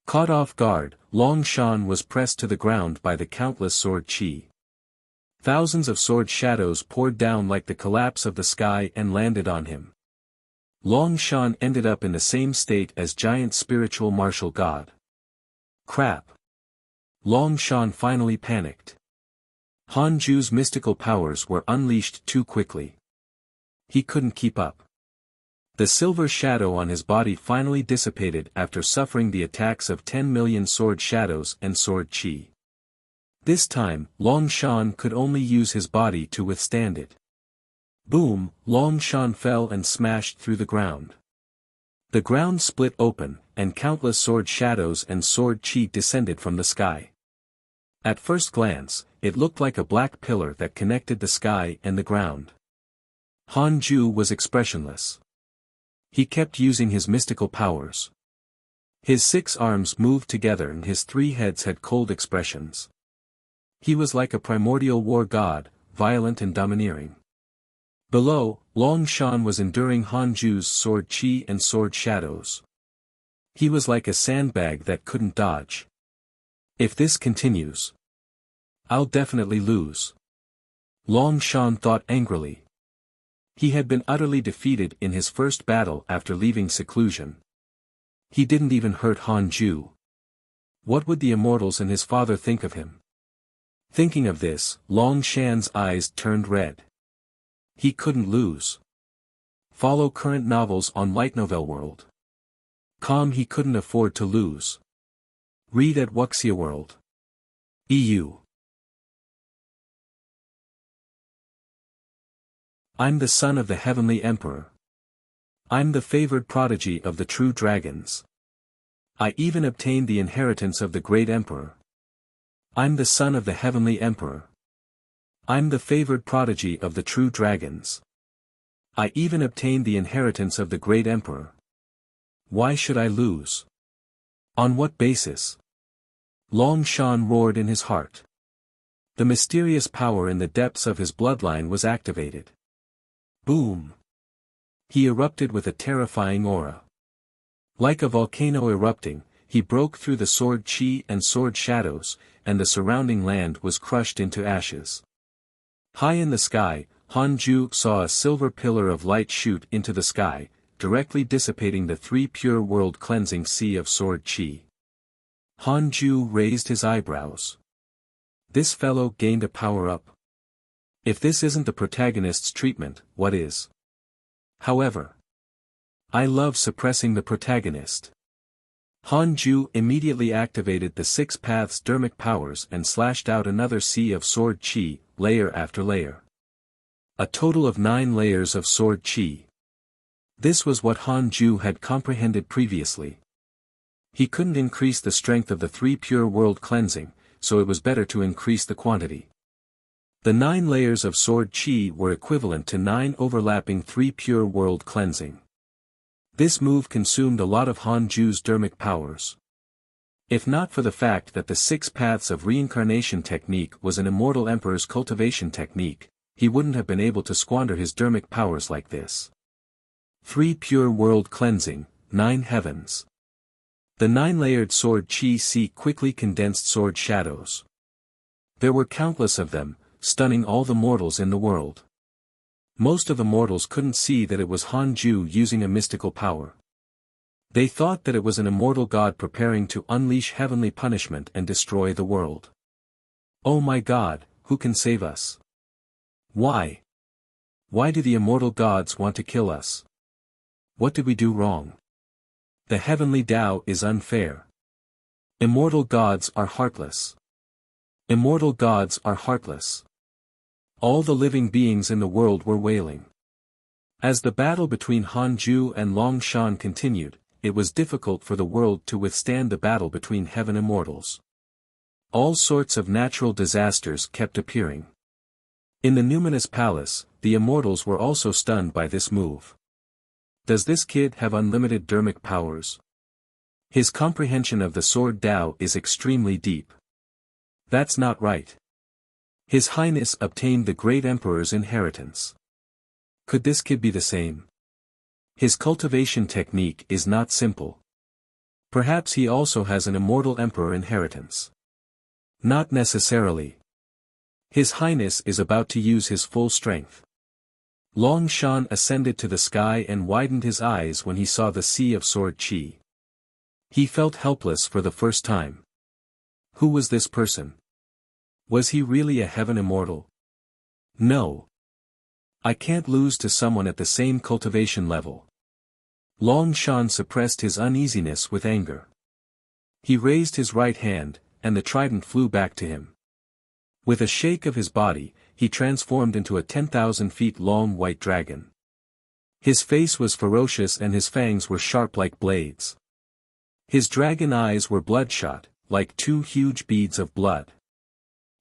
Caught off guard, Long Shan was pressed to the ground by the countless sword chi. Thousands of sword shadows poured down like the collapse of the sky and landed on him. Long Shan ended up in the same state as giant spiritual martial god. Crap! Long Shan finally panicked. Han Ju's mystical powers were unleashed too quickly. He couldn't keep up. The silver shadow on his body finally dissipated after suffering the attacks of 10 million sword shadows and sword chi. This time, Long Shan could only use his body to withstand it. Boom, Long Shan fell and smashed through the ground. The ground split open, and countless sword shadows and sword chi descended from the sky. At first glance, it looked like a black pillar that connected the sky and the ground. Han Ju was expressionless. He kept using his mystical powers. His 6 arms moved together and his 3 heads had cold expressions. He was like a primordial war god, violent and domineering. Below, Long Shan was enduring Han Ju's sword chi and sword shadows. He was like a sandbag that couldn't dodge. If this continues, I'll definitely lose. Long Shan thought angrily. He had been utterly defeated in his first battle after leaving seclusion. He didn't even hurt Han Ju. What would the immortals and his father think of him? Thinking of this, Long Shan's eyes turned red. He couldn't lose. Follow current novels on Light Novel World. He couldn't afford to lose. Read at Wuxia World. EU. I'm the son of the Heavenly Emperor. I'm the favored prodigy of the true dragons. I even obtained the inheritance of the great emperor. I'm the son of the Heavenly Emperor. I'm the favored prodigy of the true dragons. I even obtained the inheritance of the great emperor. Why should I lose? On what basis? Long Shan roared in his heart. The mysterious power in the depths of his bloodline was activated. Boom! He erupted with a terrifying aura. Like a volcano erupting, he broke through the sword chi and sword shadows, and the surrounding land was crushed into ashes. High in the sky, Han Ju saw a silver pillar of light shoot into the sky, directly dissipating the 3 pure world cleansing sea of sword chi. Han Ju raised his eyebrows. This fellow gained a power-up. If this isn't the protagonist's treatment, what is? However, I love suppressing the protagonist. Han Ju immediately activated the 6 paths dermic powers and slashed out another sea of sword chi, layer after layer. A total of 9 layers of sword chi. This was what Han Ju had comprehended previously. He couldn't increase the strength of the 3 pure world cleansing, so it was better to increase the quantity. The 9 layers of sword chi were equivalent to 9 overlapping 3 pure world cleansing. This move consumed a lot of Han Ju's dermic powers. If not for the fact that the 6 paths of reincarnation technique was an immortal emperor's cultivation technique, he wouldn't have been able to squander his dermic powers like this. 3 pure world cleansing, 9 heavens. The 9-layered sword chi see quickly condensed sword shadows. There were countless of them, stunning all the mortals in the world. Most of the mortals couldn't see that it was Han Ju using a mystical power. They thought that it was an immortal god preparing to unleash heavenly punishment and destroy the world. Oh my God, who can save us? Why? Why do the immortal gods want to kill us? What did we do wrong? The heavenly Tao is unfair. Immortal gods are heartless. Immortal gods are heartless. All the living beings in the world were wailing. As the battle between Han Ju and Long Shan continued, it was difficult for the world to withstand the battle between heaven immortals. All sorts of natural disasters kept appearing. In the numinous palace, the immortals were also stunned by this move. Does this kid have unlimited dermic powers? His comprehension of the sword Tao is extremely deep. That's not right. His Highness obtained the great emperor's inheritance. Could this kid be the same? His cultivation technique is not simple. Perhaps he also has an immortal emperor inheritance. Not necessarily. His Highness is about to use his full strength. Long Shan ascended to the sky and widened his eyes when he saw the sea of sword chi. He felt helpless for the first time. Who was this person? Was he really a heaven immortal? No. I can't lose to someone at the same cultivation level. Long Shan suppressed his uneasiness with anger. He raised his right hand, and the trident flew back to him. With a shake of his body, he transformed into a 10,000 feet long white dragon. His face was ferocious and his fangs were sharp like blades. His dragon eyes were bloodshot, like 2 huge beads of blood.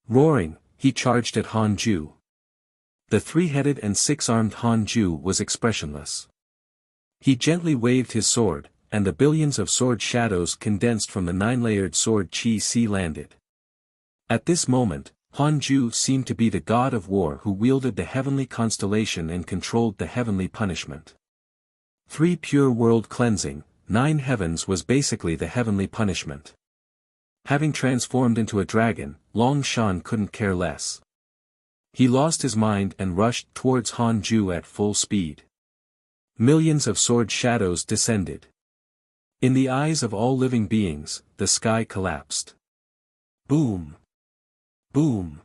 Roaring, he charged at Han Ju. The 3-headed and 6-armed Han Ju was expressionless. He gently waved his sword, and the billions of sword shadows condensed from the 9-layered sword Qi landed. At this moment, Hanju seemed to be the god of war who wielded the heavenly constellation and controlled the heavenly punishment. 3 pure world cleansing, 9 heavens was basically the heavenly punishment. Having transformed into a dragon, Long Shan couldn't care less. He lost his mind and rushed towards Hanju at full speed. Millions of sword shadows descended. In the eyes of all living beings, the sky collapsed. Boom! Boom!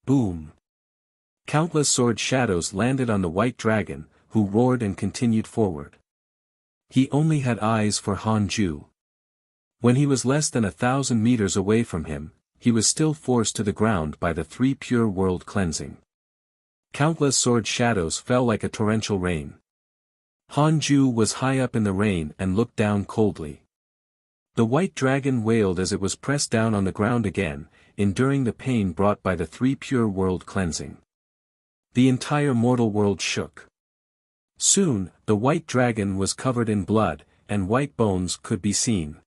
Boom! Countless sword shadows landed on the white dragon, who roared and continued forward. He only had eyes for Hanju. When he was less than 1,000 meters away from him, he was still forced to the ground by the 3 pure world cleansing. Countless sword shadows fell like a torrential rain. Hanju was high up in the rain and looked down coldly. The white dragon wailed as it was pressed down on the ground again, enduring the pain brought by the 3 pure world cleansing. The entire mortal world shook. Soon, the white dragon was covered in blood, and white bones could be seen.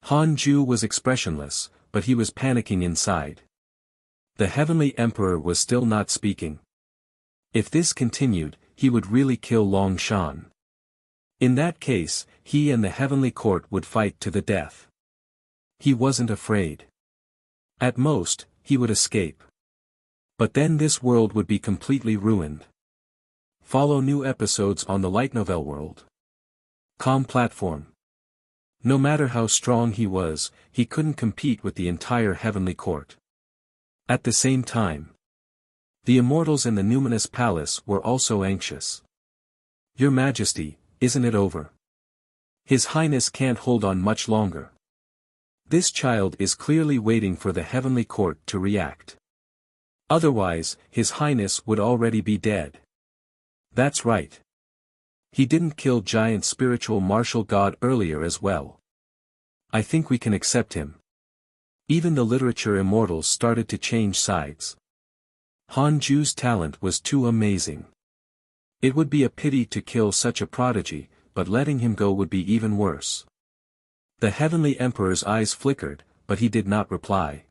Hanju was expressionless, but he was panicking inside. The heavenly emperor was still not speaking. If this continued, he would really kill Long Shan. In that case, he and the heavenly court would fight to the death. He wasn't afraid. At most, he would escape. But then this world would be completely ruined. Follow new episodes on the light novel world. Com platform. No matter how strong he was, he couldn't compete with the entire heavenly court. At the same time, the immortals in the numinous palace were also anxious. Your Majesty, isn't it over? His Highness can't hold on much longer. This child is clearly waiting for the heavenly court to react. Otherwise, His Highness would already be dead. That's right. He didn't kill giant spiritual martial god earlier as well. I think we can accept him. Even the literature immortals started to change sides. Hanju's talent was too amazing. It would be a pity to kill such a prodigy, but letting him go would be even worse. The heavenly emperor's eyes flickered, but he did not reply.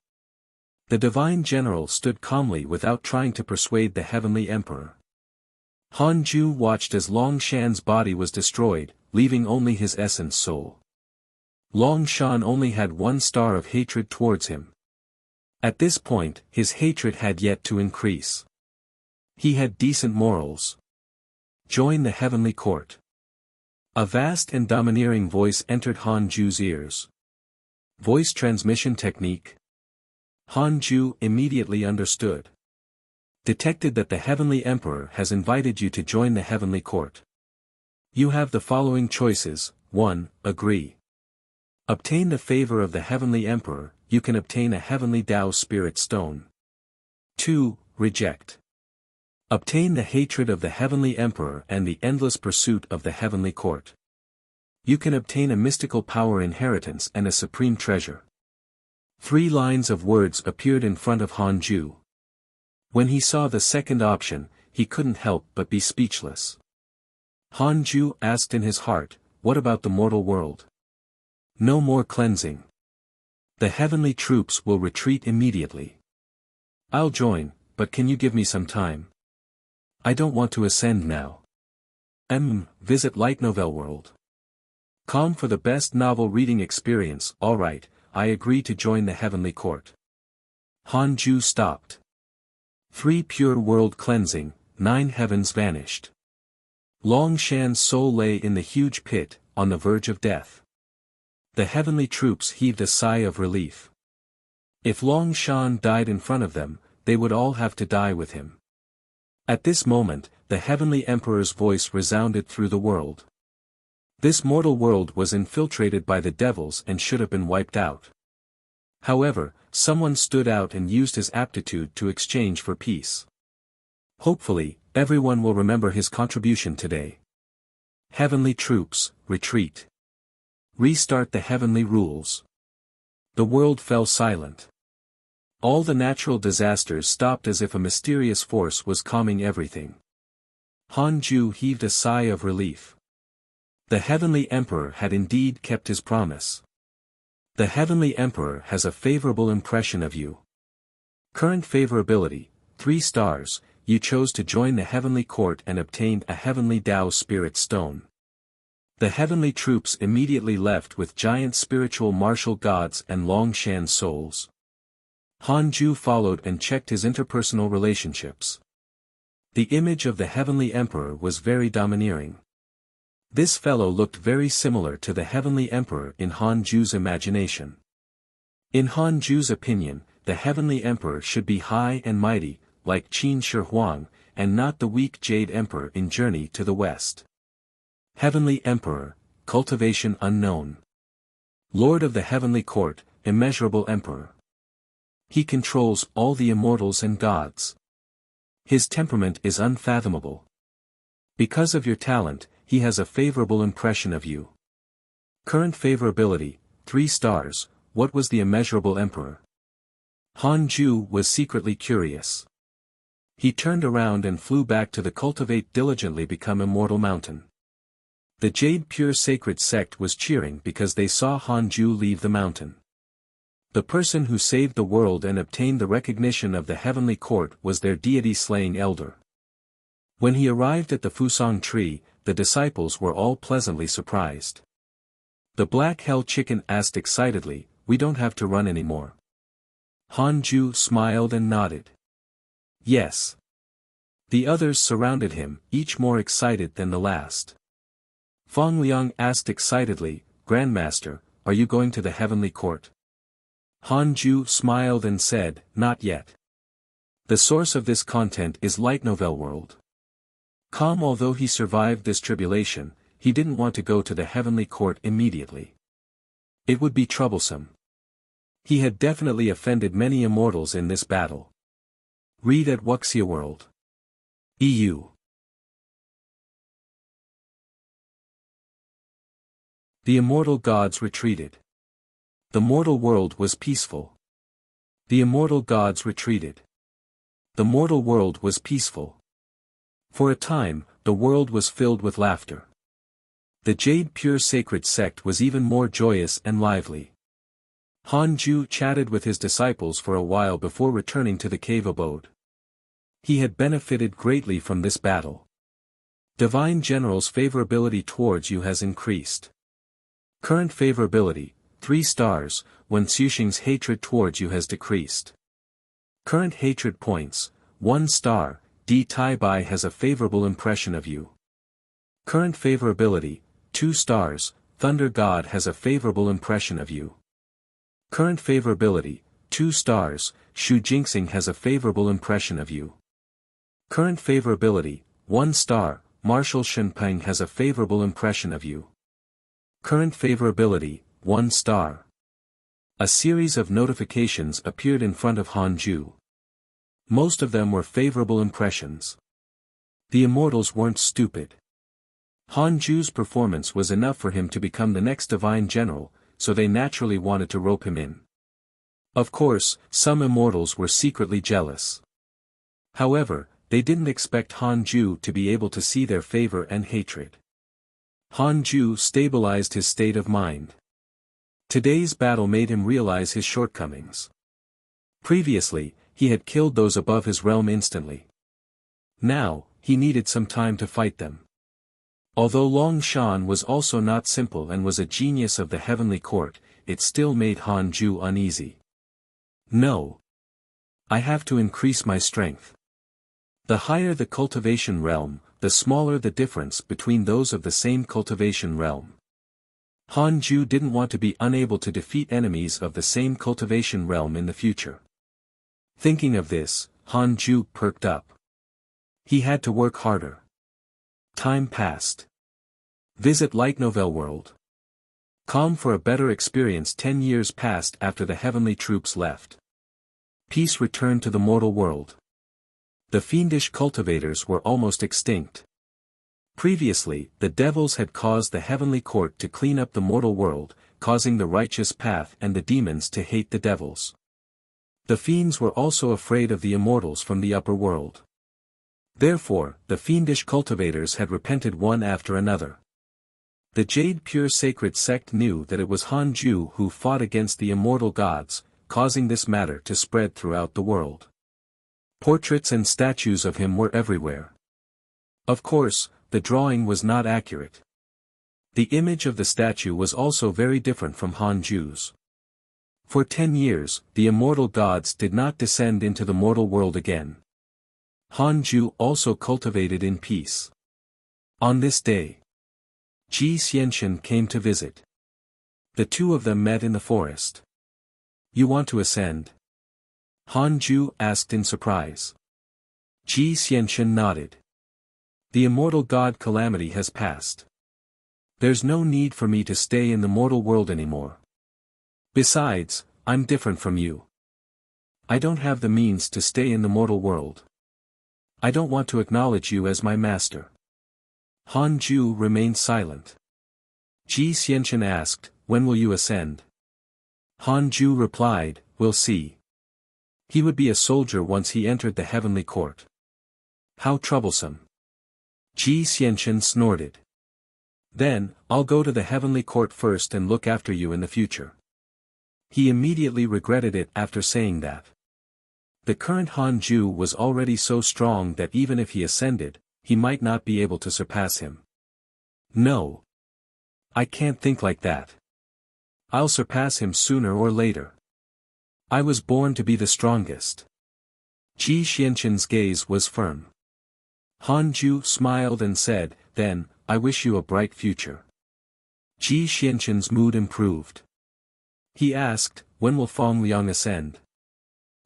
The divine general stood calmly without trying to persuade the heavenly emperor. Hanju watched as Long Shan's body was destroyed, leaving only his essence soul. Long Shan only had 1 star of hatred towards him. At this point, his hatred had yet to increase. He had decent morals. Join the heavenly court. A vast and domineering voice entered Hanju's ears. Voice transmission technique. Hanju immediately understood. Detected that the heavenly emperor has invited you to join the heavenly court. You have the following choices. 1. Agree. Obtain the favor of the heavenly emperor, you can obtain a heavenly Tao spirit stone. 2. Reject. Obtain the hatred of the heavenly emperor and the endless pursuit of the heavenly court. You can obtain a mystical power inheritance and a supreme treasure. 3 lines of words appeared in front of Hanju. When he saw the second option, he couldn't help but be speechless. Hanju asked in his heart, what about the mortal world? No more cleansing. The heavenly troops will retreat immediately. I'll join, but can you give me some time? I don't want to ascend now. Visit Light Novel World. Com for the best novel reading experience. Alright, I agree to join the heavenly court. Hanju stopped. 3 pure world cleansing, 9 heavens vanished. Long Shan's soul lay in the huge pit, on the verge of death. The heavenly troops heaved a sigh of relief. If Long Shan died in front of them, they would all have to die with him. At this moment, the heavenly emperor's voice resounded through the world. This mortal world was infiltrated by the devils and should have been wiped out. However, someone stood out and used his aptitude to exchange for peace. Hopefully, everyone will remember his contribution today. Heavenly troops, retreat. Restart the heavenly rules. The world fell silent. All the natural disasters stopped as if a mysterious force was calming everything. Hanju heaved a sigh of relief. The Heavenly Emperor had indeed kept his promise. The Heavenly Emperor has a favorable impression of you. Current favorability, 3 stars, you chose to join the Heavenly Court and obtained a Heavenly Tao Spirit Stone. The heavenly troops immediately left with giant spiritual martial gods and Longshan souls. Han Ju followed and checked his interpersonal relationships. The image of the Heavenly Emperor was very domineering. This fellow looked very similar to the Heavenly Emperor in Han Ju's imagination. In Han Ju's opinion, the Heavenly Emperor should be high and mighty, like Qin Shi Huang, and not the weak Jade Emperor in Journey to the West. Heavenly Emperor, cultivation unknown. Lord of the Heavenly Court, immeasurable Emperor. He controls all the immortals and gods. His temperament is unfathomable. Because of your talent, he has a favorable impression of you. Current favorability, 3 stars, what was the immeasurable Emperor? Han Ju was secretly curious. He turned around and flew back to the Cultivate Diligently Become Immortal Mountain. The Jade Pure Sacred Sect was cheering because they saw Han Ju leave the mountain. The person who saved the world and obtained the recognition of the Heavenly Court was their deity-slaying elder. When he arrived at the Fusang tree, the disciples were all pleasantly surprised. The Black Hell Chicken asked excitedly, "We don't have to run anymore?" Han Ju smiled and nodded. Yes. The others surrounded him, each more excited than the last. Fang Liang asked excitedly, "Grandmaster, are you going to the Heavenly Court?" Han Ju smiled and said, "Not yet. The source of this content is Light Novel World." Calm. Although he survived this tribulation, he didn't want to go to the Heavenly Court immediately. It would be troublesome. He had definitely offended many immortals in this battle. Read at Wuxia World. EU. The immortal gods retreated. The mortal world was peaceful. The immortal gods retreated. The mortal world was peaceful. For a time, the world was filled with laughter. The Jade Pure Sacred Sect was even more joyous and lively. Han Ju chatted with his disciples for a while before returning to the cave abode. He had benefited greatly from this battle. Divine General's favorability towards you has increased. Current favorability, 3 stars, when Xuxing's hatred towards you has decreased. Current hatred points, 1 star, D Tai Bai has a favorable impression of you. Current favorability, 2 stars, Thunder God has a favorable impression of you. Current favorability, 2 stars, Shu Jinxing has a favorable impression of you. Current favorability, 1 star, Marshal Shenpeng has a favorable impression of you. Current favorability, 1 star. A series of notifications appeared in front of Han Ju. Most of them were favorable impressions. The immortals weren't stupid. Han Ju's performance was enough for him to become the next divine general, so they naturally wanted to rope him in. Of course, some immortals were secretly jealous. However, they didn't expect Han Ju to be able to see their favor and hatred. Han Ju stabilized his state of mind. Today's battle made him realize his shortcomings. Previously, he had killed those above his realm instantly. Now, he needed some time to fight them. Although Long Shan was also not simple and was a genius of the Heavenly Court, it still made Han Ju uneasy. No. I have to increase my strength. The higher the cultivation realm, the smaller the difference between those of the same cultivation realm. Han Ju didn't want to be unable to defeat enemies of the same cultivation realm in the future. Thinking of this, Han Ju perked up. He had to work harder. Time passed. Visit Light Novel World. Calm for a better experience. 10 years passed after the heavenly troops left. Peace returned to the mortal world. The fiendish cultivators were almost extinct. Previously, the devils had caused the heavenly court to clean up the mortal world, causing the righteous path and the demons to hate the devils. The fiends were also afraid of the immortals from the upper world. Therefore, the fiendish cultivators had repented one after another. The Jade Pure Sacred Sect knew that it was Han Ju who fought against the immortal gods, causing this matter to spread throughout the world. Portraits and statues of him were everywhere. Of course, the drawing was not accurate. The image of the statue was also very different from Han Ju's. For 10 years, the immortal gods did not descend into the mortal world again. Han Ju also cultivated in peace. On this day, Ji Xianxian came to visit. The two of them met in the forest. "You want to ascend?" Han Ju asked in surprise. Ji Xianxian nodded. "The immortal god calamity has passed. There's no need for me to stay in the mortal world anymore. Besides, I'm different from you. I don't have the means to stay in the mortal world. I don't want to acknowledge you as my master." Han Ju remained silent. Ji Xianxian asked, "When will you ascend?" Han Ju replied, "We'll see." He would be a soldier once he entered the heavenly court. How troublesome. Ji Xianxian snorted. "Then, I'll go to the heavenly court first and look after you in the future." He immediately regretted it after saying that. The current Han Ju was already so strong that even if he ascended, he might not be able to surpass him. "No. I can't think like that. I'll surpass him sooner or later. I was born to be the strongest." Ji Xianxian's gaze was firm. Han Ju smiled and said, "Then, I wish you a bright future." Ji Xianxian's mood improved. He asked, "When will Fong Liang ascend?"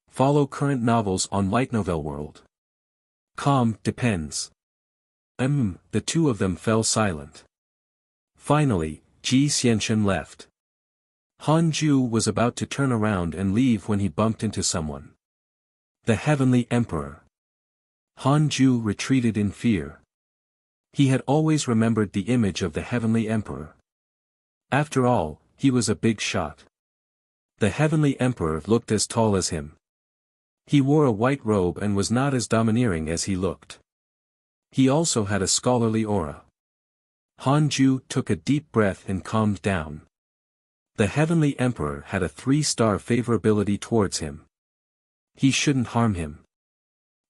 Follow current novels on Light Novel World. Depends. The two of them fell silent. Finally, Ji Xianxian left. Han Ju was about to turn around and leave when he bumped into someone. The Heavenly Emperor. Han Ju retreated in fear. He had always remembered the image of the Heavenly Emperor. After all, he was a big shot. The Heavenly Emperor looked as tall as him. He wore a white robe and was not as domineering as he looked. He also had a scholarly aura. Han Ju took a deep breath and calmed down. The Heavenly Emperor had a 3-star favorability towards him. He shouldn't harm him.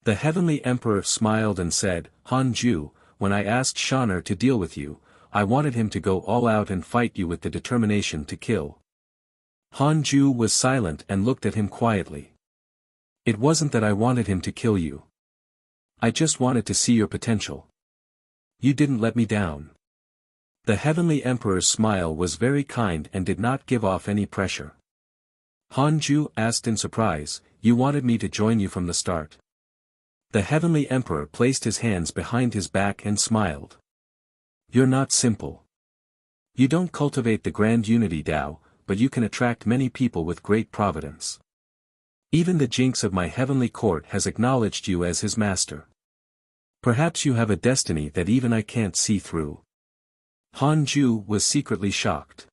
The Heavenly Emperor smiled and said, "Han Ju, when I asked Shaner to deal with you, I wanted him to go all out and fight you with the determination to kill." Han Ju was silent and looked at him quietly. "It wasn't that I wanted him to kill you. I just wanted to see your potential. You didn't let me down." The Heavenly Emperor's smile was very kind and did not give off any pressure. Han Ju asked in surprise, "You wanted me to join you from the start?" The Heavenly Emperor placed his hands behind his back and smiled. "You're not simple. You don't cultivate the grand unity Tao, but you can attract many people with great providence. Even the jinx of my heavenly court has acknowledged you as his master. Perhaps you have a destiny that even I can't see through." Han Ju was secretly shocked.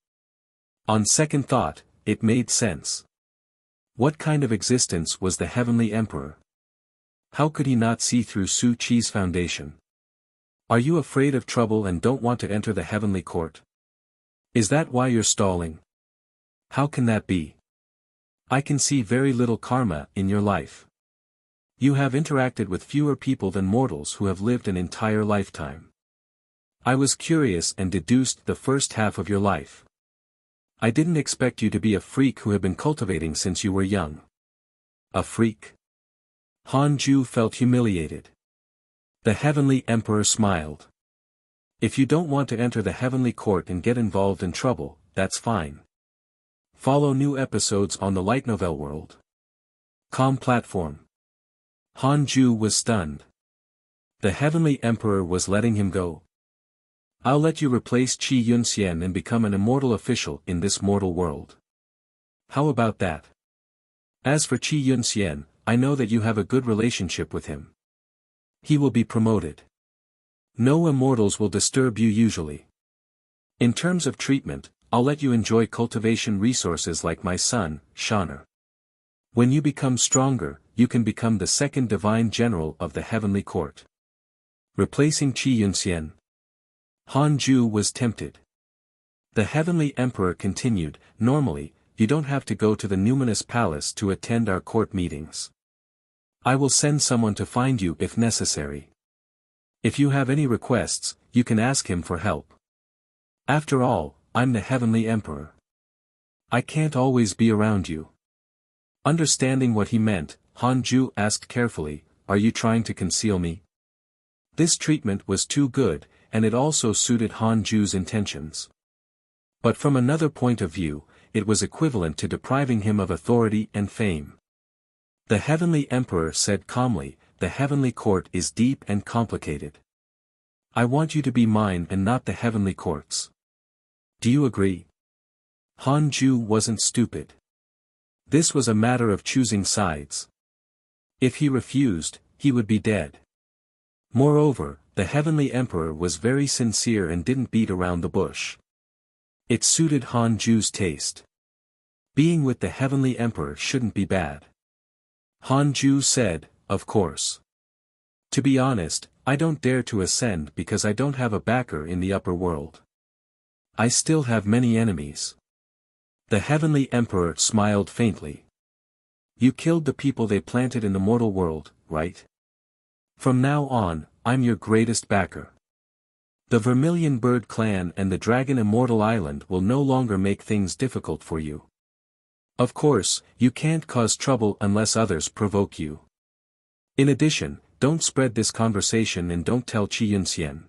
On second thought, it made sense. What kind of existence was the Heavenly Emperor? How could he not see through Su Chi's foundation? Are you afraid of trouble and don't want to enter the heavenly court? Is that why you're stalling? How can that be? I can see very little karma in your life. You have interacted with fewer people than mortals who have lived an entire lifetime. I was curious and deduced the first half of your life. I didn't expect you to be a freak who had been cultivating since you were young. A freak? Han Ju felt humiliated. The Heavenly Emperor smiled. "If you don't want to enter the heavenly court and get involved in trouble, that's fine. Follow new episodes on the Light Novel World. Platform." Han Ju was stunned. The Heavenly Emperor was letting him go. "I'll let you replace Qi Yunxian and become an immortal official in this mortal world. How about that? As for Qi Yunxian, I know that you have a good relationship with him. He will be promoted. No immortals will disturb you usually. In terms of treatment, I'll let you enjoy cultivation resources like my son, Shaner. When you become stronger, you can become the second divine general of the heavenly court." Replacing Qi Yunxian. Han Ju was tempted. The Heavenly Emperor continued, "Normally, you don't have to go to the numinous palace to attend our court meetings. I will send someone to find you if necessary. If you have any requests, you can ask him for help. After all, I'm the Heavenly Emperor. I can't always be around you." Understanding what he meant, Hanju asked carefully, "Are you trying to conceal me?" This treatment was too good, and it also suited Hanju's intentions. But from another point of view, it was equivalent to depriving him of authority and fame. The Heavenly Emperor said calmly, "The Heavenly Court is deep and complicated. I want you to be mine and not the Heavenly Court's. Do you agree?" Hanju wasn't stupid. This was a matter of choosing sides. If he refused, he would be dead. Moreover, the Heavenly Emperor was very sincere and didn't beat around the bush. It suited Hanju's taste. Being with the Heavenly Emperor shouldn't be bad. Hanju said, "Of course. To be honest, I don't dare to ascend because I don't have a backer in the upper world. I still have many enemies." The Heavenly Emperor smiled faintly. "You killed the people they planted in the mortal world, right? From now on, I'm your greatest backer. The Vermilion Bird Clan and the Dragon Immortal Island will no longer make things difficult for you. Of course, you can't cause trouble unless others provoke you. In addition, don't spread this conversation and don't tell Qi Yunxian."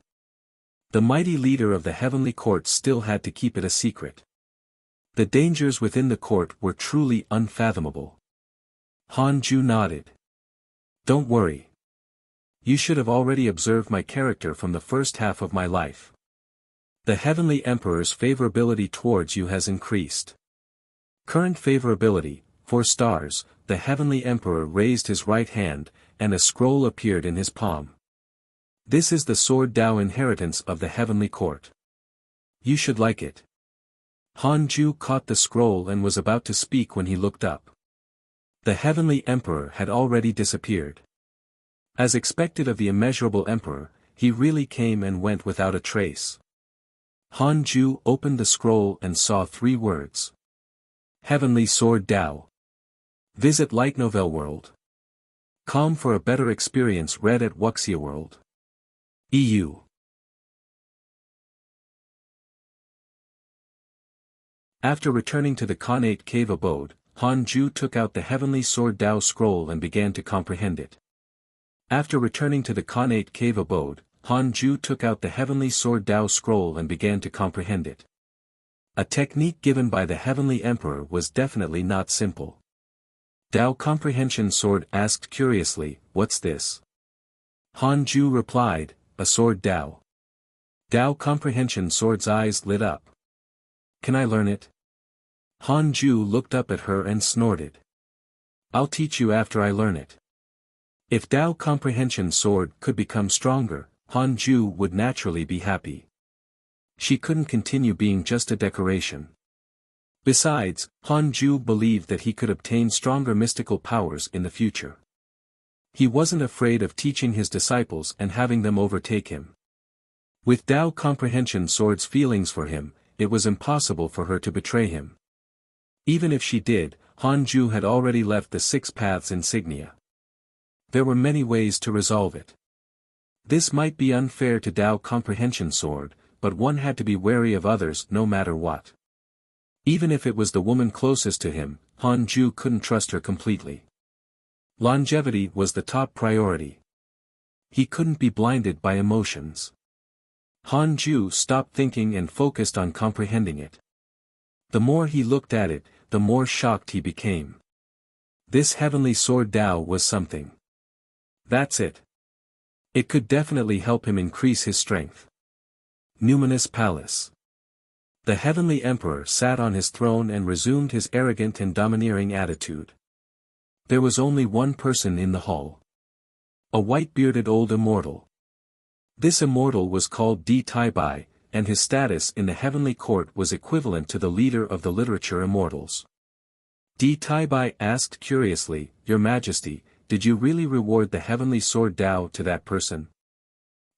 The mighty leader of the Heavenly Court still had to keep it a secret. The dangers within the court were truly unfathomable. Hanju nodded. "Don't worry. You should have already observed my character from the first half of my life. The Heavenly Emperor's favorability towards you has increased. Current favorability, 4 stars." The Heavenly Emperor raised his right hand, and a scroll appeared in his palm. "This is the Sword Dao inheritance of the Heavenly Court. You should like it." Hanju caught the scroll and was about to speak when he looked up. The Heavenly Emperor had already disappeared. As expected of the immeasurable Emperor, he really came and went without a trace. Hanju opened the scroll and saw 3 words. Heavenly Sword Dao. Visit Light Novel World. Come for a better experience. Read at Wuxia World. EU. After returning to the Khanate cave abode, Hanju took out the Heavenly Sword Dao scroll and began to comprehend it. After returning to the Khanate cave abode, Hanju took out the Heavenly Sword Dao scroll and began to comprehend it. A technique given by the Heavenly Emperor was definitely not simple. Dao Comprehension Sword asked curiously, "What's this?" Hanju replied, "A sword Dao." Dao Comprehension Sword's eyes lit up. "Can I learn it?" Hanju looked up at her and snorted. "I'll teach you after I learn it." If Dao Comprehension Sword could become stronger, Hanju would naturally be happy. She couldn't continue being just a decoration. Besides, Hanju believed that he could obtain stronger mystical powers in the future. He wasn't afraid of teaching his disciples and having them overtake him. With Dao Comprehension Sword's feelings for him, it was impossible for her to betray him. Even if she did, Hanju had already left the 6 paths insignia. There were many ways to resolve it. This might be unfair to Dao Comprehension Sword, but one had to be wary of others no matter what. Even if it was the woman closest to him, Hanju couldn't trust her completely. Longevity was the top priority. He couldn't be blinded by emotions. Hanju stopped thinking and focused on comprehending it. The more he looked at it, the more shocked he became. This Heavenly Sword Dao was something. That's it. It could definitely help him increase his strength. Numinous Palace. The Heavenly Emperor sat on his throne and resumed his arrogant and domineering attitude. There was only one person in the hall. A white-bearded old immortal. This immortal was called Di Taibai, and his status in the Heavenly Court was equivalent to the leader of the literature immortals. Di Taibai asked curiously, "Your Majesty, did you really reward the Heavenly Sword Dao to that person?"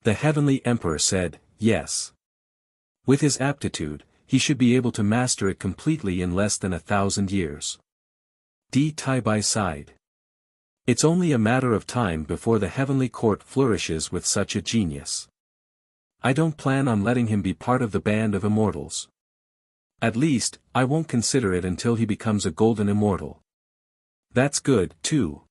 The Heavenly Emperor said, "Yes." With his aptitude, he should be able to master it completely in less than 1,000 years. Taibai sighed. It's only a matter of time before the heavenly court flourishes with such a genius. I don't plan on letting him be part of the band of immortals. At least, I won't consider it until he becomes a golden immortal. That's good, too.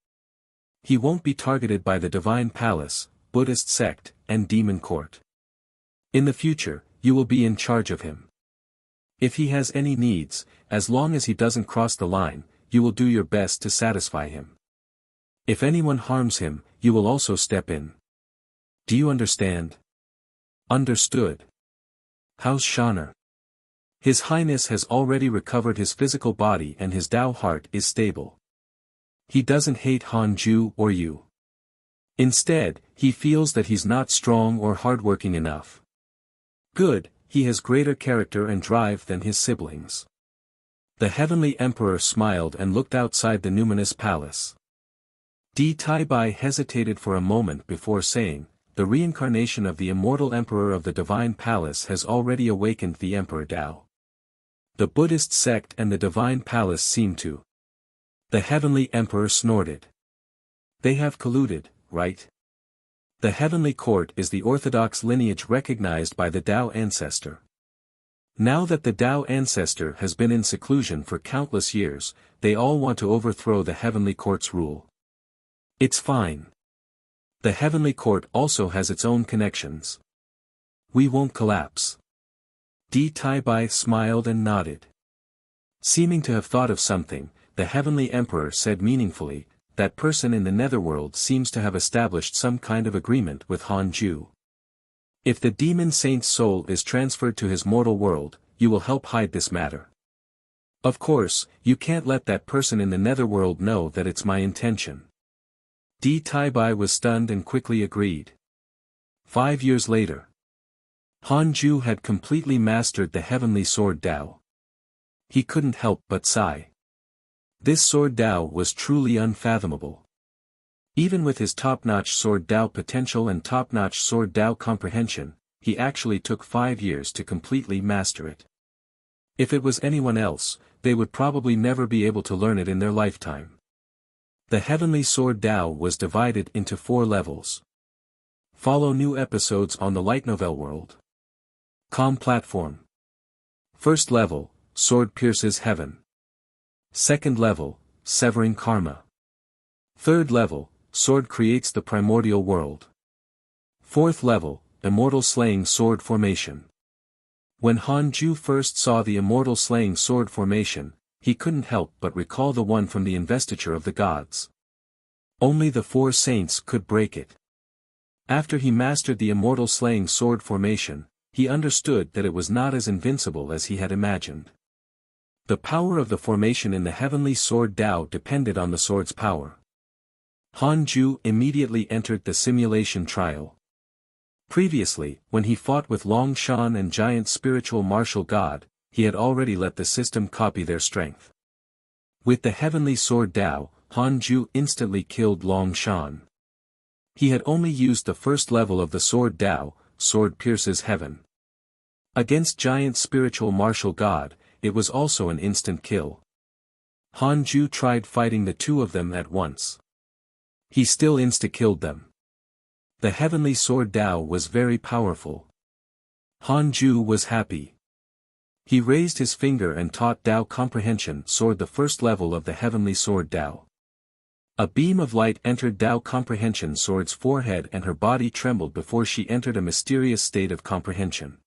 He won't be targeted by the Divine Palace, Buddhist sect, and Demon Court. In the future, you will be in charge of him. If he has any needs, as long as he doesn't cross the line, you will do your best to satisfy him. If anyone harms him, you will also step in. Do you understand? Understood. How's Shaner? His Highness has already recovered his physical body and his Tao heart is stable. He doesn't hate Hanju or you. Instead, he feels that he's not strong or hardworking enough. Good, he has greater character and drive than his siblings. The Heavenly Emperor smiled and looked outside the numinous palace. Taibai hesitated for a moment before saying, the reincarnation of the immortal Emperor of the Divine Palace has already awakened the Emperor Tao. The Buddhist sect and the Divine Palace seem to. The Heavenly Emperor snorted. They have colluded, right? The Heavenly Court is the orthodox lineage recognized by the Tao ancestor. Now that the Tao ancestor has been in seclusion for countless years, they all want to overthrow the Heavenly Court's rule. It's fine. The Heavenly Court also has its own connections. We won't collapse. Taibai smiled and nodded. Seeming to have thought of something, the Heavenly Emperor said meaningfully, that person in the netherworld seems to have established some kind of agreement with Hanju. If the demon saint's soul is transferred to his mortal world, you will help hide this matter. Of course, you can't let that person in the netherworld know that it's my intention. Taibai was stunned and quickly agreed. 5 years later, Hanju had completely mastered the heavenly sword Tao. He couldn't help but sigh. This sword Tao was truly unfathomable. Even with his top-notch sword Tao potential and top-notch sword Tao comprehension, he actually took 5 years to completely master it. If it was anyone else, they would probably never be able to learn it in their lifetime. The heavenly sword Tao was divided into 4 levels. Follow new episodes on the Light Novel World. Com platform. First level, Sword Pierces Heaven. Second level, Severing Karma. Third level, Sword Creates the Primordial World. Fourth level, Immortal Slaying Sword Formation. When Hanju first saw the Immortal Slaying Sword Formation, he couldn't help but recall the one from the Investiture of the Gods. Only the 4 saints could break it. After he mastered the Immortal Slaying Sword Formation, he understood that it was not as invincible as he had imagined. The power of the formation in the heavenly sword Tao depended on the sword's power. Hanju immediately entered the simulation trial. Previously, when he fought with Long Shan and giant spiritual martial god, he had already let the system copy their strength. With the heavenly sword Tao, Hanju instantly killed Long Shan. He had only used the first level of the sword Tao, Sword Pierces Heaven. Against giant spiritual martial god, it was also an instant kill. Hanju tried fighting the 2 of them at once. He still insta-killed them. The heavenly sword Tao was very powerful. Hanju was happy. He raised his finger and taught Tao Comprehension Sword the first level of the heavenly sword Tao. A beam of light entered Tao Comprehension Sword's forehead and her body trembled before she entered a mysterious state of comprehension.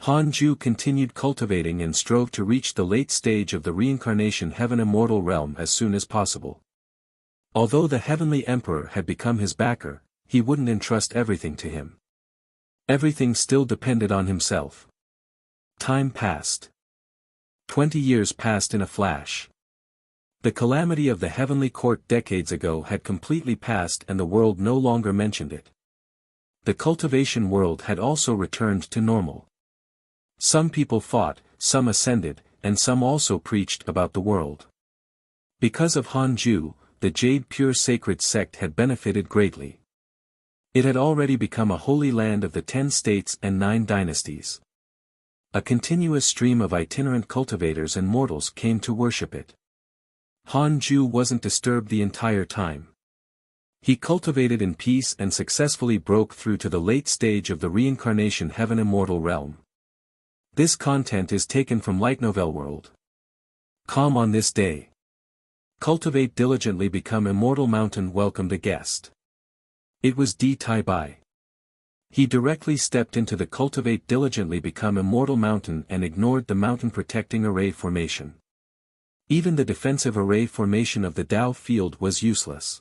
Hanju continued cultivating and strove to reach the late stage of the reincarnation heaven immortal realm as soon as possible. Although the Heavenly Emperor had become his backer, he wouldn't entrust everything to him. Everything still depended on himself. Time passed. 20 years passed in a flash. The calamity of the Heavenly Court decades ago had completely passed and the world no longer mentioned it. The cultivation world had also returned to normal. Some people fought, some ascended, and some also preached about the world. Because of Hanju, the Jade Pure Sacred Sect had benefited greatly. It had already become a holy land of the 10 states and 9 dynasties. A continuous stream of itinerant cultivators and mortals came to worship it. Han Ju wasn't disturbed the entire time. He cultivated in peace and successfully broke through to the late stage of the reincarnation heaven immortal realm. This content is taken from Light Novel World. Calm on this day. Cultivate diligently become immortal mountain welcomed a guest. It was Di Tai Bai. He directly stepped into the cultivate diligently become immortal mountain and ignored the mountain protecting array formation. Even the defensive array formation of the Dao field was useless.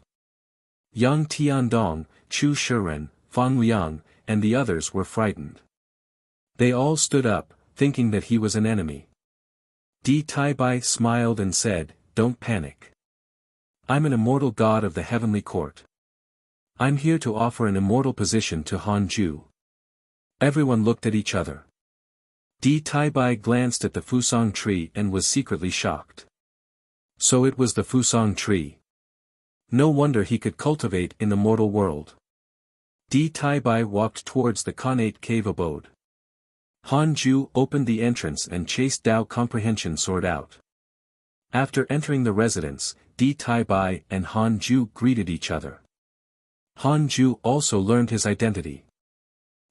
Yang Tiandong, Chu Shiren, Fang Liang, and the others were frightened. They all stood up, thinking that he was an enemy. Di Tai Bai smiled and said, "Don't panic. I'm an immortal god of the heavenly court. I'm here to offer an immortal position to Han Ju." Everyone looked at each other. Di Tai Bai glanced at the Fusang tree and was secretly shocked. So it was the Fusang tree. No wonder he could cultivate in the mortal world. Di Tai Bai walked towards the Khanate cave abode. Han Ju opened the entrance and chased Dao Comprehension Sword out. After entering the residence, Di Tai Bai and Han Ju greeted each other. Han Ju also learned his identity.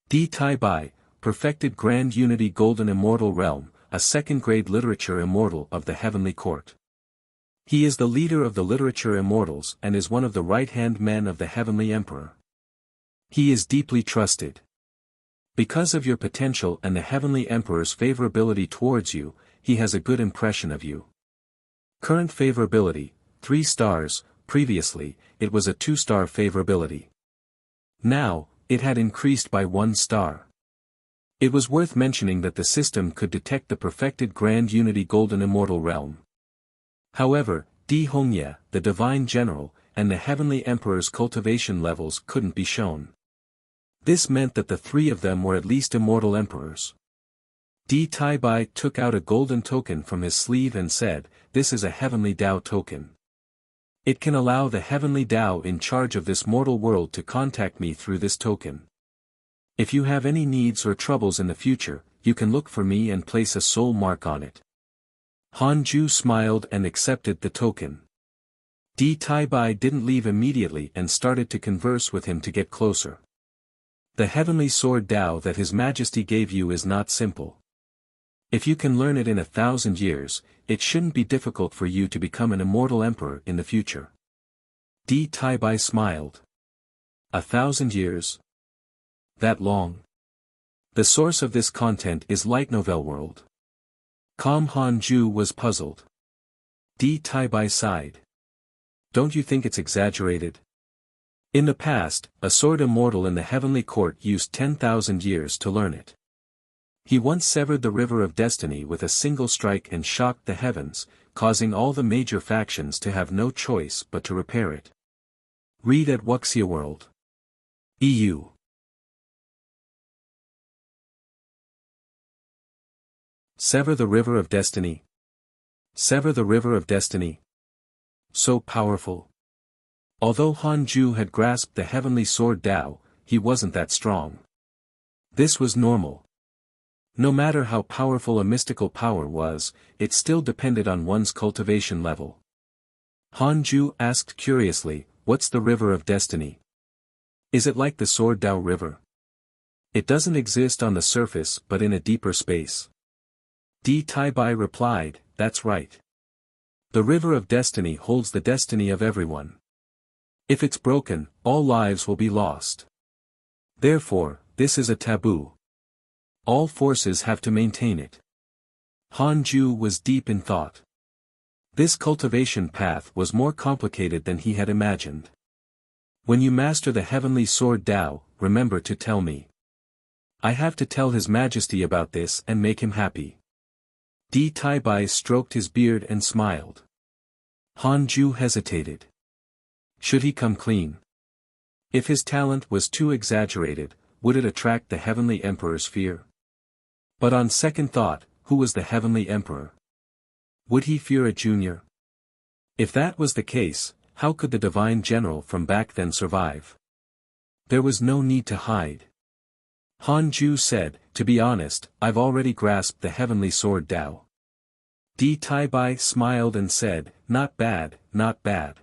Di Tai Bai, perfected Grand Unity Golden Immortal Realm, a second-grade literature immortal of the Heavenly Court. He is the leader of the literature immortals and is one of the right-hand men of the Heavenly Emperor. He is deeply trusted. Because of your potential and the Heavenly Emperor's favorability towards you, he has a good impression of you. Current favorability, 3 stars, previously, it was a 2-star favorability. Now, it had increased by 1 star. It was worth mentioning that the system could detect the perfected Grand Unity Golden Immortal Realm. However, Di Hongye, the Divine General, and the Heavenly Emperor's cultivation levels couldn't be shown. This meant that the 3 of them were at least immortal emperors. Di Tai Bai took out a golden token from his sleeve and said, "This is a Heavenly Dao token. It can allow the Heavenly Dao in charge of this mortal world to contact me through this token. If you have any needs or troubles in the future, you can look for me and place a soul mark on it." Han Ju smiled and accepted the token. Di Tai Bai didn't leave immediately and started to converse with him to get closer. The heavenly sword Dao that His Majesty gave you is not simple. If you can learn it in 1,000 years, it shouldn't be difficult for you to become an immortal emperor in the future. Di Tai Bai smiled. 1,000 years? That long? The source of this content is Light Novel World. Calm Han Ju was puzzled. Di Tai Bai sighed. Don't you think it's exaggerated? In the past, a sword immortal in the heavenly court used 10,000 years to learn it. He once severed the river of destiny with a single strike and shocked the heavens, causing all the major factions to have no choice but to repair it. Read at Wuxia World. EU. Sever the river of destiny. Sever the river of destiny. So powerful. Although Han Ju had grasped the heavenly sword Dao, he wasn't that strong. This was normal. No matter how powerful a mystical power was, it still depended on one's cultivation level. Han Ju asked curiously, "What's the river of destiny? Is it like the sword Dao river? It doesn't exist on the surface but in a deeper space." Di Tai Bai replied, "That's right. The river of destiny holds the destiny of everyone. If it's broken, all lives will be lost. Therefore, this is a taboo. All forces have to maintain it." Han Ju was deep in thought. This cultivation path was more complicated than he had imagined. When you master the heavenly sword Dao, remember to tell me. I have to tell His Majesty about this and make him happy. Di Tai Bai stroked his beard and smiled. Han Ju hesitated. Should he come clean? If his talent was too exaggerated, would it attract the Heavenly Emperor's fear? But on second thought, who was the Heavenly Emperor? Would he fear a junior? If that was the case, how could the Divine General from back then survive? There was no need to hide. Han Ju said, to be honest, I've already grasped the heavenly sword Dao. Di Taibai smiled and said, not bad, not bad.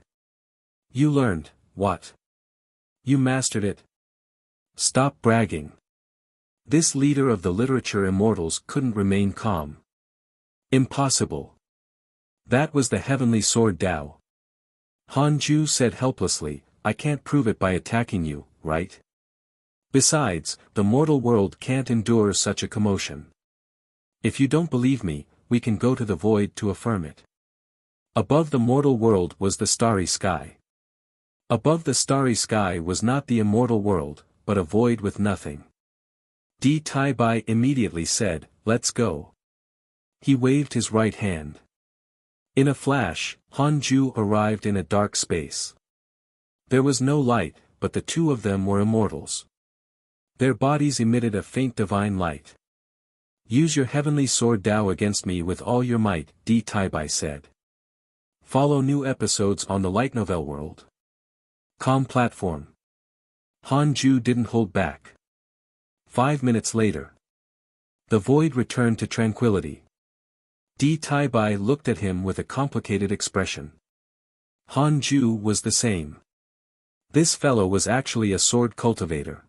You learned, what? You mastered it? Stop bragging. This leader of the literature immortals couldn't remain calm. Impossible. That was the heavenly sword Dao. Han Ju said helplessly, I can't prove it by attacking you, right? Besides, the mortal world can't endure such a commotion. If you don't believe me, we can go to the void to affirm it. Above the mortal world was the starry sky. Above the starry sky was not the immortal world, but a void with nothing. Di Taibai immediately said, let's go. He waved his right hand. In a flash, Han Ju arrived in a dark space. There was no light, but the two of them were immortals. Their bodies emitted a faint divine light. Use your heavenly sword Dao against me with all your might, Di Taibai said. Follow new episodes on the Light Novel World. Com platform. Han Ju didn't hold back. 5 minutes later. The void returned to tranquility. Di Taibai looked at him with a complicated expression. Han Ju was the same. This fellow was actually a sword cultivator.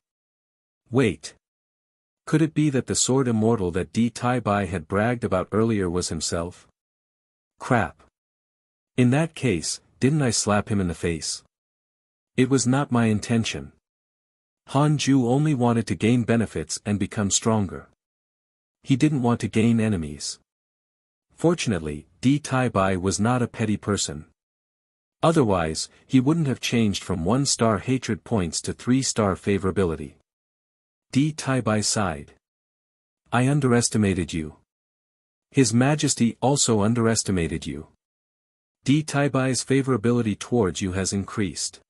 Wait. Could it be that the sword immortal that Di Taibai had bragged about earlier was himself? Crap. In that case, didn't I slap him in the face? It was not my intention. Han Ju only wanted to gain benefits and become stronger. He didn't want to gain enemies. Fortunately, Di Taibai was not a petty person. Otherwise, he wouldn't have changed from 1-star hatred points to 3-star favorability. Di Taibai sighed. I underestimated you. His Majesty also underestimated you. Di Taibai's favorability towards you has increased.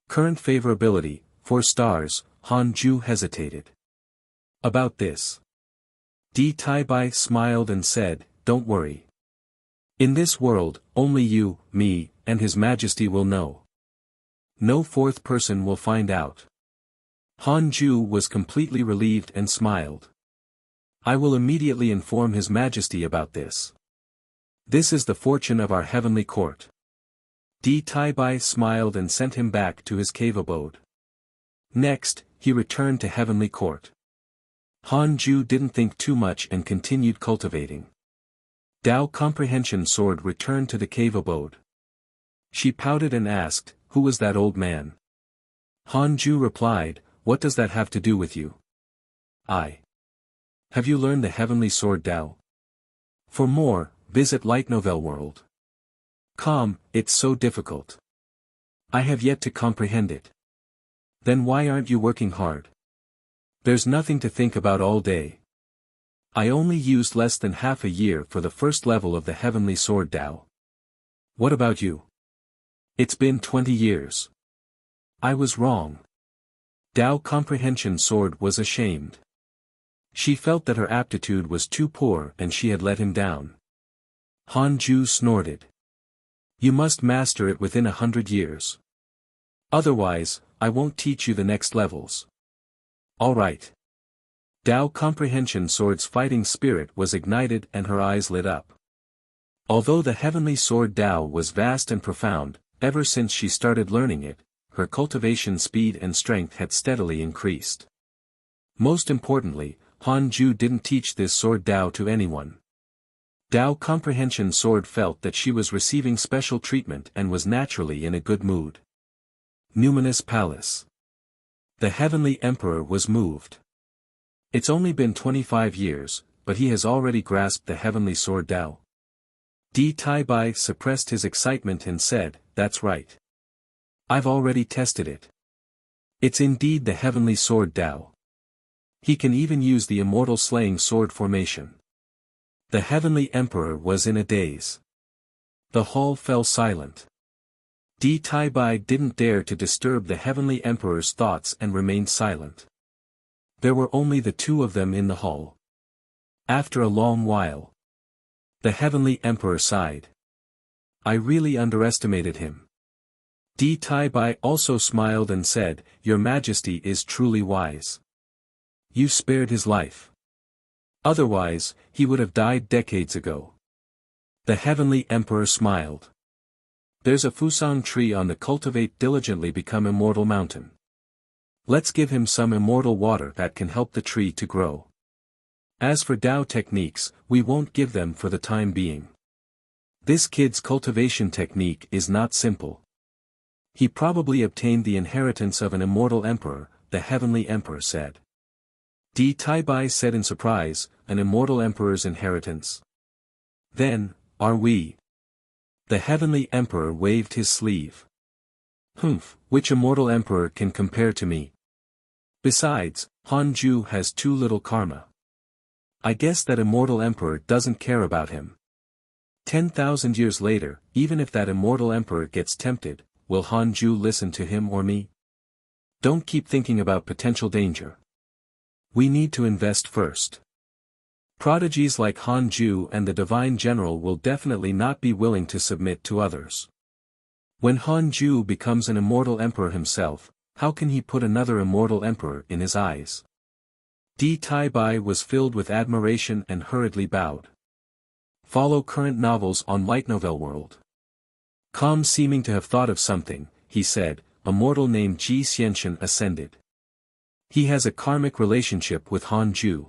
Current favorability, 4 stars, Han Ju hesitated. About this. Di Taibai smiled and said, don't worry. In this world, only you, me, and His Majesty will know. No fourth person will find out. Han Ju was completely relieved and smiled. I will immediately inform His Majesty about this. This is the fortune of our heavenly court. Di Taibai smiled and sent him back to his cave abode. Next, he returned to heavenly court. Han Ju didn't think too much and continued cultivating. Dao Comprehension Sword returned to the cave abode. She pouted and asked, who was that old man? Han Ju replied, what does that have to do with you? Have you learned the heavenly sword Dao? For more, visit Light Novel World. It's so difficult. I have yet to comprehend it. Then why aren't you working hard? There's nothing to think about all day. I only used less than half a year for the first level of the heavenly sword Dao. What about you? It's been 20 years. I was wrong. Dao Comprehension Sword was ashamed. She felt that her aptitude was too poor and she had let him down. Han Ju snorted. You must master it within 100 years. Otherwise, I won't teach you the next levels. Alright. Dao Comprehension Sword's fighting spirit was ignited and her eyes lit up. Although the heavenly sword Dao was vast and profound, ever since she started learning it, her cultivation speed and strength had steadily increased. Most importantly, Han Ju didn't teach this sword Dao to anyone. Dao Comprehension Sword felt that she was receiving special treatment and was naturally in a good mood. Numinous Palace. The Heavenly Emperor was moved. It's only been 25 years, but he has already grasped the heavenly sword Dao. Di Taibai suppressed his excitement and said, that's right. I've already tested it. It's indeed the heavenly sword Dao. He can even use the immortal slaying sword formation. The heavenly emperor was in a daze. The hall fell silent. Di Taibai didn't dare to disturb the heavenly emperor's thoughts and remained silent. There were only the two of them in the hall. After a long while, the heavenly emperor sighed. I really underestimated him. Di Taibai also smiled and said, Your Majesty is truly wise. You spared his life. Otherwise, he would have died decades ago. The Heavenly Emperor smiled. There's a Fusang tree on the Cultivate Diligently Become Immortal mountain. Let's give him some immortal water that can help the tree to grow. As for Tao techniques, we won't give them for the time being. This kid's cultivation technique is not simple. He probably obtained the inheritance of an immortal emperor, the Heavenly Emperor said. Di Taibai said in surprise, an immortal emperor's inheritance? Then, are we? The Heavenly Emperor waved his sleeve. Humph, which immortal emperor can compare to me? Besides, Hanju has too little karma. I guess that immortal emperor doesn't care about him. 10,000 years later, even if that immortal emperor gets tempted, will Hanju listen to him or me? Don't keep thinking about potential danger. We need to invest first. Prodigies like Hanju and the Divine General will definitely not be willing to submit to others. When Hanju becomes an immortal emperor himself, how can he put another immortal emperor in his eyes? Di Taibai was filled with admiration and hurriedly bowed. Follow current novels on Light Novel World. Calm seeming to have thought of something, he said, a mortal named Ji Xianxian ascended. He has a karmic relationship with Hanju.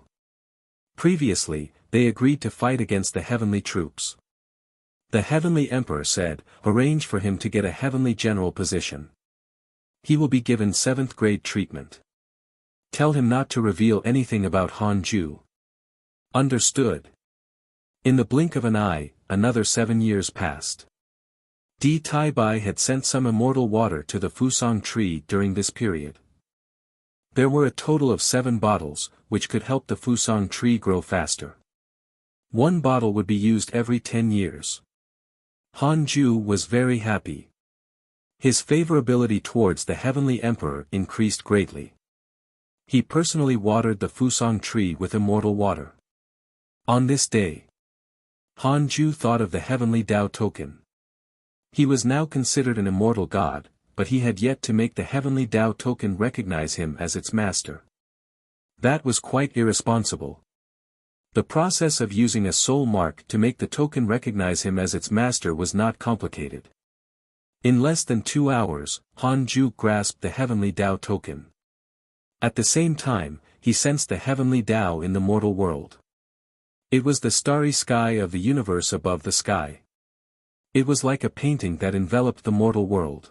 Previously, they agreed to fight against the heavenly troops. The Heavenly Emperor said, arrange for him to get a heavenly general position. He will be given 7th grade treatment. Tell him not to reveal anything about Hanju. Understood. In the blink of an eye, another 7 years passed. Di Taibai had sent some immortal water to the Fusang tree during this period. There were a total of 7 bottles, which could help the Fusang tree grow faster. 1 bottle would be used every 10 years. Hanju was very happy. His favorability towards the Heavenly Emperor increased greatly. He personally watered the Fusang tree with immortal water. On this day, Hanju thought of the Heavenly Tao token. He was now considered an immortal god, but he had yet to make the Heavenly Tao token recognize him as its master. That was quite irresponsible. The process of using a soul mark to make the token recognize him as its master was not complicated. In less than 2 hours, Hanju grasped the Heavenly Tao token. At the same time, he sensed the Heavenly Tao in the mortal world. It was the starry sky of the universe above the sky. It was like a painting that enveloped the mortal world.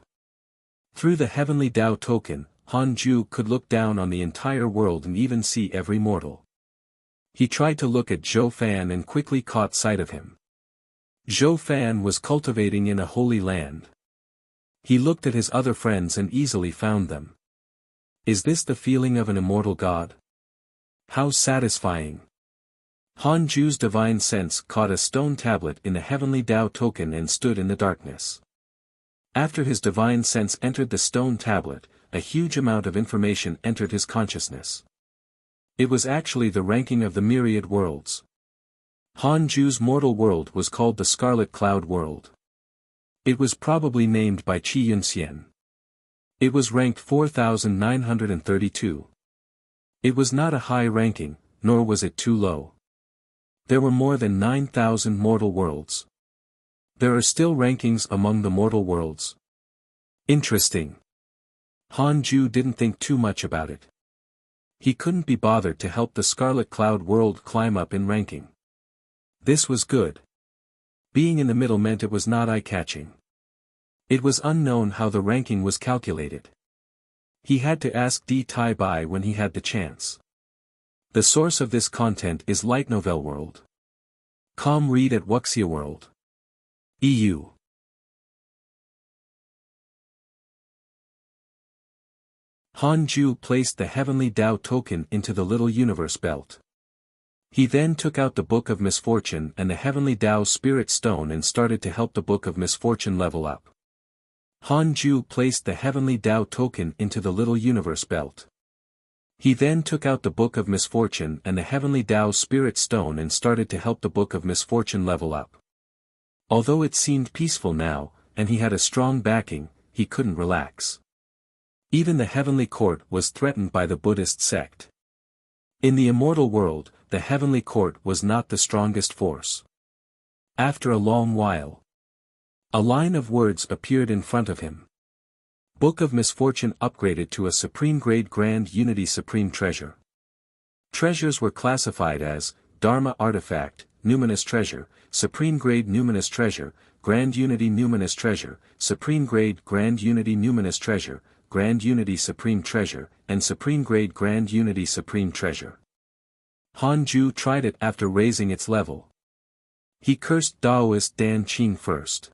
Through the Heavenly Tao token, Hanju could look down on the entire world and even see every mortal. He tried to look at Zhou Fan and quickly caught sight of him. Zhou Fan was cultivating in a holy land. He looked at his other friends and easily found them. Is this the feeling of an immortal god? How satisfying! Hanju's divine sense caught a stone tablet in the Heavenly Tao token and stood in the darkness. After his divine sense entered the stone tablet, a huge amount of information entered his consciousness. It was actually the ranking of the myriad worlds. Hanju's mortal world was called the Scarlet Cloud World. It was probably named by Qi Yunxian. It was ranked 4,932. It was not a high ranking, nor was it too low. There were more than 9,000 mortal worlds. There are still rankings among the mortal worlds. Interesting. Hanju didn't think too much about it. He couldn't be bothered to help the Scarlet Cloud World climb up in ranking. This was good. Being in the middle meant it was not eye-catching. It was unknown how the ranking was calculated. He had to ask Di Taibai when he had the chance. The source of this content is Light Novel World. Calm read at Wuxia World. EU. Hanju placed the Heavenly Tao token into the little universe belt. He then took out the Book of Misfortune and the Heavenly Tao Spirit Stone and started to help the Book of Misfortune level up. Hanju placed the Heavenly Tao token into the little universe belt. He then took out the Book of Misfortune and the Heavenly Tao Spirit Stone and started to help the Book of Misfortune level up. Although it seemed peaceful now, and he had a strong backing, he couldn't relax. Even the heavenly court was threatened by the Buddhist sect. In the immortal world, the heavenly court was not the strongest force. After a long while, a line of words appeared in front of him. Book of Misfortune upgraded to a Supreme Grade Grand Unity Supreme Treasure. Treasures were classified as Dharma Artifact, Numinous Treasure, Supreme Grade Numinous Treasure, Grand Unity Numinous Treasure, Supreme Grade Grand Unity Numinous Treasure, Grand Unity Supreme Treasure, and Supreme Grade Grand Unity Supreme Treasure. Hanju tried it after raising its level. He cursed Daoist Dan Qing first.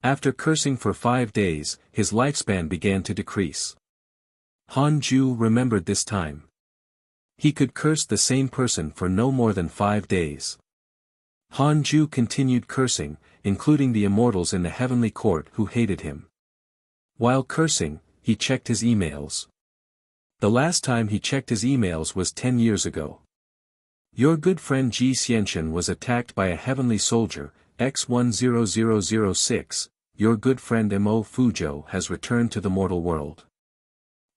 After cursing for 5 days, his lifespan began to decrease. Hanju remembered this time. He could curse the same person for no more than 5 days. Hanju continued cursing, including the immortals in the heavenly court who hated him. While cursing, he checked his emails. The last time he checked his emails was 10 years ago. Your good friend Ji Xianxian was attacked by a heavenly soldier, X10006, your good friend Mo Fuzhou has returned to the mortal world.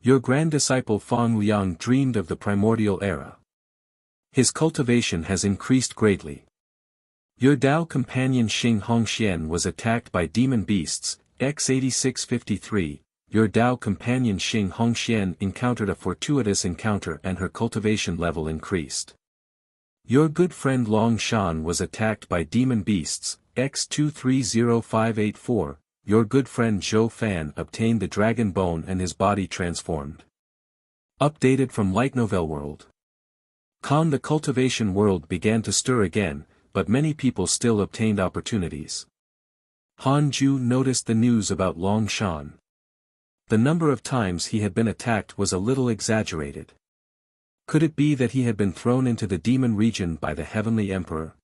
Your grand disciple Fang Liang dreamed of the primordial era. His cultivation has increased greatly. Your Dao companion Xing Hongxian was attacked by demon beasts, X8653, your Dao companion Xing Hongxian encountered a fortuitous encounter and her cultivation level increased. Your good friend Long Shan was attacked by demon beasts, X230584, your good friend Zhou Fan obtained the dragon bone and his body transformed. Updated from Light Novel World. The cultivation world began to stir again, but many people still obtained opportunities. Hanju noticed the news about Long Shan. The number of times he had been attacked was a little exaggerated. Could it be that he had been thrown into the demon region by the heavenly emperor?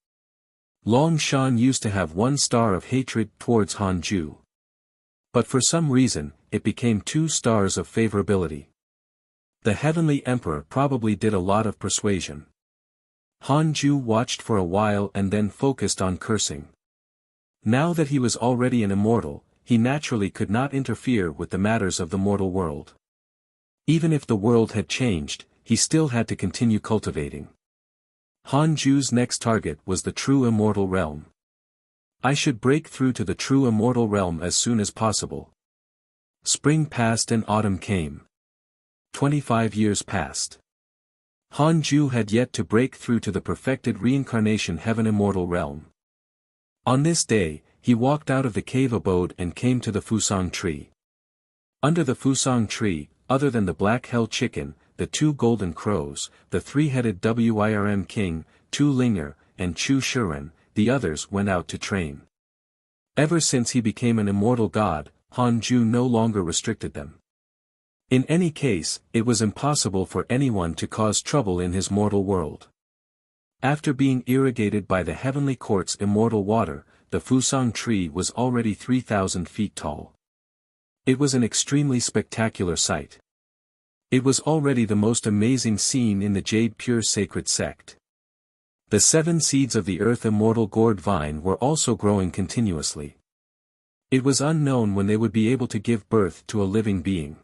Long Shan used to have 1 star of hatred towards Hanju. But for some reason, it became 2 stars of favorability. The heavenly emperor probably did a lot of persuasion. Hanju watched for a while and then focused on cursing. Now that he was already an immortal, he naturally could not interfere with the matters of the mortal world. Even if the world had changed, he still had to continue cultivating. Hanju's next target was the true immortal realm. I should break through to the true immortal realm as soon as possible. Spring passed and autumn came. 25 years passed. Hanju had yet to break through to the perfected reincarnation heaven immortal realm. On this day, he walked out of the cave abode and came to the Fusang tree. Under the Fusang tree, other than the black hell chicken, the 2 golden crows, the 3-headed Wirm king, Tu Linger, and Chu Shuren, the others went out to train. Ever since he became an immortal god, Hanju no longer restricted them. In any case, it was impossible for anyone to cause trouble in his mortal world. After being irrigated by the heavenly court's immortal water, the Fusang tree was already 3,000 feet tall. It was an extremely spectacular sight. It was already the most amazing scene in the Jade Pure Sacred Sect. The 7 seeds of the earth immortal gourd vine were also growing continuously. It was unknown when they would be able to give birth to a living being.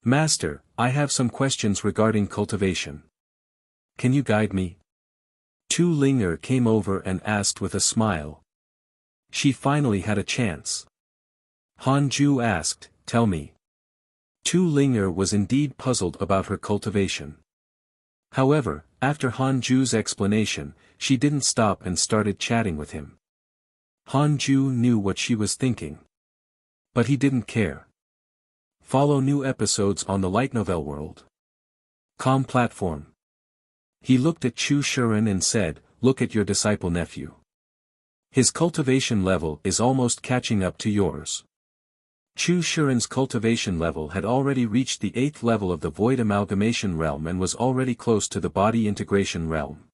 Master, I have some questions regarding cultivation. Can you guide me? Tu Linger came over and asked with a smile. She finally had a chance. Hanju asked, tell me. Tu Linger was indeed puzzled about her cultivation. However, after Hanju's explanation, she didn't stop and started chatting with him. Hanju knew what she was thinking. But he didn't care. Follow new episodes on the Light Novel World. Platform. He looked at Chu Shuren and said, look at your disciple nephew. His cultivation level is almost catching up to yours. Chu Shuren's cultivation level had already reached the 8th level of the Void Amalgamation Realm and was already close to the Body Integration Realm.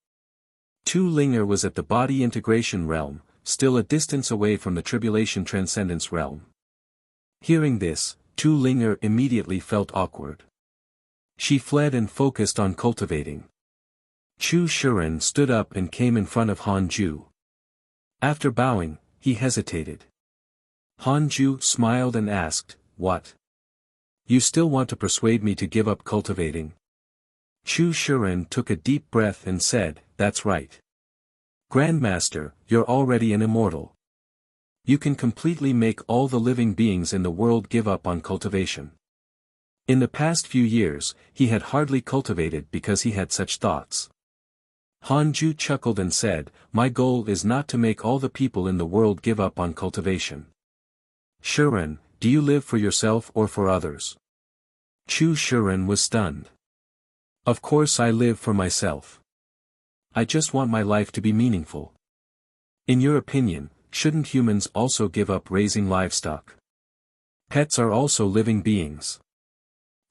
Tu Linger was at the Body Integration Realm, still a distance away from the Tribulation Transcendence Realm. Hearing this, Tu Linger immediately felt awkward. She fled and focused on cultivating. Chu Shuren stood up and came in front of Hanju. After bowing, he hesitated. Hanju smiled and asked, what? You still want to persuade me to give up cultivating? Chu Shiren took a deep breath and said, "That's right. Grandmaster, you're already an immortal. You can completely make all the living beings in the world give up on cultivation." In the past few years, he had hardly cultivated because he had such thoughts. Hanju chuckled and said, "My goal is not to make all the people in the world give up on cultivation." "Shiren, do you live for yourself or for others?" Chu Shiren was stunned. "Of course I live for myself. I just want my life to be meaningful." "In your opinion, shouldn't humans also give up raising livestock? Pets are also living beings."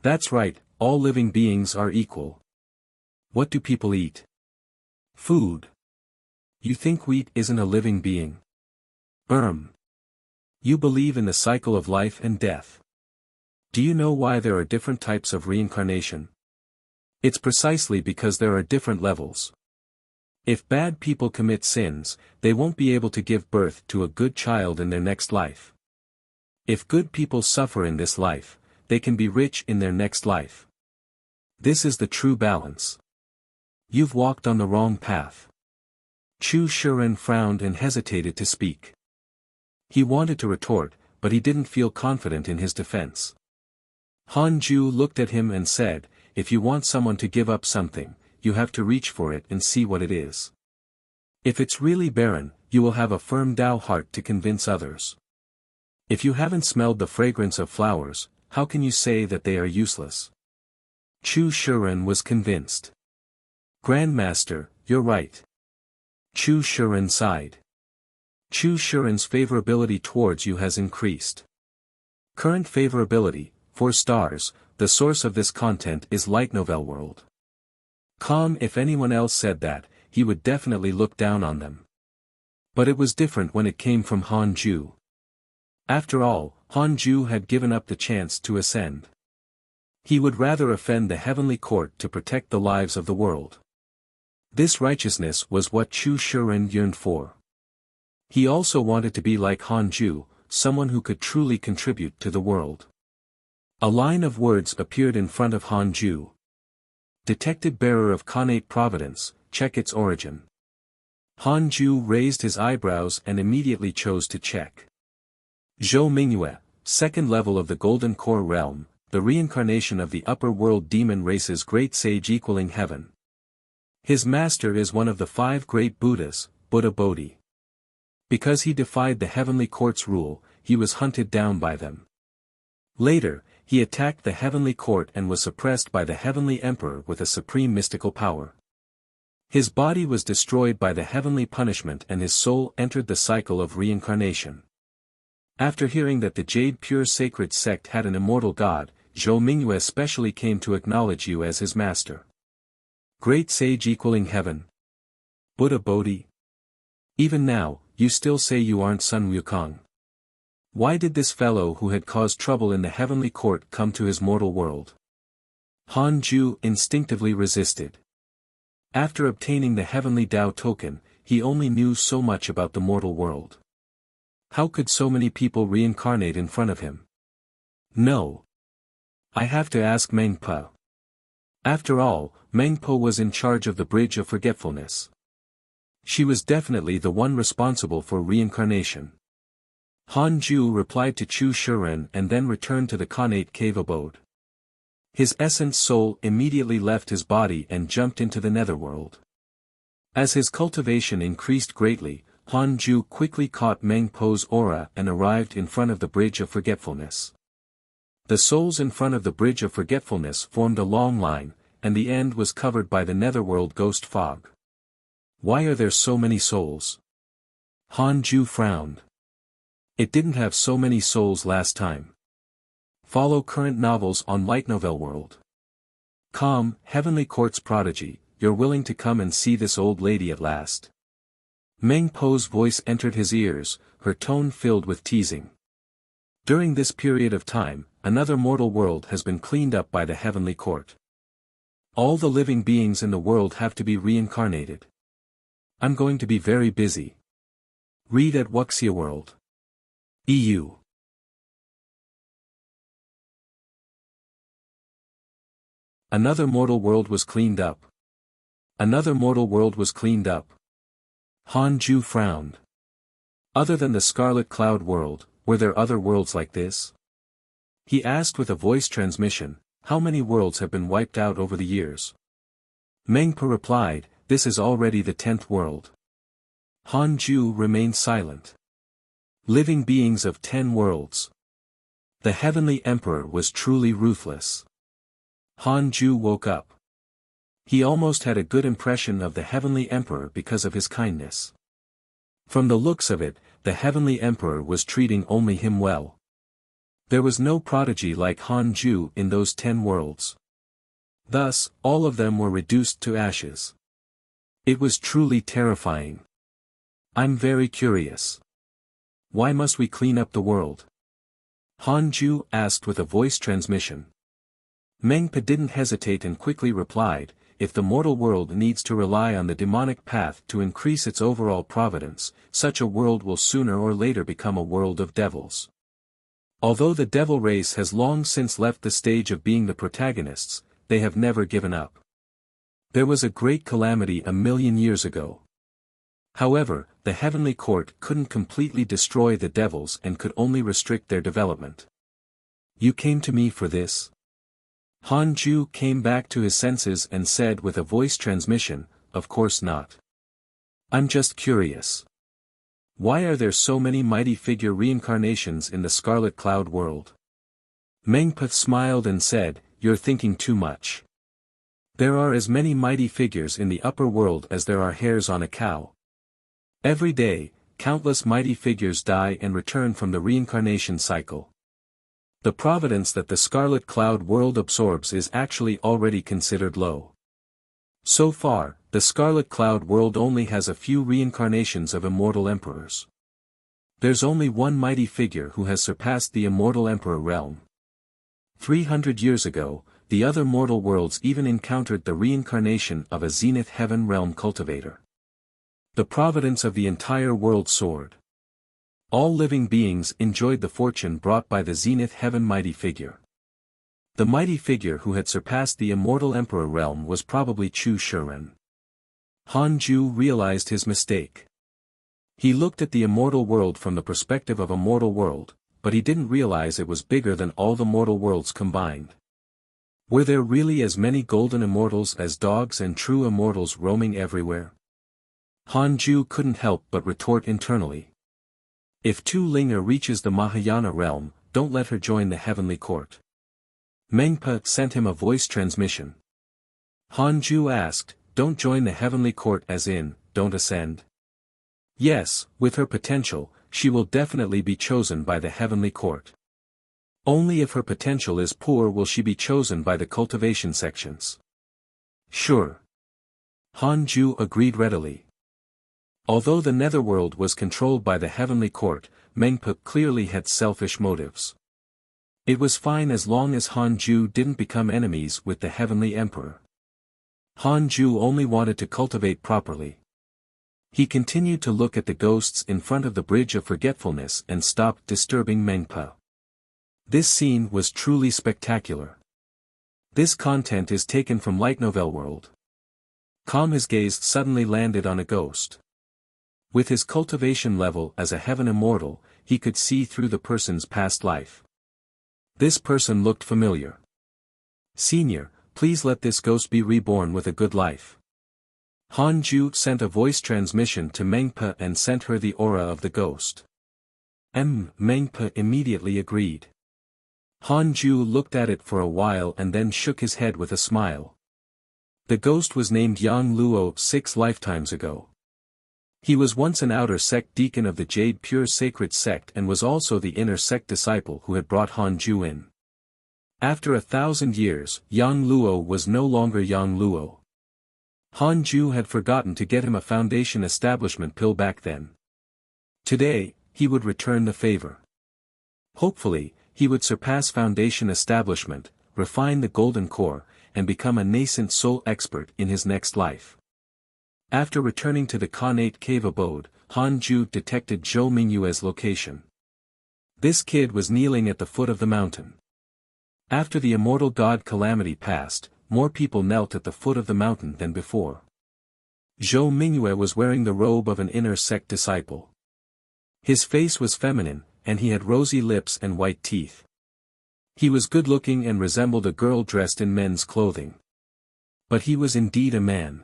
"That's right, all living beings are equal. What do people eat?" "Food. You think wheat isn't a living being?" You believe in the cycle of life and death. Do you know why there are different types of reincarnation? It's precisely because there are different levels. If bad people commit sins, they won't be able to give birth to a good child in their next life. If good people suffer in this life, they can be rich in their next life. This is the true balance. You've walked on the wrong path. Chu Shiren frowned and hesitated to speak. He wanted to retort, but he didn't feel confident in his defense. Hanju looked at him and said, "If you want someone to give up something, you have to reach for it and see what it is. If it's really barren, you will have a firm Tao heart to convince others. If you haven't smelled the fragrance of flowers, how can you say that they are useless?" Chu Shiren was convinced. "Grandmaster, you're right." Chu Shiren sighed. Chu Shiren's favorability towards you has increased. Current favorability, 4 stars, the source of this content is Light Novel World. If anyone else said that, he would definitely look down on them. But it was different when it came from Hanju. After all, Hanju had given up the chance to ascend. He would rather offend the heavenly court to protect the lives of the world. This righteousness was what Chu Shiren yearned for. He also wanted to be like Hanju, someone who could truly contribute to the world. A line of words appeared in front of Hanju. "Detected bearer of Khanate Providence, check its origin." Hanju raised his eyebrows and immediately chose to check. Zhou Mingyue, 2nd level of the Golden Core Realm, the reincarnation of the upper world demon race's great sage equaling heaven. His master is one of the 5 great Buddhas, Buddha Bodhi. Because he defied the heavenly court's rule, he was hunted down by them. Later, he attacked the heavenly court and was suppressed by the heavenly emperor with a supreme mystical power. His body was destroyed by the heavenly punishment and his soul entered the cycle of reincarnation. After hearing that the Jade Pure Sacred Sect had an immortal god, Zhou Mingyue especially came to acknowledge you as his master. Great sage equaling heaven. Buddha Bodhi. Even now, you still say you aren't Sun Wukong. Why did this fellow who had caused trouble in the heavenly court come to his mortal world? Hanju instinctively resisted. After obtaining the heavenly Tao token, he only knew so much about the mortal world. How could so many people reincarnate in front of him? No. I have to ask Mengpo. After all, Mengpo was in charge of the Bridge of Forgetfulness. She was definitely the one responsible for reincarnation. Hanju replied to Chu Shiren and then returned to the Khanate cave abode. His essence soul immediately left his body and jumped into the netherworld. As his cultivation increased greatly, Hanju quickly caught Mengpo's aura and arrived in front of the Bridge of Forgetfulness. The souls in front of the Bridge of Forgetfulness formed a long line, and the end was covered by the netherworld ghost fog. Why are there so many souls? Hanju frowned. It didn't have so many souls last time. Follow current novels on Light Novel World. Heavenly Court's prodigy, you're willing to come and see this old lady at last. Mengpo's voice entered his ears, her tone filled with teasing. During this period of time, another mortal world has been cleaned up by the heavenly court. All the living beings in the world have to be reincarnated. I'm going to be very busy. Read at Wuxia World. EU. Another mortal world was cleaned up. Another mortal world was cleaned up. Han Ju frowned. Other than the Scarlet Cloud world, were there other worlds like this? He asked with a voice transmission, how many worlds have been wiped out over the years? Mengpa replied, this is already the 10th world. Han Ju remained silent. Living beings of 10 worlds. The Heavenly Emperor was truly ruthless. Han Ju woke up. He almost had a good impression of the Heavenly Emperor because of his kindness. From the looks of it, the Heavenly Emperor was treating only him well. There was no prodigy like Han Ju in those 10 worlds. Thus, all of them were reduced to ashes. It was truly terrifying. I'm very curious. Why must we clean up the world? Han Ju asked with a voice transmission. Mengpa didn't hesitate and quickly replied, if the mortal world needs to rely on the demonic path to increase its overall providence, such a world will sooner or later become a world of devils. Although the devil race has long since left the stage of being the protagonists, they have never given up. There was a great calamity 1,000,000 years ago. However, the heavenly court couldn't completely destroy the devils and could only restrict their development. You came to me for this? Han Ju came back to his senses and said with a voice transmission, of course not. I'm just curious. Why are there so many mighty figure reincarnations in the Scarlet Cloud world? Mengpa smiled and said, you're thinking too much. There are as many mighty figures in the upper world as there are hairs on a cow. Every day, countless mighty figures die and return from the reincarnation cycle. The providence that the Scarlet Cloud world absorbs is actually already considered low. So far, the Scarlet Cloud world only has a few reincarnations of immortal emperors. There's only one mighty figure who has surpassed the immortal emperor realm. 300 years ago, the other mortal worlds even encountered the reincarnation of a Zenith Heaven realm cultivator. The providence of the entire world soared. All living beings enjoyed the fortune brought by the Zenith Heaven mighty figure. The mighty figure who had surpassed the immortal emperor realm was probably Chu Shiren. Han Ju realized his mistake. He looked at the immortal world from the perspective of a mortal world, but he didn't realize it was bigger than all the mortal worlds combined. Were there really as many golden immortals as dogs and true immortals roaming everywhere? Han Ju couldn't help but retort internally. If Tu Linga reaches the Mahayana realm, don't let her join the heavenly court. Mengpa sent him a voice transmission. Han Ju asked, don't join the heavenly court as in, don't ascend? Yes, with her potential, she will definitely be chosen by the heavenly court. Only if her potential is poor will she be chosen by the cultivation sections. Sure. Han Ju agreed readily. Although the netherworld was controlled by the heavenly court, Mengpa clearly had selfish motives. It was fine as long as Han Ju didn't become enemies with the heavenly emperor. Han Ju only wanted to cultivate properly. He continued to look at the ghosts in front of the Bridge of Forgetfulness and stopped disturbing Mengpa. This scene was truly spectacular. This content is taken from Light Novel World. His gaze suddenly landed on a ghost. With his cultivation level as a heaven immortal, he could see through the person's past life. This person looked familiar. Senior, please let this ghost be reborn with a good life. Han Ju sent a voice transmission to Mengpa and sent her the aura of the ghost. Mengpa immediately agreed. Han Ju looked at it for a while and then shook his head with a smile. The ghost was named Yang Luo 6 lifetimes ago. He was once an outer sect deacon of the Jade Pure Sacred Sect and was also the inner sect disciple who had brought Han Ju in. After 1,000 years, Yang Luo was no longer Yang Luo. Han Ju had forgotten to get him a foundation establishment pill back then. Today, he would return the favor. Hopefully, he would surpass foundation establishment, refine the golden core, and become a nascent soul expert in his next life. After returning to the Khanate cave abode, Han Ju detected Zhou Mingyue's location. This kid was kneeling at the foot of the mountain. After the immortal god calamity passed, more people knelt at the foot of the mountain than before. Zhou Mingyue was wearing the robe of an inner sect disciple. His face was feminine, and he had rosy lips and white teeth. He was good-looking and resembled a girl dressed in men's clothing. But he was indeed a man.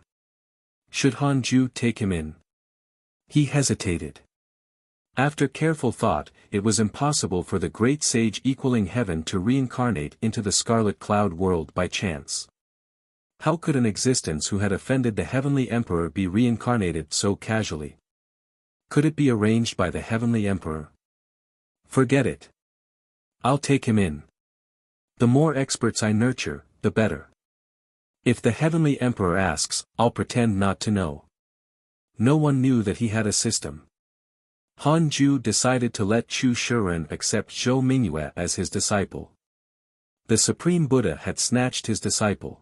Should Han Ju take him in? He hesitated. After careful thought, it was impossible for the great sage equaling heaven to reincarnate into the Scarlet Cloud world by chance. How could an existence who had offended the heavenly emperor be reincarnated so casually? Could it be arranged by the heavenly emperor? Forget it. I'll take him in. The more experts I nurture, the better. If the heavenly emperor asks, I'll pretend not to know. No one knew that he had a system. Han Ju decided to let Chu Shiren accept Zhou Mingyue as his disciple. The Supreme Buddha had snatched his disciple.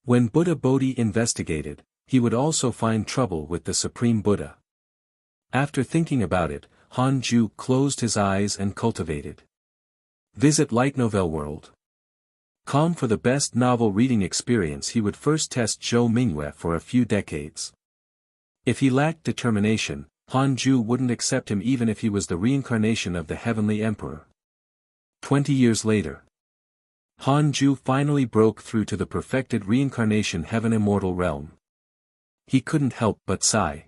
When Buddha Bodhi investigated, he would also find trouble with the Supreme Buddha. After thinking about it, Han Ju closed his eyes and cultivated. Visit Light Novel World. Com. For the best novel reading experience, he would first test Zhou Mingyue for a few decades. If he lacked determination, Han Ju wouldn't accept him even if he was the reincarnation of the heavenly emperor. 20 years later, Han Ju finally broke through to the perfected reincarnation heaven immortal realm. He couldn't help but sigh.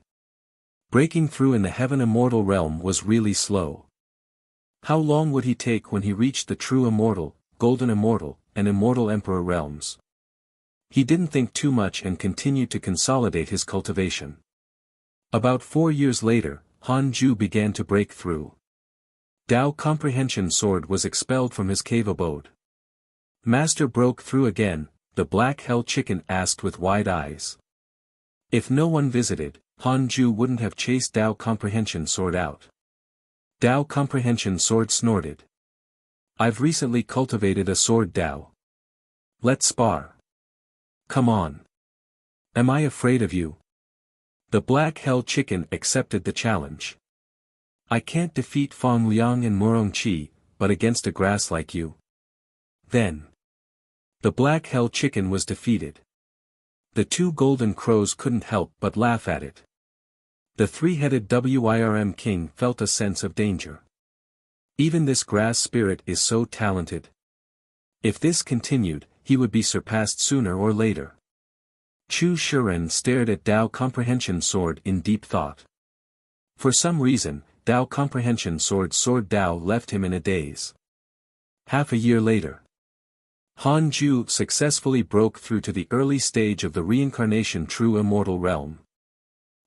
Breaking through in the heaven immortal realm was really slow. How long would he take when he reached the true immortal, golden immortal, and immortal emperor realms? He didn't think too much and continued to consolidate his cultivation. About 4 years later, Han Ju began to break through. Tao Comprehension Sword was expelled from his cave abode. Master broke through again, the black hell chicken asked with wide eyes. If no one visited, Han Ju wouldn't have chased Tao Comprehension Sword out. Tao Comprehension Sword snorted. I've recently cultivated a sword Tao. Let's spar. Come on. Am I afraid of you? The black hell chicken accepted the challenge. I can't defeat Fong Liang and Murong Qi, but against a grass like you. Then. The black hell chicken was defeated. The two golden crows couldn't help but laugh at it. The three-headed Wirm king felt a sense of danger. Even this grass spirit is so talented. If this continued, he would be surpassed sooner or later. Chu Shiren stared at Tao Comprehension Sword in deep thought. For some reason, Tao Comprehension Sword Tao left him in a daze. Half a year later, Han Ju successfully broke through to the early stage of the reincarnation true immortal realm.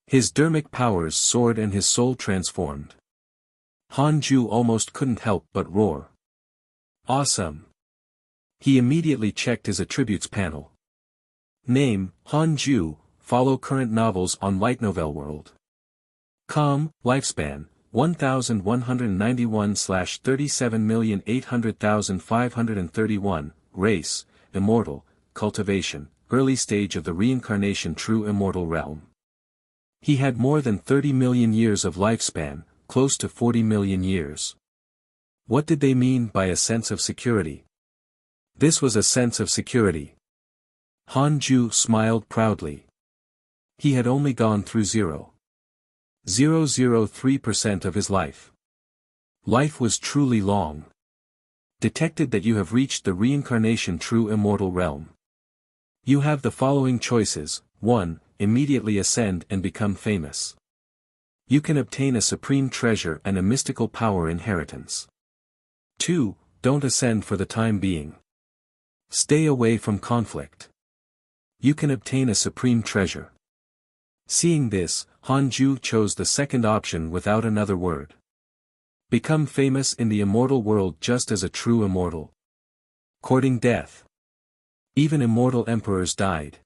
His dermic powers soared and his soul transformed. Han Ju almost couldn't help but roar. Awesome! He immediately checked his attributes panel. Name, Han Ju, follow current novels on Light Novel World. Lifespan, 1191/37,800,531, Race, Immortal, Cultivation, Early Stage of the Reincarnation True Immortal Realm. He had more than 30 million years of lifespan, close to 40 million years. What did they mean by a sense of security? This was a sense of security. Han Ju smiled proudly. He had only gone through 0.003% of his life. Life was truly long. Detected that you have reached the reincarnation true immortal realm. You have the following choices. 1. Immediately ascend and become famous. You can obtain a supreme treasure and a mystical power inheritance. 2. Don't ascend for the time being. Stay away from conflict. You can obtain a supreme treasure. Seeing this, Han Ju chose the second option without another word. Become famous in the immortal world just as a true immortal. Courting death. Even immortal emperors died.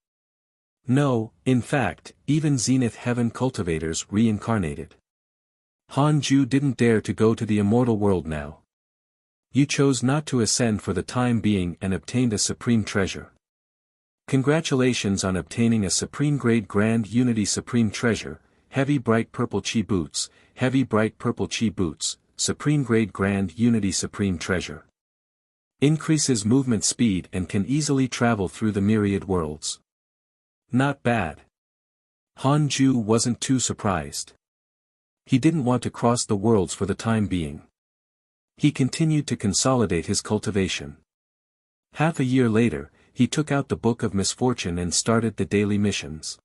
No, in fact, even Zenith Heaven cultivators reincarnated. Han Ju didn't dare to go to the immortal world now. You chose not to ascend for the time being and obtained a supreme treasure. Congratulations on obtaining a supreme grade Grand Unity Supreme Treasure, Heavy Bright Purple Chi Boots, Heavy Bright Purple Chi Boots, Supreme Grade Grand Unity Supreme Treasure. Increases movement speed and can easily travel through the myriad worlds. Not bad. Han Ju wasn't too surprised. He didn't want to cross the worlds for the time being. He continued to consolidate his cultivation. Half a year later, he took out the Book of Misfortune and started the daily missions.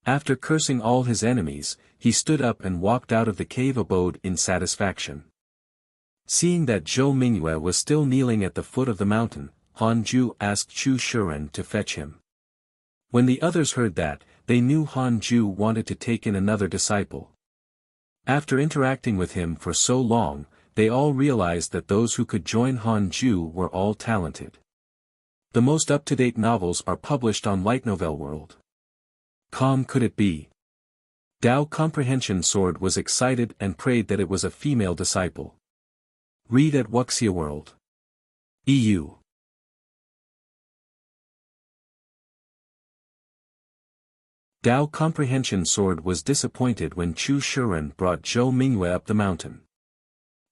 After cursing all his enemies, he stood up and walked out of the cave abode in satisfaction. Seeing that Zhou Mingyue was still kneeling at the foot of the mountain, Han Ju asked Chu Shiren to fetch him. When the others heard that, they knew Han Ju wanted to take in another disciple. After interacting with him for so long, they all realized that those who could join Han Ju were all talented. The most up-to-date novels are published on Light Novel World. Could it be? Dao Comprehension Sword was excited and prayed that it was a female disciple. Read at Wuxia World. EU. Dao Comprehension Sword was disappointed when Chu Shiren brought Zhou Mingyue up the mountain.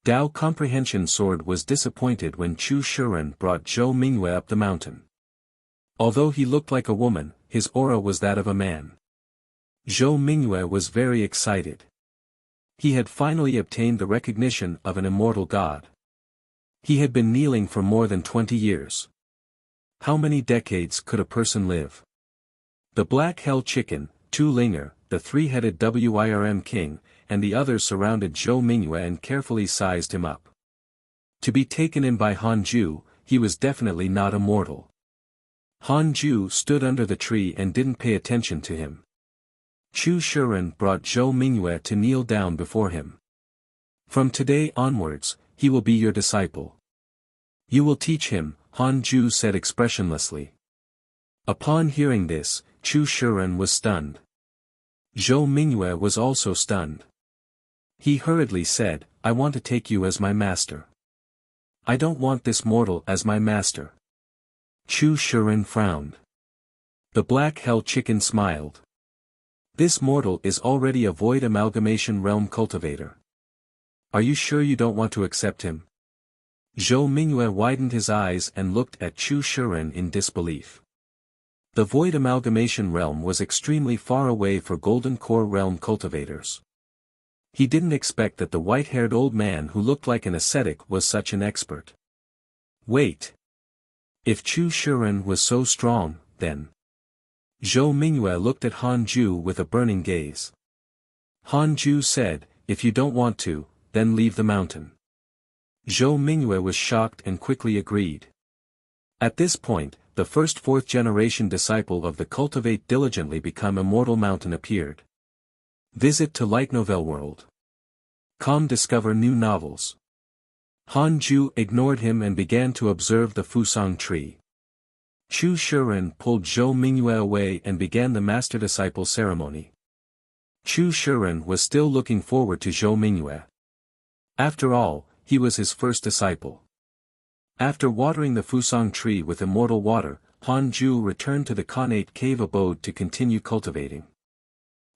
Dao Comprehension Sword was disappointed when Chu Shiren brought Zhou Mingyue up the mountain. Although he looked like a woman, his aura was that of a man. Zhou Mingyue was very excited. He had finally obtained the recognition of an immortal god. He had been kneeling for more than 20 years. How many decades could a person live? The Black Hell Chicken, Tu Linger, the three-headed Wirm King, and the others surrounded Zhou Mingyue and carefully sized him up. To be taken in by Han Ju, he was definitely not immortal. Han Ju stood under the tree and didn't pay attention to him. Chu Shiren brought Zhou Mingyue to kneel down before him. From today onwards, he will be your disciple. You will teach him, Han Ju said expressionlessly. Upon hearing this, Chu Shiren was stunned. Zhou Mingyue was also stunned. He hurriedly said, I want to take you as my master. I don't want this mortal as my master. Chu Shiren frowned. The Black Hell Chicken smiled. This mortal is already a void amalgamation realm cultivator. Are you sure you don't want to accept him? Zhou Mingyue widened his eyes and looked at Chu Shiren in disbelief. The void amalgamation realm was extremely far away for golden core realm cultivators. He didn't expect that the white-haired old man who looked like an ascetic was such an expert. Wait. If Chu Shiren was so strong, then... Zhou Mingyue looked at Han Ju with a burning gaze. Han Ju said, if you don't want to, then leave the mountain. Zhou Mingyue was shocked and quickly agreed. At this point, the first fourth-generation disciple of the Cultivate Diligently Become Immortal Mountain appeared. Visit to Light Novel World. Discover new novels. Han Ju ignored him and began to observe the Fusang tree. Chu Shiren pulled Zhou Mingyue away and began the master-disciple ceremony. Chu Shiren was still looking forward to Zhou Mingyue. After all, he was his first disciple. After watering the Fusang tree with immortal water, Han Ju returned to the Khanate cave abode to continue cultivating.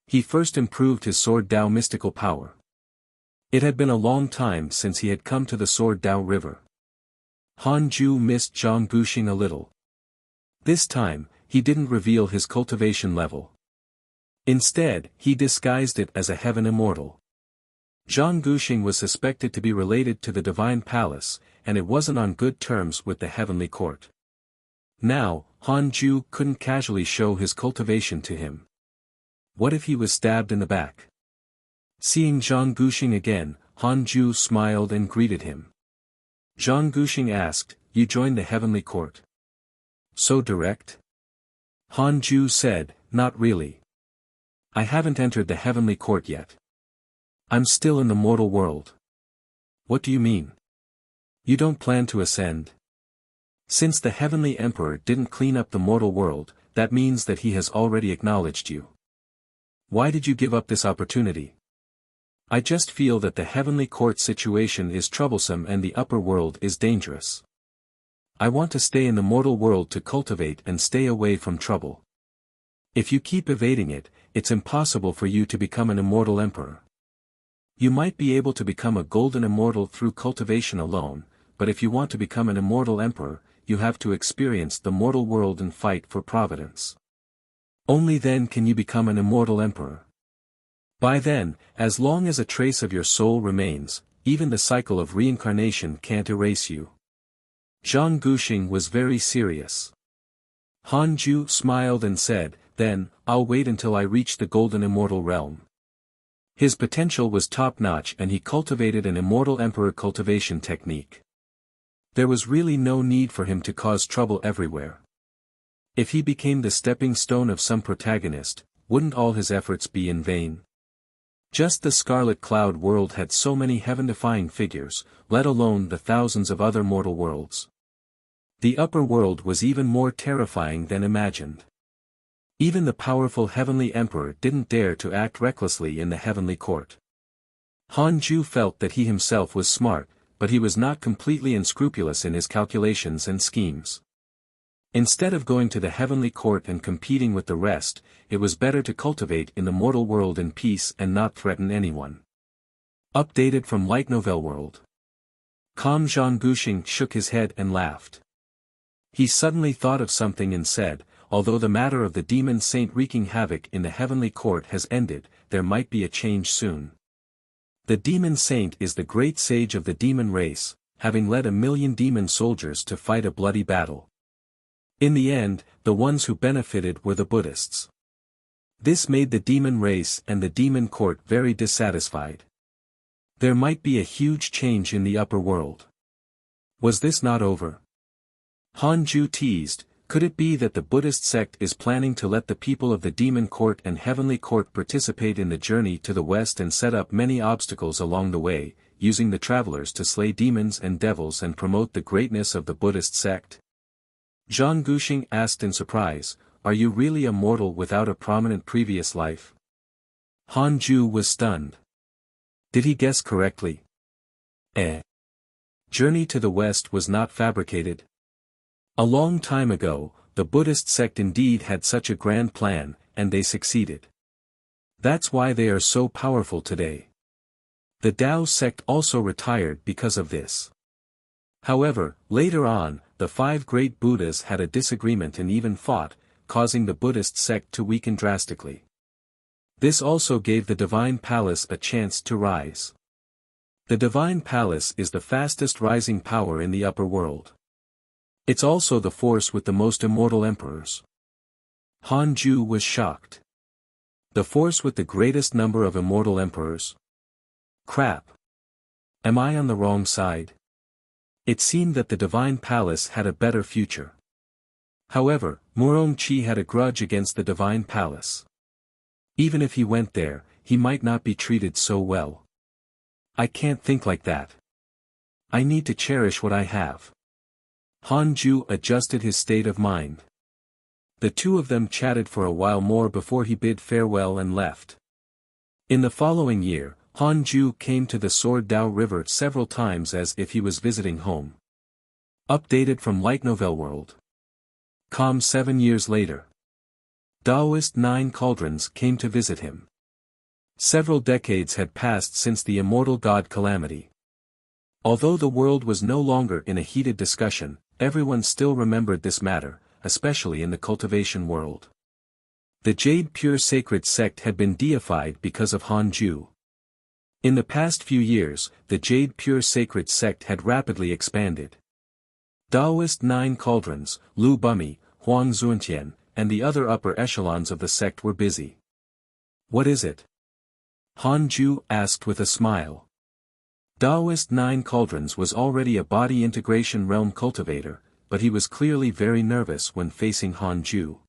He first improved his Sword Dao mystical power. It had been a long time since he had come to the Sword Dao River. Han Ju missed Zhang Guxing a little. This time, he didn't reveal his cultivation level. Instead, he disguised it as a heaven immortal. Zhang Guxing was suspected to be related to the Divine Palace, and it wasn't on good terms with the Heavenly Court. Now, Han Ju couldn't casually show his cultivation to him. What if he was stabbed in the back? Seeing Zhang Guxing again, Han Ju smiled and greeted him. Zhang Guxing asked, you joined the Heavenly Court? So direct? Han Ju said, not really. I haven't entered the Heavenly Court yet. I'm still in the mortal world. What do you mean? You don't plan to ascend? Since the Heavenly Emperor didn't clean up the mortal world, that means that he has already acknowledged you. Why did you give up this opportunity? I just feel that the Heavenly Court situation is troublesome and the upper world is dangerous. I want to stay in the mortal world to cultivate and stay away from trouble. If you keep evading it, it's impossible for you to become an immortal emperor. You might be able to become a golden immortal through cultivation alone, but if you want to become an immortal emperor, you have to experience the mortal world and fight for providence. Only then can you become an immortal emperor. By then, as long as a trace of your soul remains, even the cycle of reincarnation can't erase you. Zhang Guxing was very serious. Han Ju smiled and said, "Then, I'll wait until I reach the golden immortal realm." His potential was top-notch and he cultivated an immortal emperor cultivation technique. There was really no need for him to cause trouble everywhere. If he became the stepping stone of some protagonist, wouldn't all his efforts be in vain? Just the Scarlet Cloud world had so many heaven-defying figures, let alone the thousands of other mortal worlds. The upper world was even more terrifying than imagined. Even the powerful heavenly emperor didn't dare to act recklessly in the heavenly court. Han Ju felt that he himself was smart, but he was not completely unscrupulous in his calculations and schemes. Instead of going to the heavenly court and competing with the rest, it was better to cultivate in the mortal world in peace and not threaten anyone. Updated from Light Novel World. Zhang Guxing shook his head and laughed. He suddenly thought of something and said, "Although the matter of the demon saint wreaking havoc in the heavenly court has ended, there might be a change soon. The demon saint is the great sage of the demon race, having led 1,000,000 demon soldiers to fight a bloody battle. In the end, the ones who benefited were the Buddhists. This made the demon race and the demon court very dissatisfied. There might be a huge change in the upper world. Was this not over?" Han Ju teased, "Could it be that the Buddhist sect is planning to let the people of the demon court and heavenly court participate in the journey to the west and set up many obstacles along the way, using the travelers to slay demons and devils and promote the greatness of the Buddhist sect?" Zhang Guxing asked in surprise, "Are you really a mortal without a prominent previous life?" Han Ju was stunned. Did he guess correctly? Journey to the west was not fabricated. A long time ago, the Buddhist sect indeed had such a grand plan, and they succeeded. That's why they are so powerful today. The Tao sect also retired because of this. However, later on, the 5 great Buddhas had a disagreement and even fought, causing the Buddhist sect to weaken drastically. This also gave the Divine Palace a chance to rise. The Divine Palace is the fastest rising power in the upper world. It's also the force with the most immortal emperors. Han Ju was shocked. The force with the greatest number of immortal emperors? Crap. Am I on the wrong side? It seemed that the Divine Palace had a better future. However, Murong-chi had a grudge against the Divine Palace. Even if he went there, he might not be treated so well. I can't think like that. I need to cherish what I have. Han Ju adjusted his state of mind. The two of them chatted for a while more before he bid farewell and left. In the following year, Han Ju came to the Sword Dao River several times as if he was visiting home. Updated from Light Novel World. 7 years later. Taoist 9 Cauldrons came to visit him. Several decades had passed since the immortal god calamity. Although the world was no longer in a heated discussion, everyone still remembered this matter, especially in the cultivation world. The Jade Pure Sacred Sect had been deified because of Han Ju. In the past few years, the Jade Pure Sacred Sect had rapidly expanded. Taoist 9 Cauldrons, Lu Bumi, Huang Zuantian, and the other upper echelons of the sect were busy. "What is it?" Han Ju asked with a smile. Taoist 9 Cauldrons was already a body integration realm cultivator, but he was clearly very nervous when facing Han Ju.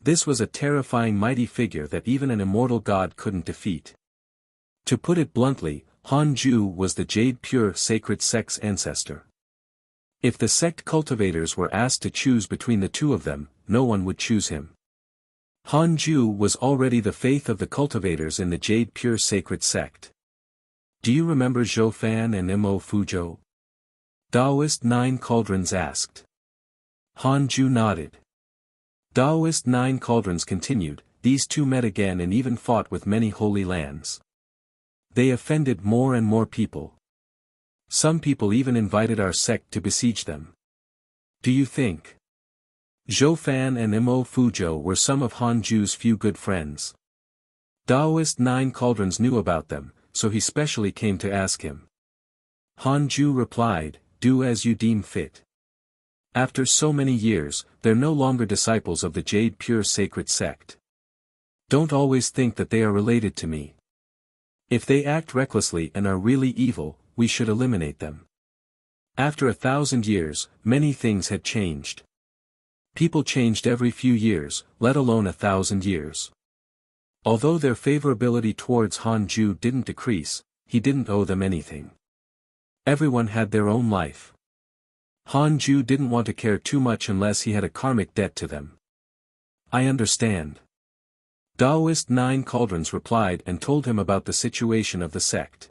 This was a terrifying mighty figure that even an immortal god couldn't defeat. To put it bluntly, Han Ju was the Jade Pure Sacred Sect's ancestor. If the sect cultivators were asked to choose between the two of them, no one would choose him. Han Ju was already the faith of the cultivators in the Jade Pure Sacred Sect. "Do you remember Zhou Fan and Mo Fuzhou?" Taoist 9 Cauldrons asked. Han Ju nodded. Taoist 9 Cauldrons continued, "These two met again and even fought with many holy lands. They offended more and more people. Some people even invited our sect to besiege them. Do you think? Zhou Fan and Mo Fuzhou were some of Han Ju's few good friends. Daoist Nine Cauldrons knew about them, so he specially came to ask him. Han Ju replied, "Do as you deem fit." After so many years, they're no longer disciples of the Jade Pure Sacred Sect. Don't always think that they are related to me. If they act recklessly and are really evil, we should eliminate them. After 1,000 years, many things had changed. People changed every few years, let alone 1,000 years. Although their favorability towards Han Ju didn't decrease, he didn't owe them anything. Everyone had their own life. Han Ju didn't want to care too much unless he had a karmic debt to them. I understand. Daoist Nine Cauldrons replied and told him about the situation of the sect.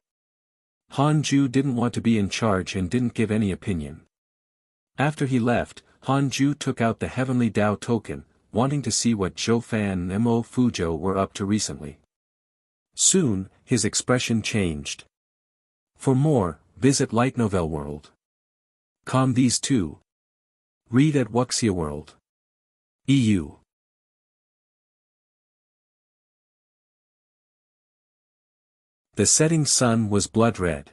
Han Ju didn't want to be in charge and didn't give any opinion. After he left, Han Ju took out the Heavenly Tao token, wanting to see what Zhou Fan and Mo Fuzhou were up to recently. Soon, his expression changed. For more, visit Light Novel World. Com these two. Read at Wuxia World. EU. The setting sun was blood red.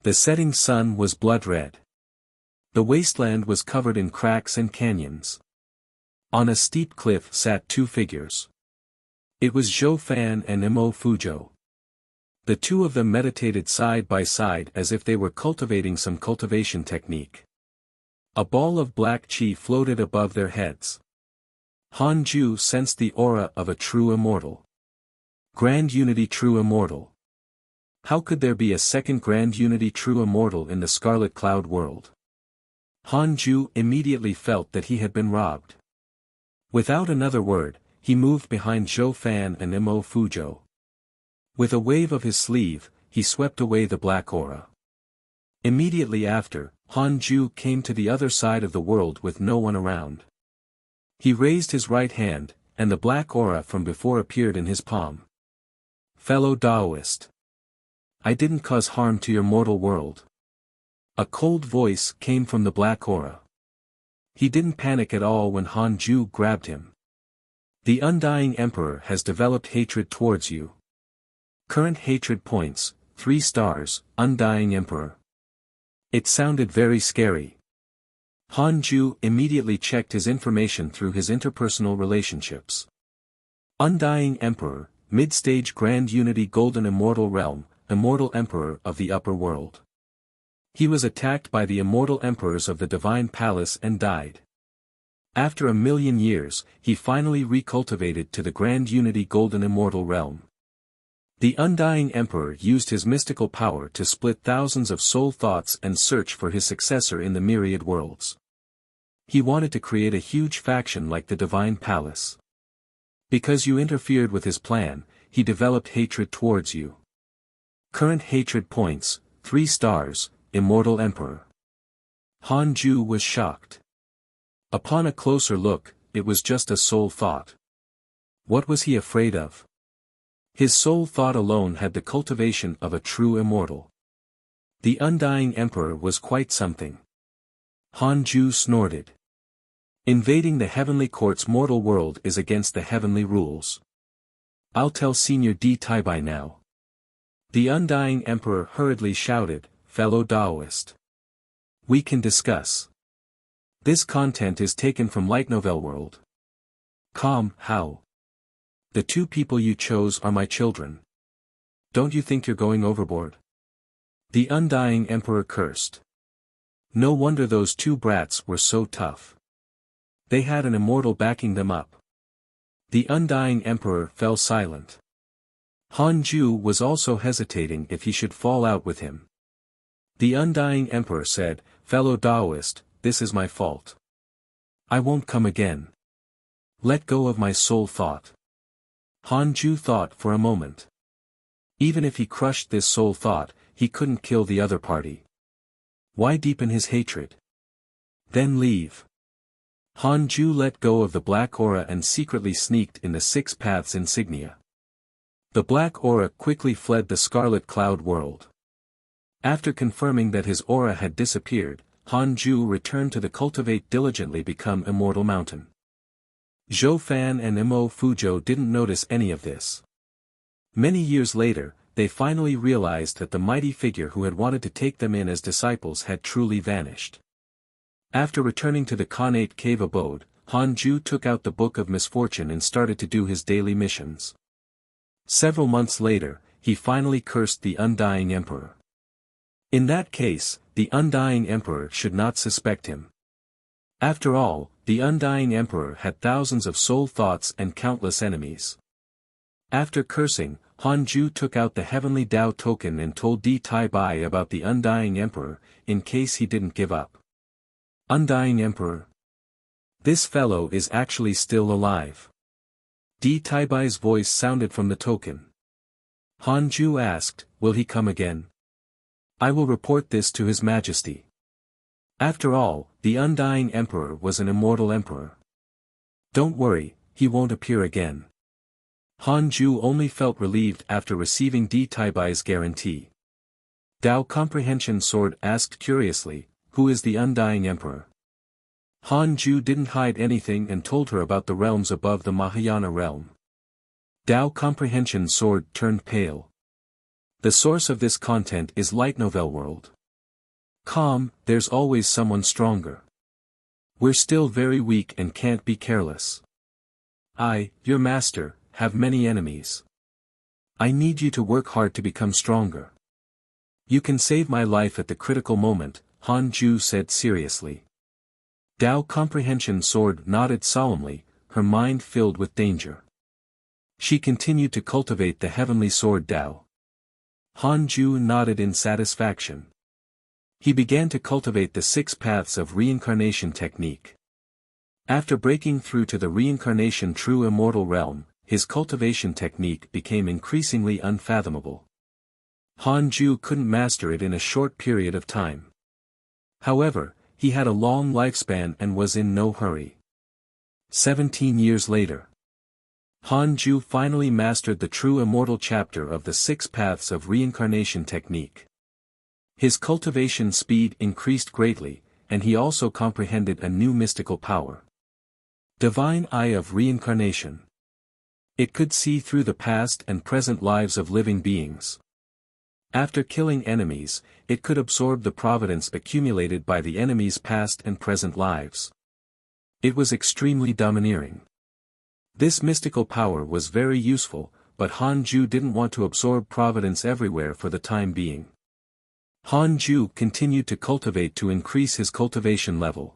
The setting sun was blood red. The wasteland was covered in cracks and canyons. On a steep cliff sat two figures. It was Zhou Fan and Mo Fuzhou. The two of them meditated side by side as if they were cultivating some cultivation technique. A ball of black qi floated above their heads. Han Ju sensed the aura of a true immortal. Grand Unity True Immortal. How could there be a second Grand Unity True Immortal in the Scarlet Cloud world? Han Ju immediately felt that he had been robbed. Without another word, he moved behind Zhou Fan and Mo Fuzhou. With a wave of his sleeve, he swept away the black aura. Immediately after, Han Ju came to the other side of the world with no one around. He raised his right hand, and the black aura from before appeared in his palm. Fellow Daoist. I didn't cause harm to your mortal world. A cold voice came from the black aura. He didn't panic at all when Han Ju grabbed him. The Undying Emperor has developed hatred towards you. Current hatred points, 3 stars, Undying Emperor. It sounded very scary. Han Ju immediately checked his information through his interpersonal relationships. Undying Emperor, Mid-Stage Grand Unity Golden Immortal Realm, Immortal Emperor of the Upper World. He was attacked by the Immortal Emperors of the Divine Palace and died. After 1,000,000 years, he finally recultivated to the Grand Unity Golden Immortal Realm. The Undying Emperor used his mystical power to split thousands of soul thoughts and search for his successor in the myriad worlds. He wanted to create a huge faction like the Divine Palace. Because you interfered with his plan, he developed hatred towards you. Current hatred points, 3 stars, Immortal Emperor. Han Ju was shocked. Upon a closer look, it was just a soul thought. What was he afraid of? His soul thought alone had the cultivation of a true immortal. The Undying Emperor was quite something. Han Ju snorted. Invading the Heavenly Court's mortal world is against the heavenly rules. I'll tell Senior D Taibai now. The Undying Emperor hurriedly shouted, fellow Daoist. We can discuss. This content is taken from Light Novel World. How? The 2 people you chose are my children. Don't you think you're going overboard? The Undying Emperor cursed. No wonder those 2 brats were so tough. They had an immortal backing them up. The Undying Emperor fell silent. Han Ju was also hesitating if he should fall out with him. The Undying Emperor said, fellow Daoist, this is my fault. I won't come again. Let go of my soul thought. Han Ju thought for a moment. Even if he crushed this soul thought, he couldn't kill the other party. Why deepen his hatred? Then leave. Han Ju let go of the black aura and secretly sneaked in the 6 paths insignia. The black aura quickly fled the Scarlet Cloud world. After confirming that his aura had disappeared, Han Ju returned to the Cultivate diligently become Immortal Mountain. Zhou Fan and Mo Fuzhou didn't notice any of this. Many years later, they finally realized that the mighty figure who had wanted to take them in as disciples had truly vanished. After returning to the Khanate cave abode, Han Ju took out the Book of Misfortune and started to do his daily missions. Several months later, he finally cursed the Undying Emperor. In that case, the Undying Emperor should not suspect him. After all, the Undying Emperor had thousands of soul thoughts and countless enemies. After cursing, Han Ju took out the Heavenly Dao token and told Di Tai Bai about the Undying Emperor, in case he didn't give up. Undying Emperor? This fellow is actually still alive. Di Tai Bai's voice sounded from the token. Han Ju asked, will he come again? I will report this to His Majesty. After all, the Undying Emperor was an immortal emperor. Don't worry, he won't appear again. Han Ju only felt relieved after receiving Di Tai Bai's guarantee. Dao Comprehension Sword asked curiously, who is the Undying Emperor? Han Ju didn't hide anything and told her about the realms above the Mahayana realm. Dao Comprehension Sword turned pale. The source of this content is Light Novel World. Calm, there's always someone stronger. We're still very weak and can't be careless. I, your master, have many enemies. I need you to work hard to become stronger. You can save my life at the critical moment, Han Ju said seriously. Dao Comprehension Sword nodded solemnly, her mind filled with danger. She continued to cultivate the heavenly sword Dao. Han Ju nodded in satisfaction. He began to cultivate the 6 paths of reincarnation technique. After breaking through to the reincarnation true immortal realm, his cultivation technique became increasingly unfathomable. Han Ju couldn't master it in a short period of time. However, he had a long lifespan and was in no hurry. 17 years later, Han Ju finally mastered the true immortal chapter of the 6 paths of reincarnation technique. His cultivation speed increased greatly, and he also comprehended a new mystical power. Divine Eye of Reincarnation. It could see through the past and present lives of living beings. After killing enemies, it could absorb the providence accumulated by the enemy's past and present lives. It was extremely domineering. This mystical power was very useful, but Han Ju didn't want to absorb providence everywhere for the time being. Han Ju continued to cultivate to increase his cultivation level.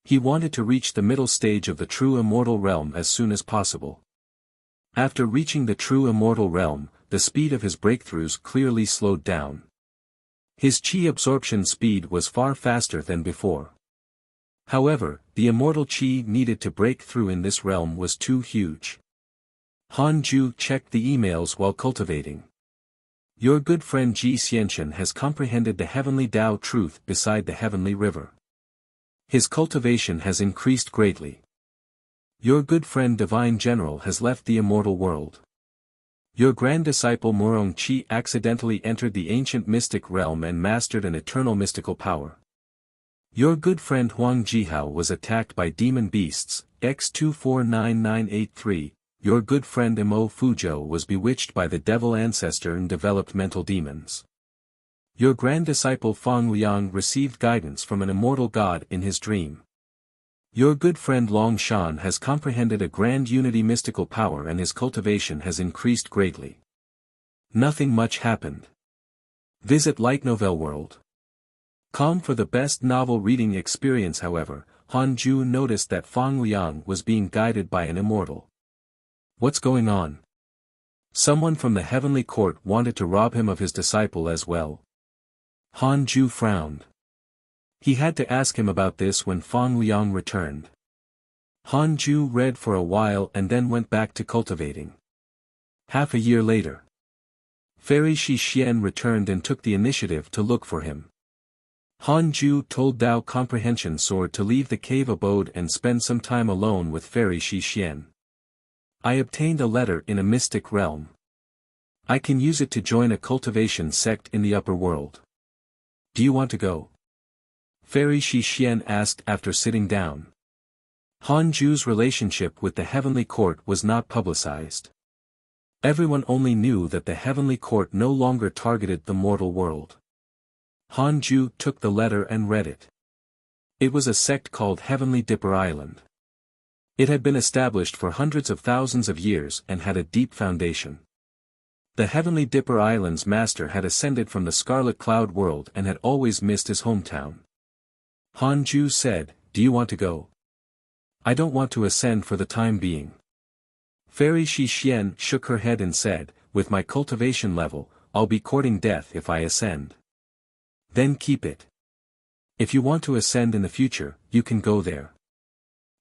He wanted to reach the middle stage of the true immortal realm as soon as possible. After reaching the true immortal realm, the speed of his breakthroughs clearly slowed down. His chi absorption speed was far faster than before. However, the immortal chi needed to break through in this realm was too huge. Han Ju checked the emails while cultivating. Your good friend Ji Xianchen has comprehended the heavenly Tao truth beside the heavenly river. His cultivation has increased greatly. Your good friend Divine General has left the immortal world. Your grand disciple Murong Chi accidentally entered the ancient mystic realm and mastered an eternal mystical power. Your good friend Huang Jihao was attacked by demon beasts, X249983, your good friend Mo Fuzhou was bewitched by the devil ancestor and developed mental demons. Your grand disciple Fang Liang received guidance from an immortal god in his dream. Your good friend Long Shan has comprehended a grand unity mystical power and his cultivation has increased greatly. Nothing much happened. Visit Light Novel World. For the best novel reading experience however, Han Ju noticed that Fang Liang was being guided by an immortal. What's going on? Someone from the heavenly court wanted to rob him of his disciple as well. Han Ju frowned. He had to ask him about this when Fang Liang returned. Han Ju read for a while and then went back to cultivating. Half a year later, Fairy Shi Xian returned and took the initiative to look for him. Han Ju told Dao Comprehension Sword to leave the cave abode and spend some time alone with Fairy Shi Xian. I obtained a letter in a mystic realm. I can use it to join a cultivation sect in the upper world. Do you want to go? Fairy Shi Xian asked after sitting down. Han Ju's relationship with the heavenly court was not publicized. Everyone only knew that the heavenly court no longer targeted the mortal world. Han Ju took the letter and read it. It was a sect called Heavenly Dipper Island. It had been established for hundreds of thousands of years and had a deep foundation. The Heavenly Dipper Island's master had ascended from the Scarlet Cloud world and had always missed his hometown. Han Ju said, "Do you want to go?" "I don't want to ascend for the time being." Fairy Shi Xian shook her head and said, "With my cultivation level, I'll be courting death if I ascend." "Then keep it. If you want to ascend in the future, you can go there."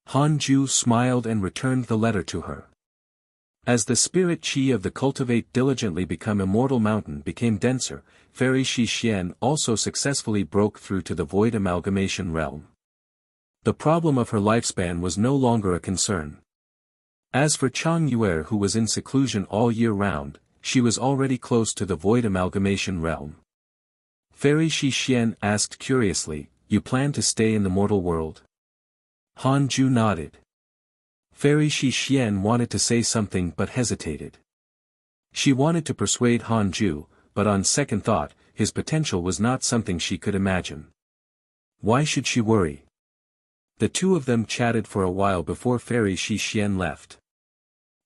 Han Ju smiled and returned the letter to her. As the spirit chi of the Cultivate diligently become immortal mountain became denser, Fairy Shi Xian also successfully broke through to the void amalgamation realm. The problem of her lifespan was no longer a concern. As for Chang Yuer, who was in seclusion all year round, she was already close to the void amalgamation realm. Fairy Shi Xian asked curiously, "You plan to stay in the mortal world?" Han Ju nodded. Fairy Shi Xian wanted to say something but hesitated. She wanted to persuade Han Ju, but on second thought, his potential was not something she could imagine. Why should she worry? The two of them chatted for a while before Fairy Shi Xian left.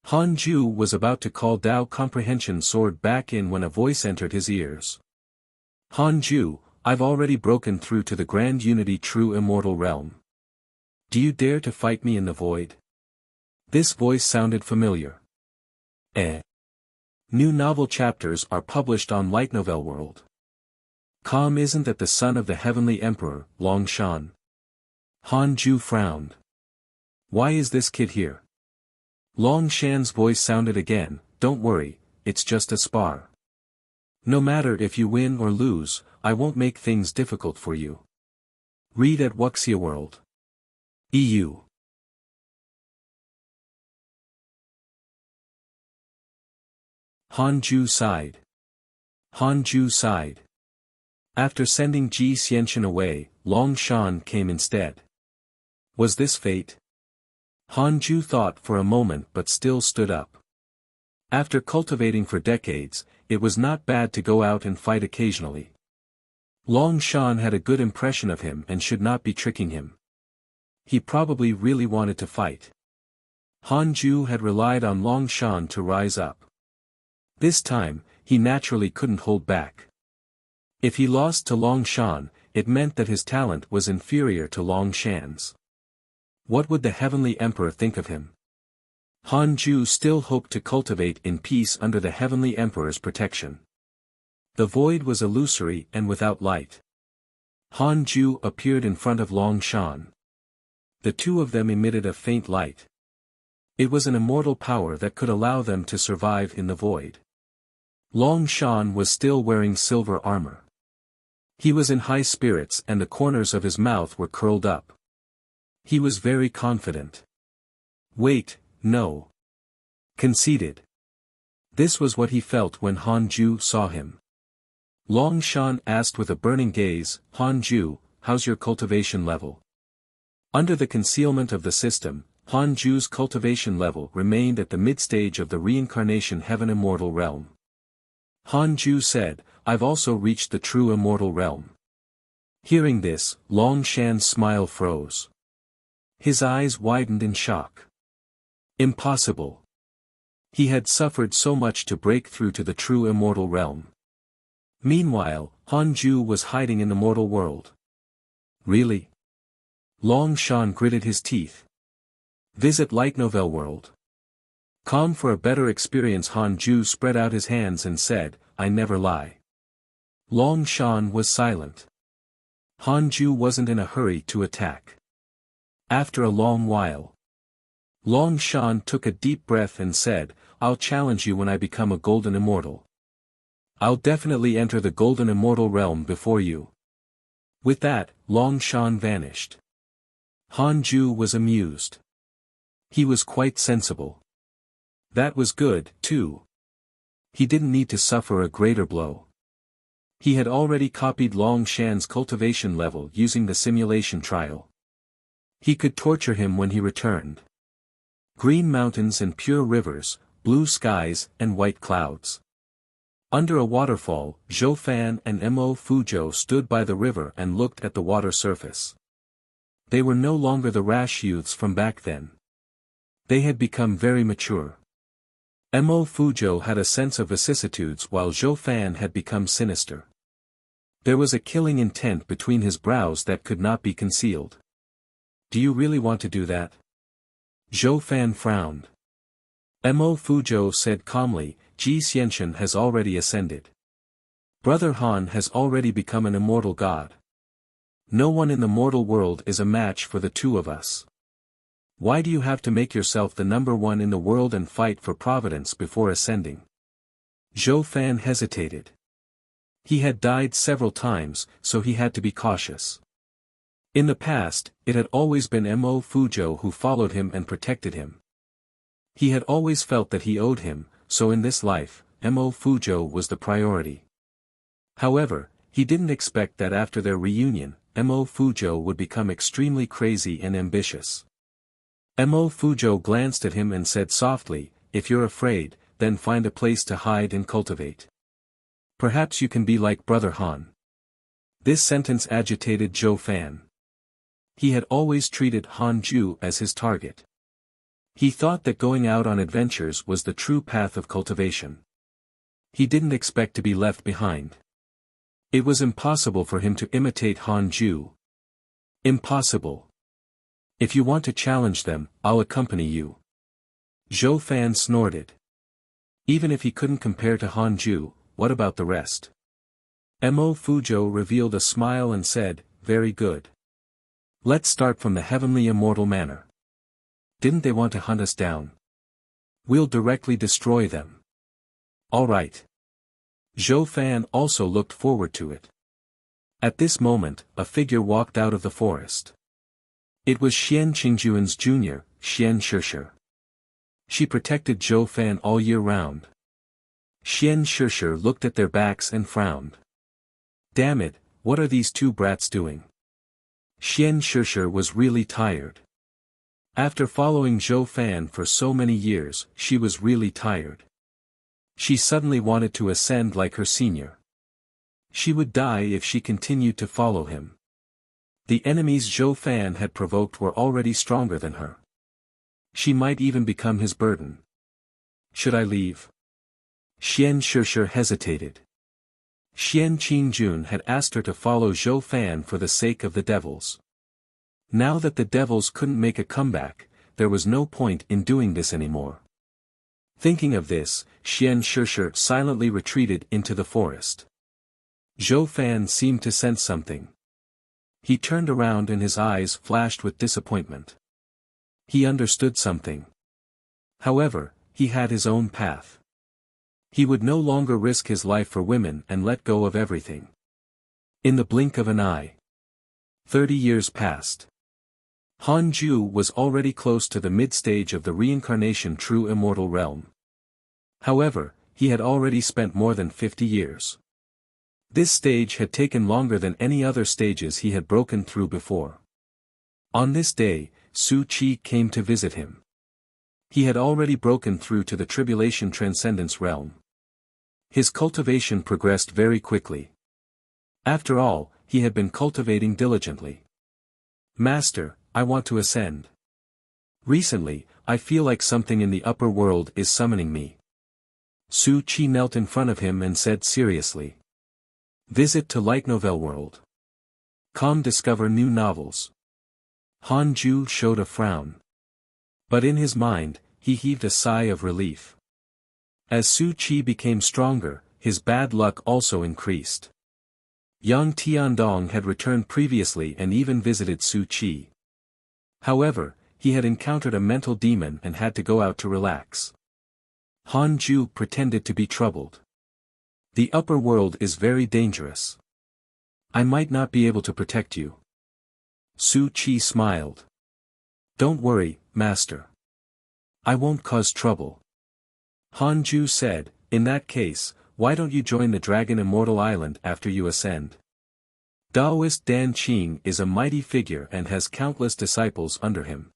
Han Ju was about to call Dao Comprehension Sword back in when a voice entered his ears. "Han Ju, I've already broken through to the Grand Unity True Immortal Realm. Do you dare to fight me in the void?" This voice sounded familiar. New novel chapters are published on Light Novel World. Isn't that the son of the Heavenly Emperor, Long Shan? Han Ju frowned. Why is this kid here? Long Shan's voice sounded again, "Don't worry, it's just a spar. No matter if you win or lose, I won't make things difficult for you." Read at Wuxia World. EU. Han Ju sighed. Han Ju sighed. After sending Ji Xianxian away, Long Shan came instead. Was this fate? Han Ju thought for a moment but still stood up. After cultivating for decades, it was not bad to go out and fight occasionally. Long Shan had a good impression of him and should not be tricking him. He probably really wanted to fight. Han Ju had relied on Long Shan to rise up. This time, he naturally couldn't hold back. If he lost to Long Shan, it meant that his talent was inferior to Long Shan's. What would the Heavenly Emperor think of him? Han Ju still hoped to cultivate in peace under the Heavenly Emperor's protection. The void was illusory and without light. Han Ju appeared in front of Long Shan. The two of them emitted a faint light. It was an immortal power that could allow them to survive in the void. Long Shan was still wearing silver armor. He was in high spirits and the corners of his mouth were curled up. He was very confident. Wait, no. Conceited. This was what he felt when Han Ju saw him. Long Shan asked with a burning gaze, "Han Ju, how's your cultivation level?" Under the concealment of the system, Han Ju's cultivation level remained at the mid-stage of the reincarnation heaven immortal realm. Han Ju said, "I've also reached the true immortal realm." Hearing this, Long Shan's smile froze. His eyes widened in shock. Impossible. He had suffered so much to break through to the true immortal realm. Meanwhile, Han Ju was hiding in the mortal world. Really? Long Shan gritted his teeth. Visit Light Novel World. Calm for a better experience. Han Ju spread out his hands and said, "I never lie." Long Shan was silent. Han Ju wasn't in a hurry to attack. After a long while, Long Shan took a deep breath and said, "I'll challenge you when I become a golden immortal. I'll definitely enter the golden immortal realm before you." With that, Long Shan vanished. Han Ju was amused. He was quite sensible. That was good, too. He didn't need to suffer a greater blow. He had already copied Long Shan's cultivation level using the simulation trial. He could torture him when he returned. Green mountains and pure rivers, blue skies and white clouds. Under a waterfall, Zhou Fan and Mo Fuzhou stood by the river and looked at the water surface. They were no longer the rash youths from back then. They had become very mature. Mo Fuzhou had a sense of vicissitudes while Zhou Fan had become sinister. There was a killing intent between his brows that could not be concealed. Do you really want to do that? Zhou Fan frowned. Mo Fuzhou said calmly, Ji Xianxian has already ascended. Brother Han has already become an immortal god. No one in the mortal world is a match for the two of us. Why do you have to make yourself the number one in the world and fight for providence before ascending? Zhou Fan hesitated. He had died several times, so he had to be cautious. In the past, it had always been Mo Fuzhou who followed him and protected him. He had always felt that he owed him, so in this life, Mo Fuzhou was the priority. However, he didn't expect that after their reunion, Mo Fuzhou would become extremely crazy and ambitious. Mo Fuzhou glanced at him and said softly, if you're afraid, then find a place to hide and cultivate. Perhaps you can be like Brother Han. This sentence agitated Zhou Fan. He had always treated Han Ju as his target. He thought that going out on adventures was the true path of cultivation. He didn't expect to be left behind. It was impossible for him to imitate Han Ju. Impossible. If you want to challenge them, I'll accompany you. Zhou Fan snorted. Even if he couldn't compare to Han Ju, what about the rest? Mo Fuzhou revealed a smile and said, very good. Let's start from the heavenly immortal manor. Didn't they want to hunt us down? We'll directly destroy them. All right. Zhou Fan also looked forward to it. At this moment, a figure walked out of the forest. It was Xian Qingjuan's junior, Xian Shishir. She protected Zhou Fan all year round. Xian Shishir looked at their backs and frowned. Damn it, what are these two brats doing? Xian Shishir was really tired. After following Zhou Fan for so many years, she was really tired. She suddenly wanted to ascend like her senior. She would die if she continued to follow him. The enemies Zhou Fan had provoked were already stronger than her. She might even become his burden. Should I leave? Xian Shishir hesitated. Xian Qingjun had asked her to follow Zhou Fan for the sake of the devils. Now that the devils couldn't make a comeback, there was no point in doing this anymore. Thinking of this, Xian Shishir silently retreated into the forest. Zhou Fan seemed to sense something. He turned around and his eyes flashed with disappointment. He understood something. However, he had his own path. He would no longer risk his life for women and let go of everything. In the blink of an eye. 30 years passed. Han Ju was already close to the mid-stage of the reincarnation true immortal realm. However, he had already spent more than 50 years. This stage had taken longer than any other stages he had broken through before. On this day, Su Qi came to visit him. He had already broken through to the tribulation transcendence realm. His cultivation progressed very quickly. After all, he had been cultivating diligently. Master, I want to ascend. Recently, I feel like something in the upper world is summoning me. Su Qi knelt in front of him and said seriously. Visit to Light Novel World. Come discover new novels. Han Ju showed a frown. But in his mind, he heaved a sigh of relief. As Su Qi became stronger, his bad luck also increased. Yang Tiandong had returned previously and even visited Su Qi. However, he had encountered a mental demon and had to go out to relax. Han Ju pretended to be troubled. The upper world is very dangerous. I might not be able to protect you. Su Qi smiled. Don't worry, master. I won't cause trouble. Han Ju said, in that case, why don't you join the Dragon Immortal Island after you ascend? Taoist Dan Qing is a mighty figure and has countless disciples under him.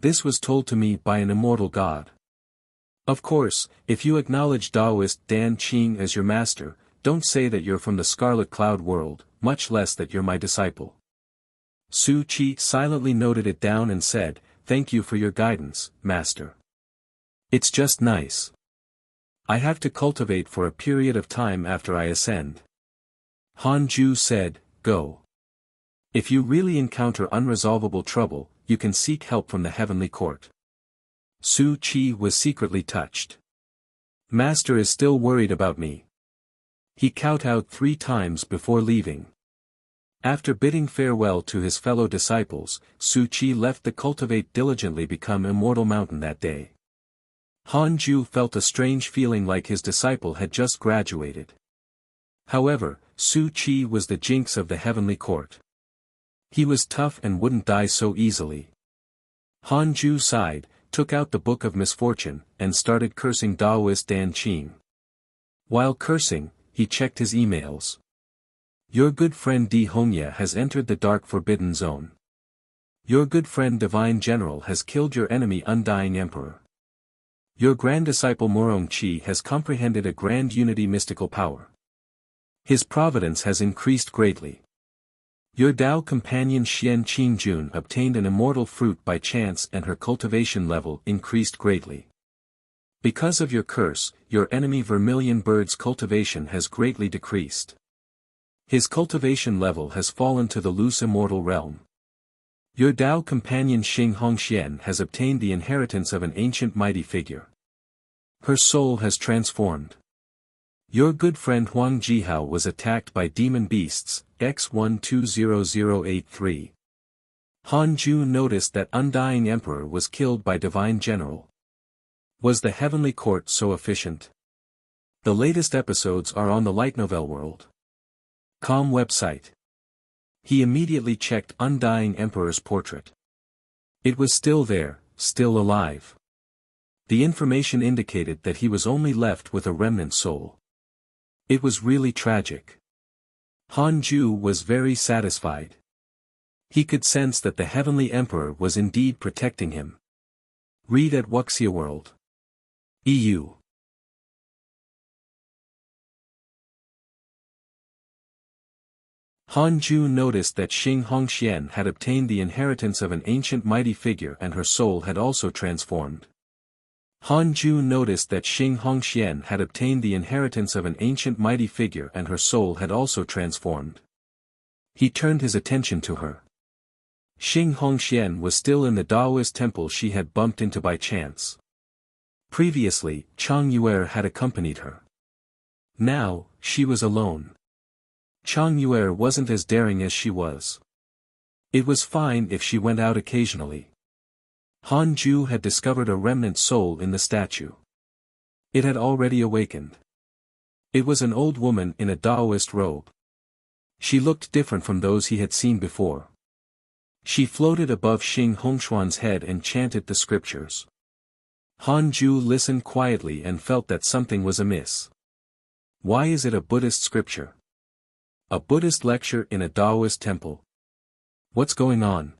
This was told to me by an immortal god. Of course, if you acknowledge Taoist Dan Qing as your master, don't say that you're from the Scarlet Cloud world, much less that you're my disciple. Su Chi silently noted it down and said, "Thank you for your guidance, master. It's just nice. I have to cultivate for a period of time after I ascend." Han Ju said, "Go. If you really encounter unresolvable trouble, you can seek help from the heavenly court." Su Chi was secretly touched. Master is still worried about me. He kowtowed 3 times before leaving. After bidding farewell to his fellow disciples, Su Chi left the Cultivate diligently become immortal mountain that day. Han Ju felt a strange feeling like his disciple had just graduated. However, Su Chi was the jinx of the heavenly court. He was tough and wouldn't die so easily. Han Ju sighed, took out the Book of Misfortune, and started cursing Taoist Dan Qing. While cursing, he checked his emails. Your good friend Di Hongya has entered the dark forbidden zone. Your good friend Divine General has killed your enemy Undying Emperor. Your grand disciple Morong Chi has comprehended a grand unity mystical power. His providence has increased greatly. Your Dao companion Xian Qingjun obtained an immortal fruit by chance and her cultivation level increased greatly. Because of your curse, your enemy Vermilion Bird's cultivation has greatly decreased. His cultivation level has fallen to the loose immortal realm. Your Dao companion Xing Hongxian has obtained the inheritance of an ancient mighty figure. Her soul has transformed. Your good friend Huang Jihao was attacked by demon beasts, X120083. Han Ju noticed that Undying Emperor was killed by Divine General. Was the heavenly court so efficient? The latest episodes are on the light novel world.com website. He immediately checked Undying Emperor's portrait. It was still there, still alive. The information indicated that he was only left with a remnant soul. It was really tragic. Han Ju was very satisfied. He could sense that the Heavenly Emperor was indeed protecting him. Read at Wuxia World. EU. Han Ju noticed that Xing Hongxian had obtained the inheritance of an ancient mighty figure and her soul had also transformed. Han Ju noticed that Xing Hongxian had obtained the inheritance of an ancient mighty figure and her soul had also transformed. He turned his attention to her. Xing Hongxian was still in the Taoist temple she had bumped into by chance. Previously, Chang Yuer had accompanied her. Now, she was alone. Chang Yuer wasn't as daring as she was. It was fine if she went out occasionally. Han Ju had discovered a remnant soul in the statue. It had already awakened. It was an old woman in a Taoist robe. She looked different from those he had seen before. She floated above Xing Hongshuan's head and chanted the scriptures. Han Ju listened quietly and felt that something was amiss. Why is it a Buddhist scripture? A Buddhist lecture in a Taoist temple. What's going on?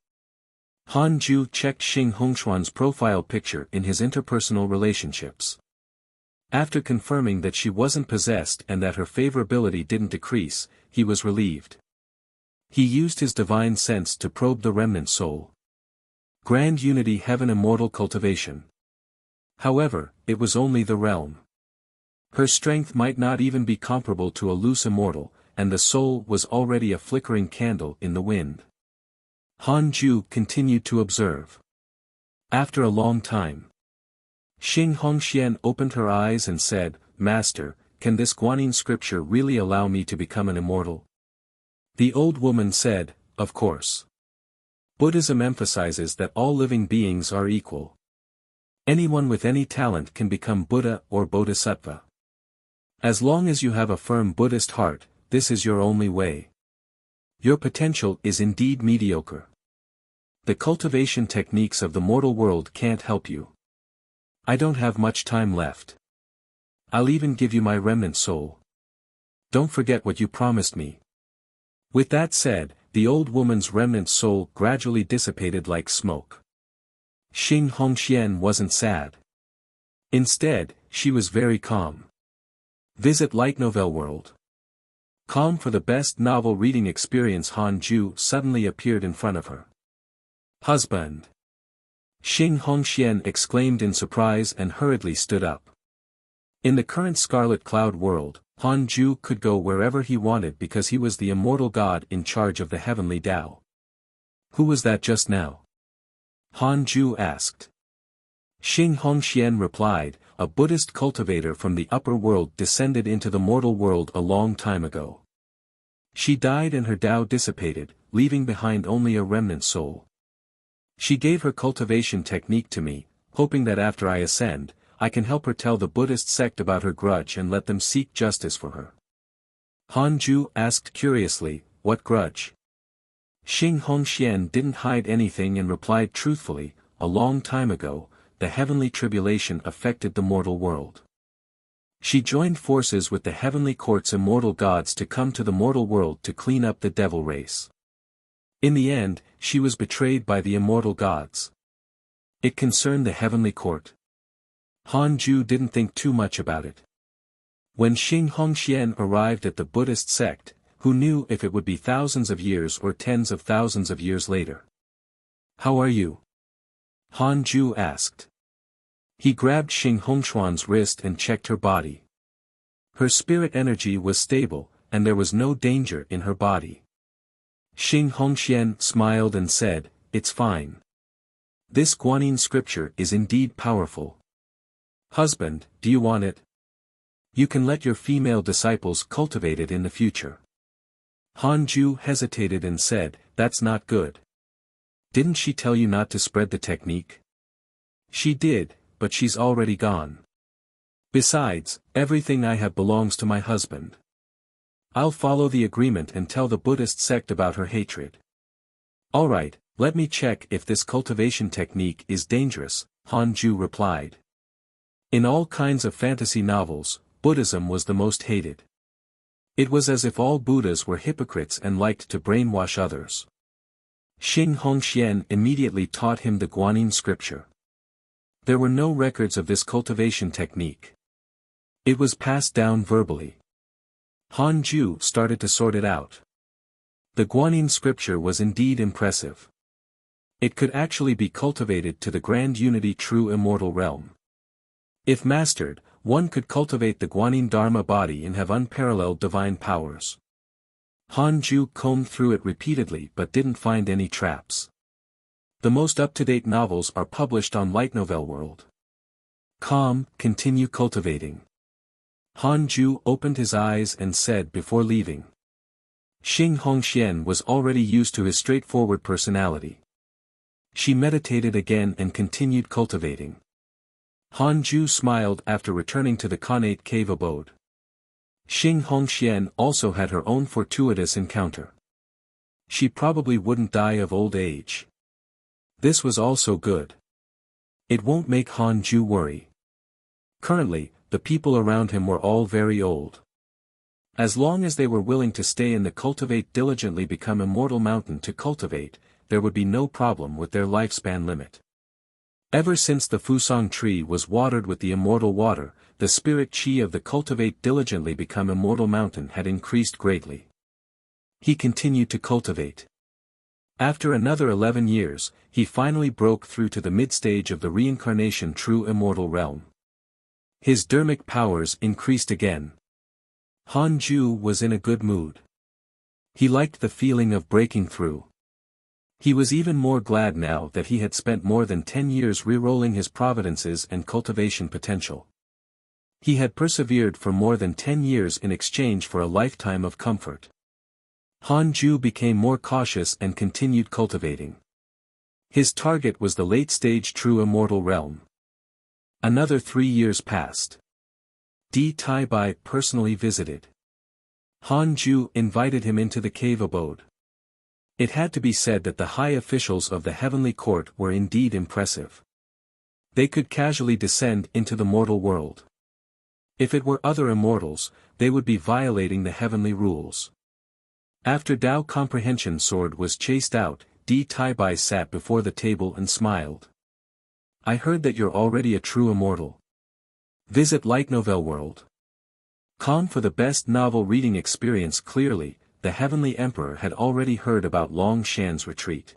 Han Ju checked Xing Hongshuan's profile picture in his interpersonal relationships. After confirming that she wasn't possessed and that her favorability didn't decrease, he was relieved. He used his divine sense to probe the remnant soul. Grand Unity Heaven Immortal Cultivation. However, it was only the realm. Her strength might not even be comparable to a loose immortal, and the soul was already a flickering candle in the wind. Han Ju continued to observe. After a long time, Xing Hongxian opened her eyes and said, "Master, can this Guanyin scripture really allow me to become an immortal?" The old woman said, "Of course. Buddhism emphasizes that all living beings are equal. Anyone with any talent can become Buddha or Bodhisattva. As long as you have a firm Buddhist heart, this is your only way. Your potential is indeed mediocre. The cultivation techniques of the mortal world can't help you. I don't have much time left. I'll even give you my remnant soul. Don't forget what you promised me. With that said, the old woman's remnant soul gradually dissipated like smoke. Xing Hongxian wasn't sad. Instead, she was very calm. Visit Light Novel World. Calm for the best novel reading experience. Han Ju suddenly appeared in front of her. Husband! Xing Hongxian exclaimed in surprise and hurriedly stood up. In the current Scarlet Cloud world, Han Ju could go wherever he wanted because he was the immortal god in charge of the heavenly Tao. Who was that just now? Han Ju asked. Xing Hongxian replied, a Buddhist cultivator from the upper world descended into the mortal world a long time ago. She died and her Tao dissipated, leaving behind only a remnant soul. She gave her cultivation technique to me, hoping that after I ascend, I can help her tell the Buddhist sect about her grudge and let them seek justice for her. Han Ju asked curiously, what grudge? Xing Hongxian didn't hide anything and replied truthfully, a long time ago, the heavenly tribulation affected the mortal world. She joined forces with the heavenly court's immortal gods to come to the mortal world to clean up the devil race. In the end, she was betrayed by the immortal gods. It concerned the heavenly court. Han Ju didn't think too much about it. When Xing Hongxian arrived at the Buddhist sect, who knew if it would be thousands of years or tens of thousands of years later? How are you? Han Ju asked. He grabbed Xing Hongxuan's wrist and checked her body. Her spirit energy was stable, and there was no danger in her body. Xing Hongxian smiled and said, it's fine. This Guanyin scripture is indeed powerful. Husband, do you want it? You can let your female disciples cultivate it in the future. Han Ju hesitated and said, that's not good. Didn't she tell you not to spread the technique? She did, but she's already gone. Besides, everything I have belongs to my husband. I'll follow the agreement and tell the Buddhist sect about her hatred. Alright, let me check if this cultivation technique is dangerous, Han Ju replied. In all kinds of fantasy novels, Buddhism was the most hated. It was as if all Buddhas were hypocrites and liked to brainwash others. Xing Hongxian immediately taught him the Guanyin scripture. There were no records of this cultivation technique. It was passed down verbally. Han Ju started to sort it out. The Guanyin scripture was indeed impressive. It could actually be cultivated to the grand unity true immortal realm. If mastered, one could cultivate the Guanyin Dharma body and have unparalleled divine powers. Han Ju combed through it repeatedly but didn't find any traps. The most up-to-date novels are published on Light Novel World. Calm, continue cultivating. Han Ju opened his eyes and said before leaving. Xing Hongxian was already used to his straightforward personality. She meditated again and continued cultivating. Han Ju smiled after returning to the Khanate cave abode. Xing Hongxian also had her own fortuitous encounter. She probably wouldn't die of old age. This was also good. It won't make Han Ju worry. Currently, the people around him were all very old. As long as they were willing to stay in the Cultivate diligently become immortal mountain to cultivate, there would be no problem with their lifespan limit. Ever since the Fusang tree was watered with the immortal water, the spirit qi of the Cultivate diligently become immortal mountain had increased greatly. He continued to cultivate. After another 11 years, he finally broke through to the mid-stage of the reincarnation true immortal realm. His dermic powers increased again. Han Ju was in a good mood. He liked the feeling of breaking through. He was even more glad now that he had spent more than 10 years re-rolling his providences and cultivation potential. He had persevered for more than 10 years in exchange for a lifetime of comfort. Han Ju became more cautious and continued cultivating. His target was the late-stage true immortal realm. Another 3 years passed. Di Tai Bai personally visited. Han Ju invited him into the cave abode. It had to be said that the high officials of the heavenly court were indeed impressive. They could casually descend into the mortal world. If it were other immortals, they would be violating the heavenly rules. After Tao Comprehension Sword was chased out, Di Taibai sat before the table and smiled. I heard that you're already a true immortal. Visit Light Novel World. Com for the best novel reading experience. Clearly, the Heavenly Emperor had already heard about Long Shan's retreat.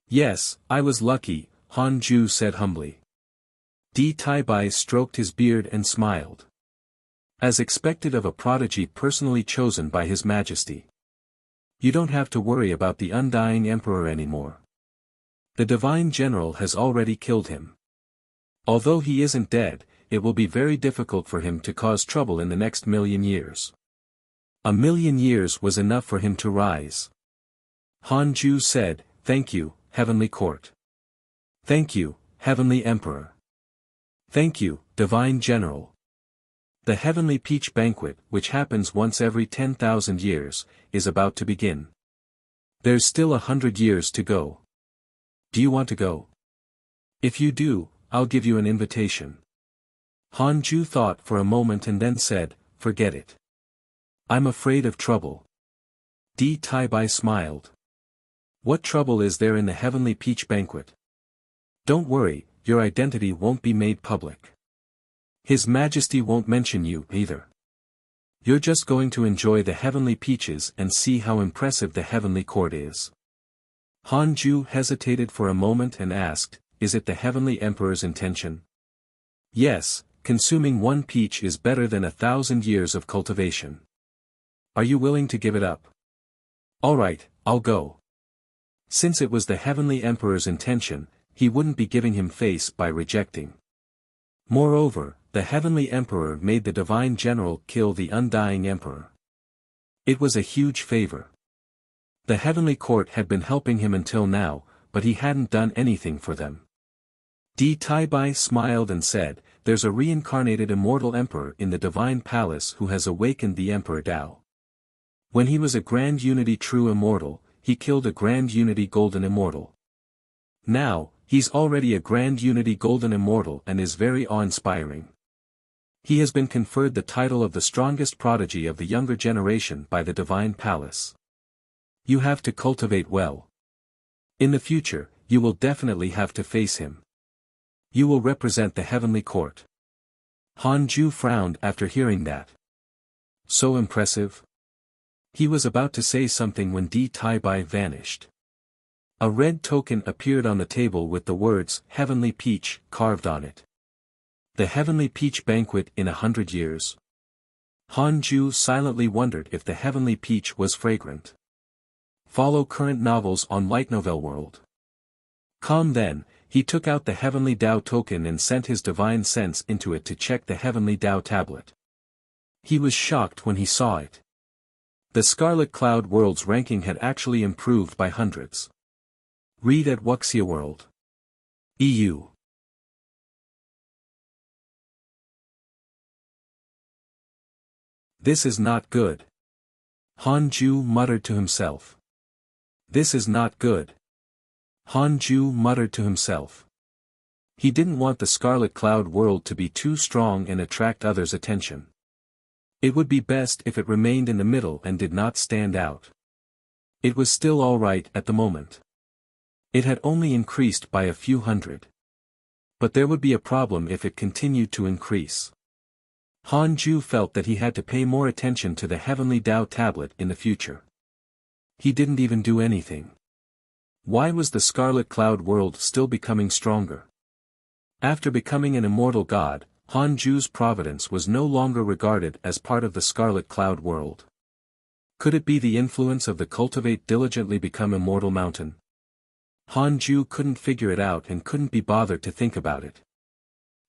Yes, I was lucky, Han Ju said humbly. Di Taibai stroked his beard and smiled. As expected of a prodigy personally chosen by His Majesty. You don't have to worry about the undying emperor anymore. The divine general has already killed him. Although he isn't dead, it will be very difficult for him to cause trouble in the next 1,000,000 years. 1,000,000 years was enough for him to rise. Han Ju said, Thank you, Heavenly Court. Thank you, Heavenly Emperor. Thank you, Divine General. The Heavenly Peach Banquet, which happens once every 10,000 years, is about to begin. There's still 100 years to go. Do you want to go? If you do, I'll give you an invitation. Han Ju thought for a moment and then said, Forget it. I'm afraid of trouble. Di Taibai smiled. What trouble is there in the Heavenly Peach Banquet? Don't worry, your identity won't be made public. His Majesty won't mention you either. You're just going to enjoy the heavenly peaches and see how impressive the heavenly court is. Han Ju hesitated for a moment and asked, Is it the heavenly emperor's intention? Yes, consuming one peach is better than 1,000 years of cultivation. Are you willing to give it up? All right, I'll go. Since it was the heavenly emperor's intention, he wouldn't be giving him face by rejecting. Moreover, the heavenly emperor made the divine general kill the undying emperor. It was a huge favor. The heavenly court had been helping him until now, but he hadn't done anything for them. Di Taibai smiled and said, There's a reincarnated immortal emperor in the divine palace who has awakened the Emperor Tao. When he was a Grand Unity true immortal, he killed a Grand Unity golden immortal. Now, he's already a Grand Unity golden immortal and is very awe-inspiring. He has been conferred the title of the strongest prodigy of the younger generation by the divine palace. You have to cultivate well. In the future, you will definitely have to face him. You will represent the heavenly court. Han Ju frowned after hearing that. So impressive. He was about to say something when Di Taibai vanished. A red token appeared on the table with the words, Heavenly Peach, carved on it. The Heavenly Peach Banquet in 100 years. Han Ju silently wondered if the Heavenly Peach was fragrant. Follow current novels on Light Novel World. Then, he took out the Heavenly Tao token and sent his divine sense into it to check the Heavenly Tao tablet. He was shocked when he saw it. The Scarlet Cloud World's ranking had actually improved by hundreds. Read at Wuxia World. EU. This is not good. Han Ju muttered to himself. This is not good. Han Ju muttered to himself. He didn't want the Scarlet Cloud World to be too strong and attract others' attention. It would be best if it remained in the middle and did not stand out. It was still all right at the moment. It had only increased by a few hundred. But there would be a problem if it continued to increase. Han Ju felt that he had to pay more attention to the Heavenly Tao tablet in the future. He didn't even do anything. Why was the Scarlet Cloud World still becoming stronger? After becoming an immortal god, Han Ju's providence was no longer regarded as part of the Scarlet Cloud World. Could it be the influence of the Cultivate diligently become immortal mountain? Han Ju couldn't figure it out and couldn't be bothered to think about it.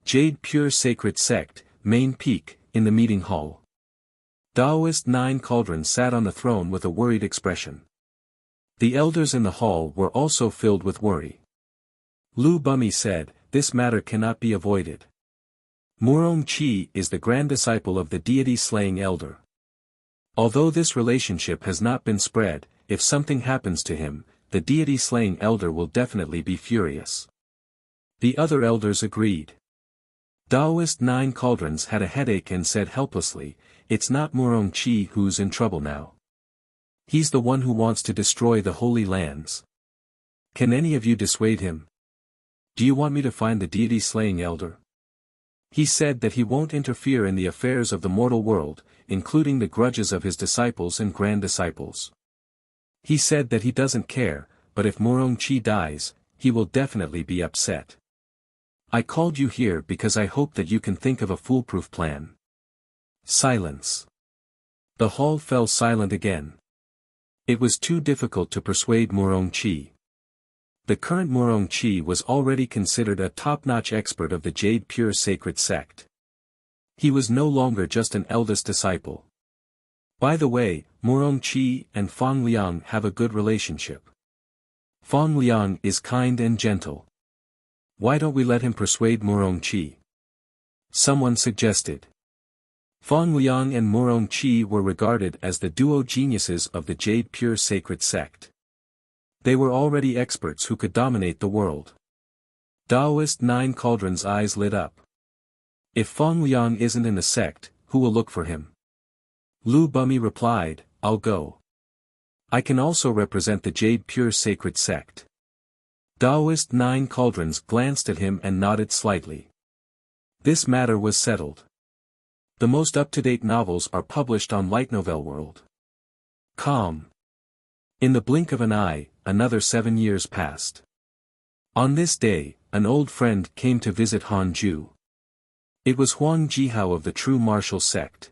Jade Pure Sacred Sect, Main Peak, in the meeting hall. Taoist Nine Cauldron sat on the throne with a worried expression. The elders in the hall were also filled with worry. Lu Bumi said, This matter cannot be avoided. Murong Qi is the grand disciple of the deity-slaying elder. Although this relationship has not been spread, if something happens to him, the deity-slaying elder will definitely be furious. The other elders agreed. Daoist Nine Cauldrons had a headache and said helplessly, "It's not Murong Chi who's in trouble now. He's the one who wants to destroy the Holy Lands. Can any of you dissuade him? Do you want me to find the deity-slaying elder? He said that he won't interfere in the affairs of the mortal world, including the grudges of his disciples and grand-disciples. He said that he doesn't care, but if Murong Chi dies, he will definitely be upset. I called you here because I hope that you can think of a foolproof plan." Silence. The hall fell silent again. It was too difficult to persuade Murong Chi. The current Murong Chi was already considered a top-notch expert of the Jade Pure Sacred Sect. He was no longer just an eldest disciple. By the way, Murong Chi and Fang Liang have a good relationship. Fang Liang is kind and gentle. Why don't we let him persuade Murong Chi? Someone suggested. Fang Liang and Murong Chi were regarded as the duo geniuses of the Jade Pure Sacred Sect. They were already experts who could dominate the world. Daoist Nine Cauldrons' eyes lit up. If Fang Liang isn't in the sect, who will look for him? Lu Bumi replied, "I'll go. I can also represent the Jade Pure Sacred Sect." Daoist Nine Cauldrons glanced at him and nodded slightly. This matter was settled. The most up-to-date novels are published on Light Novel World. Calm. In the blink of an eye, another 7 years passed. On this day, an old friend came to visit Han Ju. It was Huang Jihao of the True Martial Sect.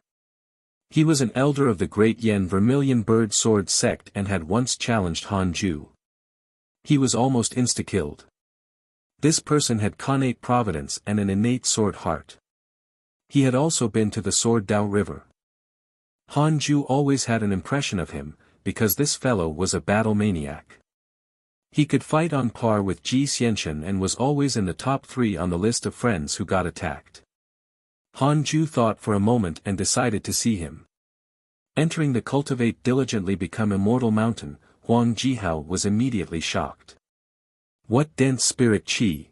He was an elder of the Great Yen Vermilion Bird Sword Sect and had once challenged Han Ju. He was almost insta-killed. This person had connate providence and an innate sword heart. He had also been to the Sword Dao River. Han Ju always had an impression of him, because this fellow was a battle maniac. He could fight on par with Ji Xianxian and was always in the top 3 on the list of friends who got attacked. Han Ju thought for a moment and decided to see him. Entering the Cultivate Diligently Become Immortal mountain, Huang Jihao was immediately shocked. What dense spirit qi!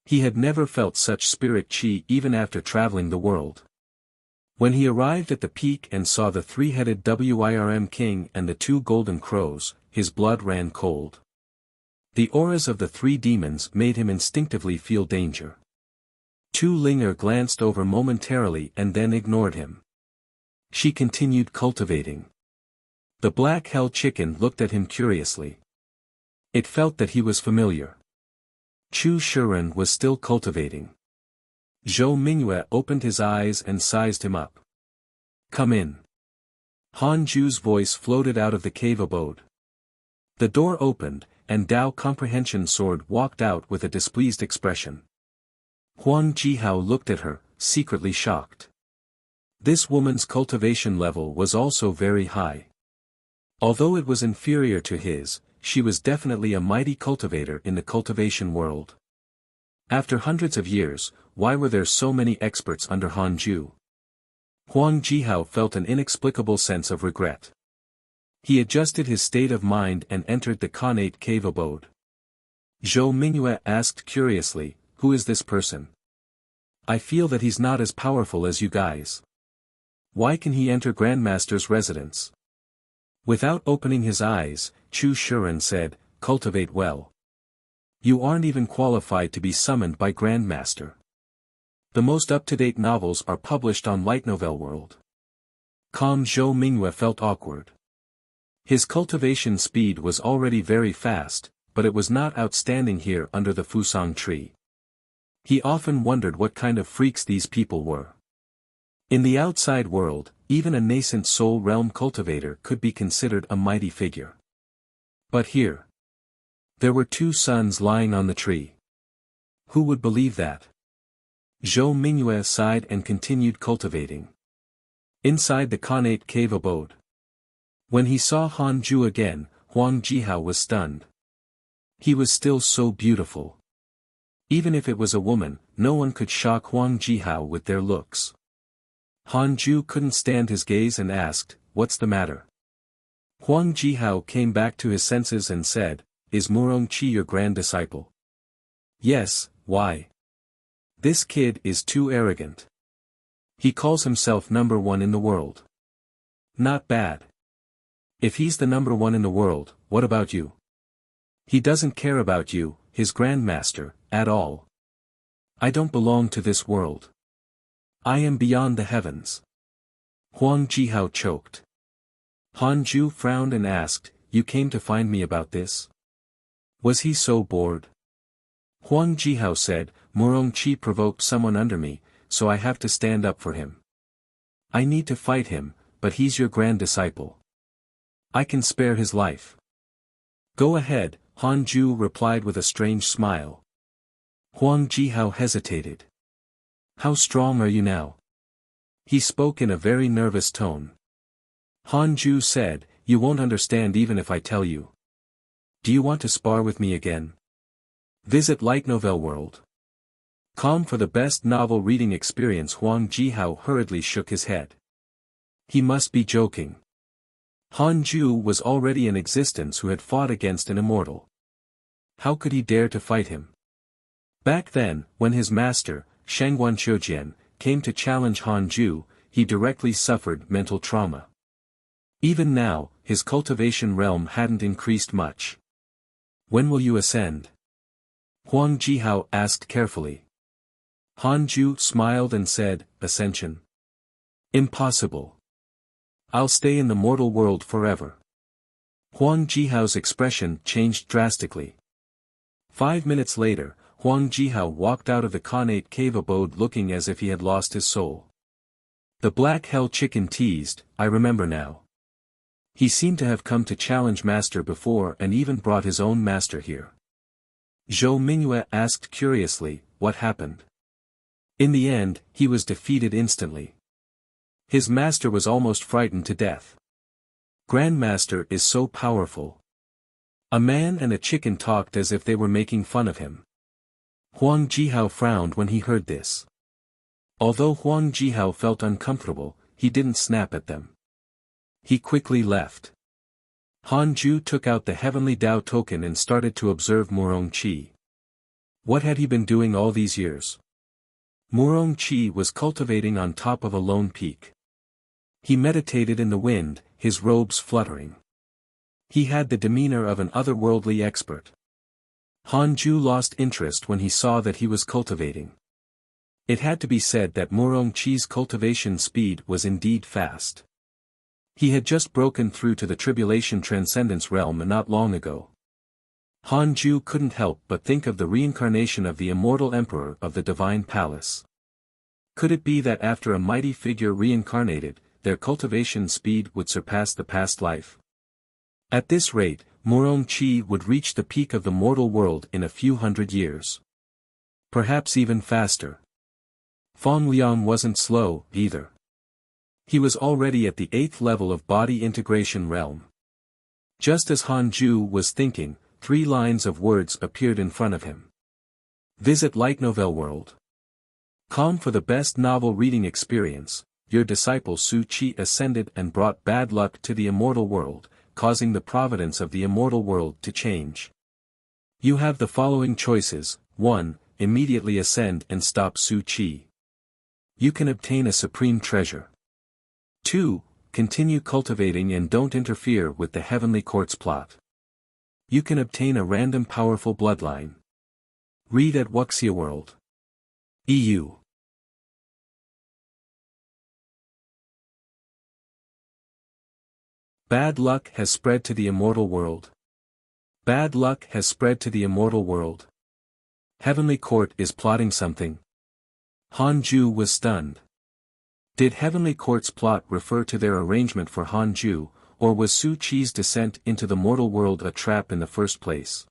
He had never felt such spirit qi even after traveling the world. When he arrived at the peak and saw the 3-headed Wirm King and the 2 golden crows, his blood ran cold. The auras of the 3 demons made him instinctively feel danger. Tu Linger glanced over momentarily and then ignored him. She continued cultivating. The black hell chicken looked at him curiously. It felt that he was familiar. Chu Shiren was still cultivating. Zhou Mingyue opened his eyes and sized him up. "Come in." Han Ju's voice floated out of the cave abode. The door opened, and Dao Comprehension Sword walked out with a displeased expression. Huang Jihao looked at her, secretly shocked. This woman's cultivation level was also very high. Although it was inferior to his, she was definitely a mighty cultivator in the cultivation world. After hundreds of years, why were there so many experts under Han Ju? Huang Jihao felt an inexplicable sense of regret. He adjusted his state of mind and entered the connate cave abode. Zhou Mingyue asked curiously, "Who is this person? I feel that he's not as powerful as you guys. Why can he enter Grandmaster's residence?" Without opening his eyes, Chu Shiren said, "Cultivate well. You aren't even qualified to be summoned by Grandmaster. The most up-to-date novels are published on Light Novel World." Calm Zhou Mingyue felt awkward. His cultivation speed was already very fast, but it was not outstanding here under the Fusang tree. He often wondered what kind of freaks these people were. In the outside world, even a nascent soul realm cultivator could be considered a mighty figure. But here, there were 2 suns lying on the tree. Who would believe that? Zhou Mingyue sighed and continued cultivating. Inside the connate cave abode. When he saw Han Ju again, Huang Jihao was stunned. He was still so beautiful. Even if it was a woman, no one could shock Huang Jihao with their looks. Han Ju couldn't stand his gaze and asked, "What's the matter?" Huang Jihao came back to his senses and said, "Is Murong Chi your grand disciple?" "Yes, why?" This kid is too arrogant. He calls himself number one in the world. Not bad. If he's the number one in the world, what about you? He doesn't care about you, his grandmaster, at all. I don't belong to this world. I am beyond the heavens. Huang Jihao choked. Han Ju frowned and asked, "You came to find me about this?" Was he so bored? Huang Jihao said, "Murong Qi provoked someone under me, so I have to stand up for him. I need to fight him, but he's your grand disciple. I can spare his life." "Go ahead," Han Ju replied with a strange smile. Huang Jihao hesitated. "How strong are you now?" He spoke in a very nervous tone. Han Ju said, "You won't understand even if I tell you. Do you want to spar with me again? Visit Light Novel World. Com for the best novel reading experience." Huang Jihao hurriedly shook his head. He must be joking. Han Ju was already in existence who had fought against an immortal. How could he dare to fight him? Back then, when his master, Shangguan Qiujian, came to challenge Han Ju, he directly suffered mental trauma. Even now, his cultivation realm hadn't increased much. "When will you ascend?" Huang Jihao asked carefully. Han Ju smiled and said, "Ascension? Impossible. I'll stay in the mortal world forever." Huang Jihao's expression changed drastically. 5 minutes later, Huang Jihao walked out of the Khanate cave abode looking as if he had lost his soul. The black hell chicken teased, "I remember now. He seemed to have come to challenge master before and even brought his own master here." Zhou Mingyue asked curiously, "What happened?" In the end, he was defeated instantly. His master was almost frightened to death. Grandmaster is so powerful. A man and a chicken talked as if they were making fun of him. Huang Jihao frowned when he heard this. Although Huang Jihao felt uncomfortable, he didn't snap at them. He quickly left. Han Ju took out the Heavenly Dao token and started to observe Murong Qi. What had he been doing all these years? Murong Qi was cultivating on top of a lone peak. He meditated in the wind, his robes fluttering. He had the demeanor of an otherworldly expert. Han Ju lost interest when he saw that he was cultivating. It had to be said that Murong Qi's cultivation speed was indeed fast. He had just broken through to the Tribulation Transcendence realm not long ago. Han Ju couldn't help but think of the reincarnation of the immortal emperor of the Divine Palace. Could it be that after a mighty figure reincarnated, their cultivation speed would surpass the past life? At this rate, Murong Qi would reach the peak of the mortal world in a few hundred years. Perhaps even faster. Fong Liang wasn't slow, either. He was already at the 8th level of body integration realm. Just as Han Ju was thinking, 3 lines of words appeared in front of him. Visit Light Novel World. Com for the best novel reading experience, your disciple Su Qi ascended and brought bad luck to the immortal world, causing the providence of the immortal world to change. You have the following choices: 1. Immediately ascend and stop Su Qi. You can obtain a supreme treasure. 2. Continue cultivating and don't interfere with the heavenly court's plot. You can obtain a random powerful bloodline. Read at Wuxia World. EU. Bad luck has spread to the immortal world. Bad luck has spread to the immortal world. Heavenly Court is plotting something. Han Ju was stunned. Did Heavenly Court's plot refer to their arrangement for Han Ju, or was Su Qi's descent into the mortal world a trap in the first place?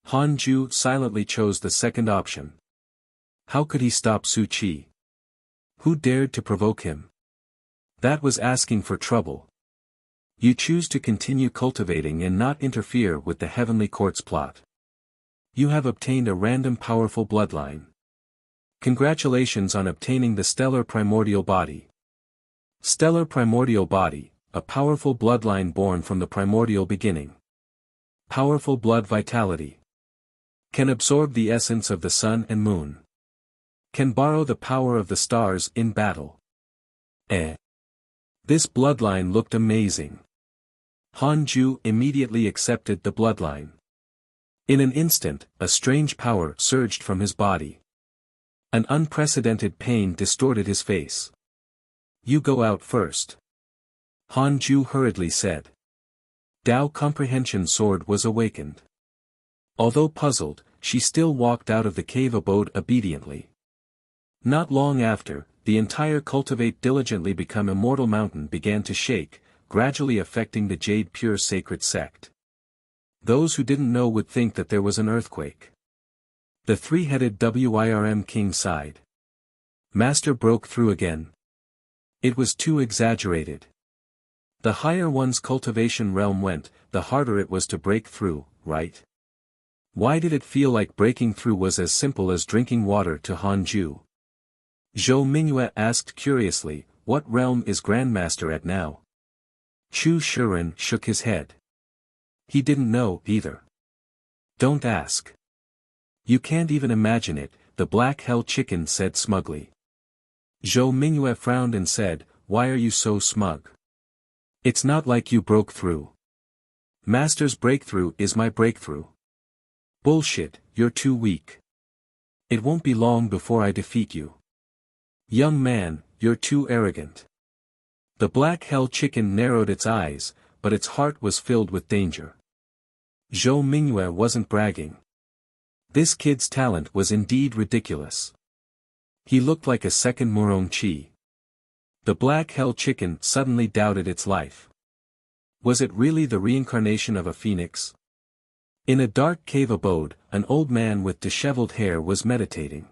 Han Ju silently chose the second option. How could he stop Su Qi? Who dared to provoke him? That was asking for trouble. You choose to continue cultivating and not interfere with the Heavenly Court's plot. You have obtained a random powerful bloodline. Congratulations on obtaining the Stellar Primordial Body. Stellar Primordial Body, a powerful bloodline born from the primordial beginning. Powerful blood vitality. Can absorb the essence of the sun and moon. Can borrow the power of the stars in battle. This bloodline looked amazing. Han Ju immediately accepted the bloodline. In an instant, a strange power surged from his body. An unprecedented pain distorted his face. You go out first. Han Ju hurriedly said. Dao Comprehension Sword was awakened. Although puzzled, she still walked out of the cave abode obediently. Not long after, the entire Cultivate diligently become immortal mountain began to shake, gradually affecting the Jade Pure Sacred Sect. Those who didn't know would think that there was an earthquake. The three-headed Wirm king sighed. Master broke through again. It was too exaggerated. The higher one's cultivation realm went, the harder it was to break through, right? Why did it feel like breaking through was as simple as drinking water to Han Ju? Zhou Mingyue asked curiously, what realm is Grandmaster at now? Chu Shiren shook his head. He didn't know, either. Don't ask. You can't even imagine it, the Black Hell Chicken said smugly. Zhou Mingyue frowned and said, why are you so smug? It's not like you broke through. Master's breakthrough is my breakthrough. Bullshit, you're too weak. It won't be long before I defeat you. Young man, you're too arrogant. The Black Hell Chicken narrowed its eyes, but its heart was filled with danger. Zhou Mingyue wasn't bragging. This kid's talent was indeed ridiculous. He looked like a second Murong Qi. The Black Hell Chicken suddenly doubted its life. Was it really the reincarnation of a phoenix? In a dark cave abode, an old man with disheveled hair was meditating.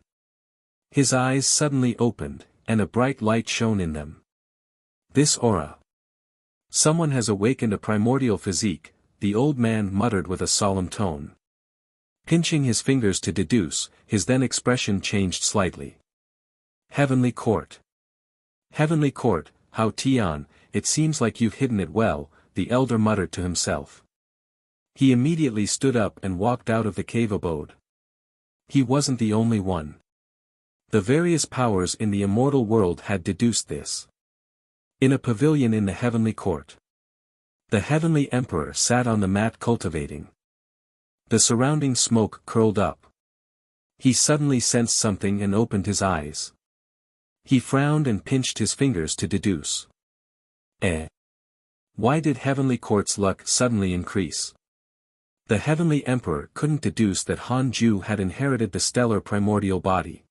His eyes suddenly opened, and a bright light shone in them. This aura. Someone has awakened a primordial physique, the old man muttered with a solemn tone. Pinching his fingers to deduce, his then expression changed slightly. Heavenly Court. Heavenly Court, Hao Tian, it seems like you've hidden it well, the elder muttered to himself. He immediately stood up and walked out of the cave abode. He wasn't the only one. The various powers in the immortal world had deduced this. In a pavilion in the Heavenly Court. The Heavenly Emperor sat on the mat cultivating. The surrounding smoke curled up. He suddenly sensed something and opened his eyes. He frowned and pinched his fingers to deduce. Why did Heavenly Court's luck suddenly increase? The Heavenly Emperor couldn't deduce that Han Ju had inherited the stellar primordial body.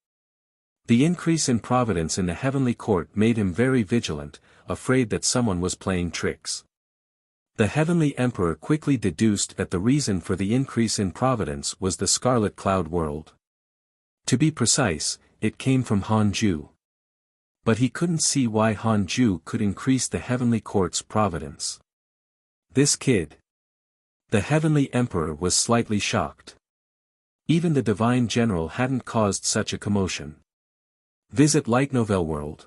The increase in providence in the Heavenly Court made him very vigilant, afraid that someone was playing tricks. The Heavenly Emperor quickly deduced that the reason for the increase in providence was the Scarlet Cloud world. To be precise, it came from Han Ju. But he couldn't see why Han Ju could increase the Heavenly Court's providence. This kid. The Heavenly Emperor was slightly shocked. Even the Divine General hadn't caused such a commotion. Visit Light Novel World.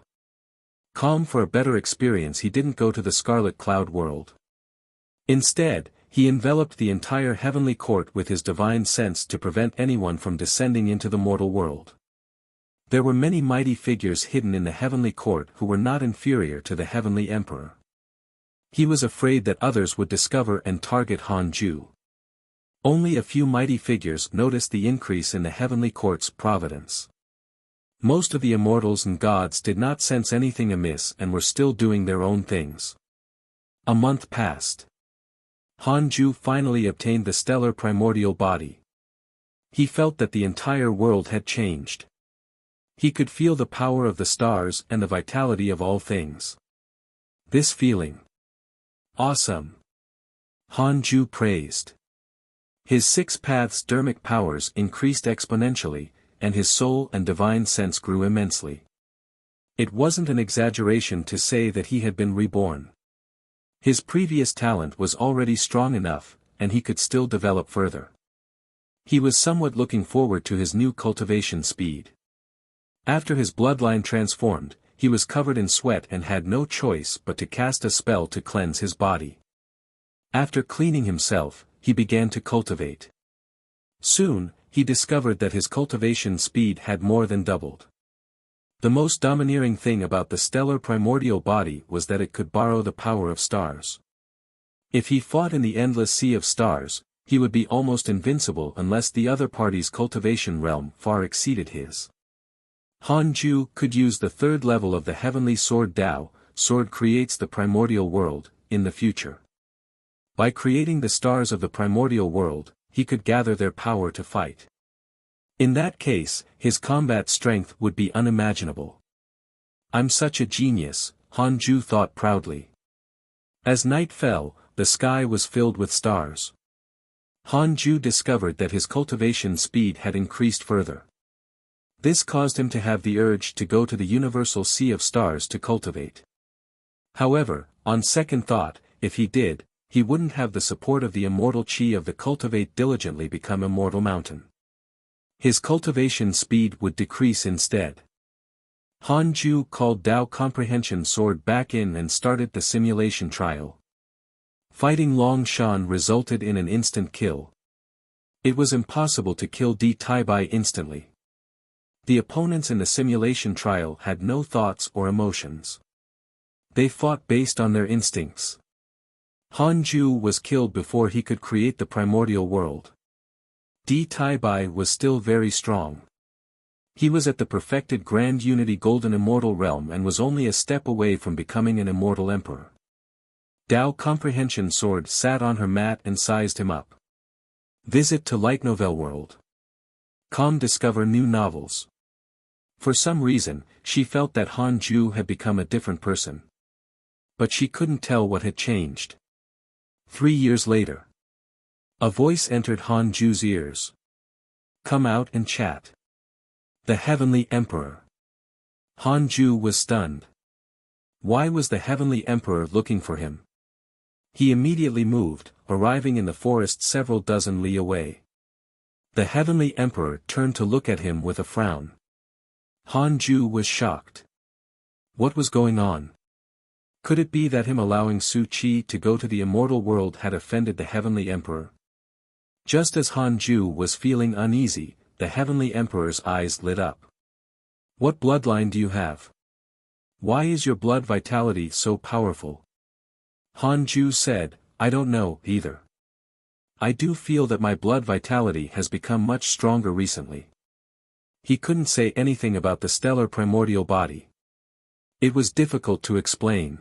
Calm for a better experience, he didn't go to the Scarlet Cloud world. Instead, he enveloped the entire Heavenly Court with his divine sense to prevent anyone from descending into the mortal world. There were many mighty figures hidden in the Heavenly Court who were not inferior to the Heavenly Emperor. He was afraid that others would discover and target Han Ju. Only a few mighty figures noticed the increase in the Heavenly Court's providence. Most of the immortals and gods did not sense anything amiss and were still doing their own things. A month passed. Han Ju finally obtained the stellar primordial body. He felt that the entire world had changed. He could feel the power of the stars and the vitality of all things. This feeling. Awesome. Han Ju praised. His 6 paths dermic powers increased exponentially, and his soul and divine sense grew immensely. It wasn't an exaggeration to say that he had been reborn. His previous talent was already strong enough, and he could still develop further. He was somewhat looking forward to his new cultivation speed. After his bloodline transformed, he was covered in sweat and had no choice but to cast a spell to cleanse his body. After cleaning himself, he began to cultivate. Soon, he discovered that his cultivation speed had more than doubled. The most domineering thing about the stellar primordial body was that it could borrow the power of stars. If he fought in the endless sea of stars, he would be almost invincible unless the other party's cultivation realm far exceeded his. Han Ju could use the third level of the heavenly sword Dao, sword creates the primordial world, in the future. By creating the stars of the primordial world, he could gather their power to fight. In that case, his combat strength would be unimaginable. I'm such a genius, Han Ju thought proudly. As night fell, the sky was filled with stars. Han Ju discovered that his cultivation speed had increased further. This caused him to have the urge to go to the universal sea of stars to cultivate. However, on second thought, if he did, he wouldn't have the support of the immortal chi of the cultivate diligently become immortal mountain. His cultivation speed would decrease instead. Han Ju called Dao Comprehension Sword back in and started the simulation trial. Fighting Long Shan resulted in an instant kill. It was impossible to kill Di Tai Bai instantly. The opponents in the simulation trial had no thoughts or emotions. They fought based on their instincts. Han Ju was killed before he could create the primordial world. Di Tai Bai was still very strong. He was at the perfected Grand Unity Golden Immortal Realm and was only a step away from becoming an immortal emperor. Dao Comprehension Sword sat on her mat and sized him up. Visit to Light Novel World. Discover new novels. For some reason, she felt that Han Ju had become a different person. But she couldn't tell what had changed. 3 years later. A voice entered Han Ju's ears. Come out and chat. The Heavenly Emperor. Han Ju was stunned. Why was the Heavenly Emperor looking for him? He immediately moved, arriving in the forest several dozen li away. The Heavenly Emperor turned to look at him with a frown. Han Ju was shocked. What was going on? Could it be that him allowing Su Qi to go to the immortal world had offended the Heavenly Emperor? Just as Han Ju was feeling uneasy, the Heavenly Emperor's eyes lit up. What bloodline do you have? Why is your blood vitality so powerful? Han Ju said, I don't know, either. I do feel that my blood vitality has become much stronger recently. He couldn't say anything about the stellar primordial body. It was difficult to explain.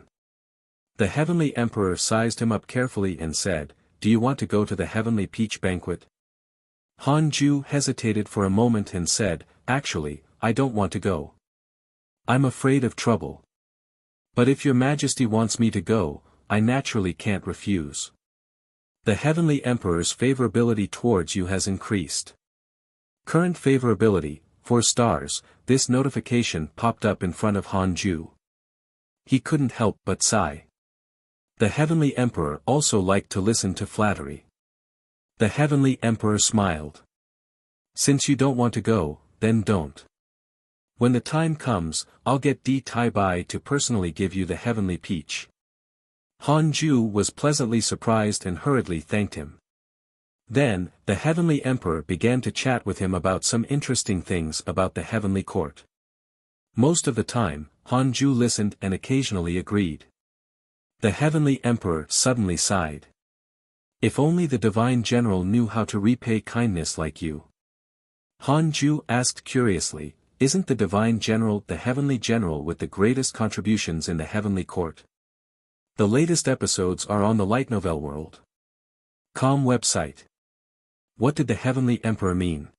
The Heavenly Emperor sized him up carefully and said, Do you want to go to the Heavenly Peach Banquet? Han Ju hesitated for a moment and said, Actually, I don't want to go. I'm afraid of trouble. But if your Majesty wants me to go, I naturally can't refuse. The Heavenly Emperor's favorability towards you has increased. Current favorability, 4 stars, this notification popped up in front of Han Ju. He couldn't help but sigh. The Heavenly Emperor also liked to listen to flattery. The Heavenly Emperor smiled. Since you don't want to go, then don't. When the time comes, I'll get Di Tai Bai to personally give you the Heavenly Peach. Han Ju was pleasantly surprised and hurriedly thanked him. Then, the Heavenly Emperor began to chat with him about some interesting things about the Heavenly Court. Most of the time, Han Ju listened and occasionally agreed. The Heavenly Emperor suddenly sighed. If only the Divine General knew how to repay kindness like you. Han Ju asked curiously, Isn't the Divine General the Heavenly General with the greatest contributions in the Heavenly Court? The latest episodes are on the Light Novel World. Website. What did the Heavenly Emperor mean?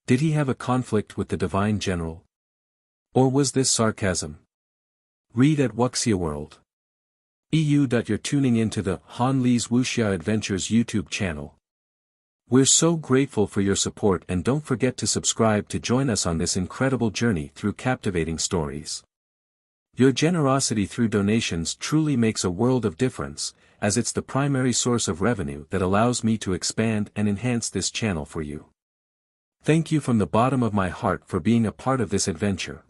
Did he have a conflict with the Divine General? Or was this sarcasm? Read at Wuxia World. You're tuning into the Han Li's Wuxia Adventures YouTube channel. We're so grateful for your support and don't forget to subscribe to join us on this incredible journey through captivating stories. Your generosity through donations truly makes a world of difference, as it's the primary source of revenue that allows me to expand and enhance this channel for you. Thank you from the bottom of my heart for being a part of this adventure.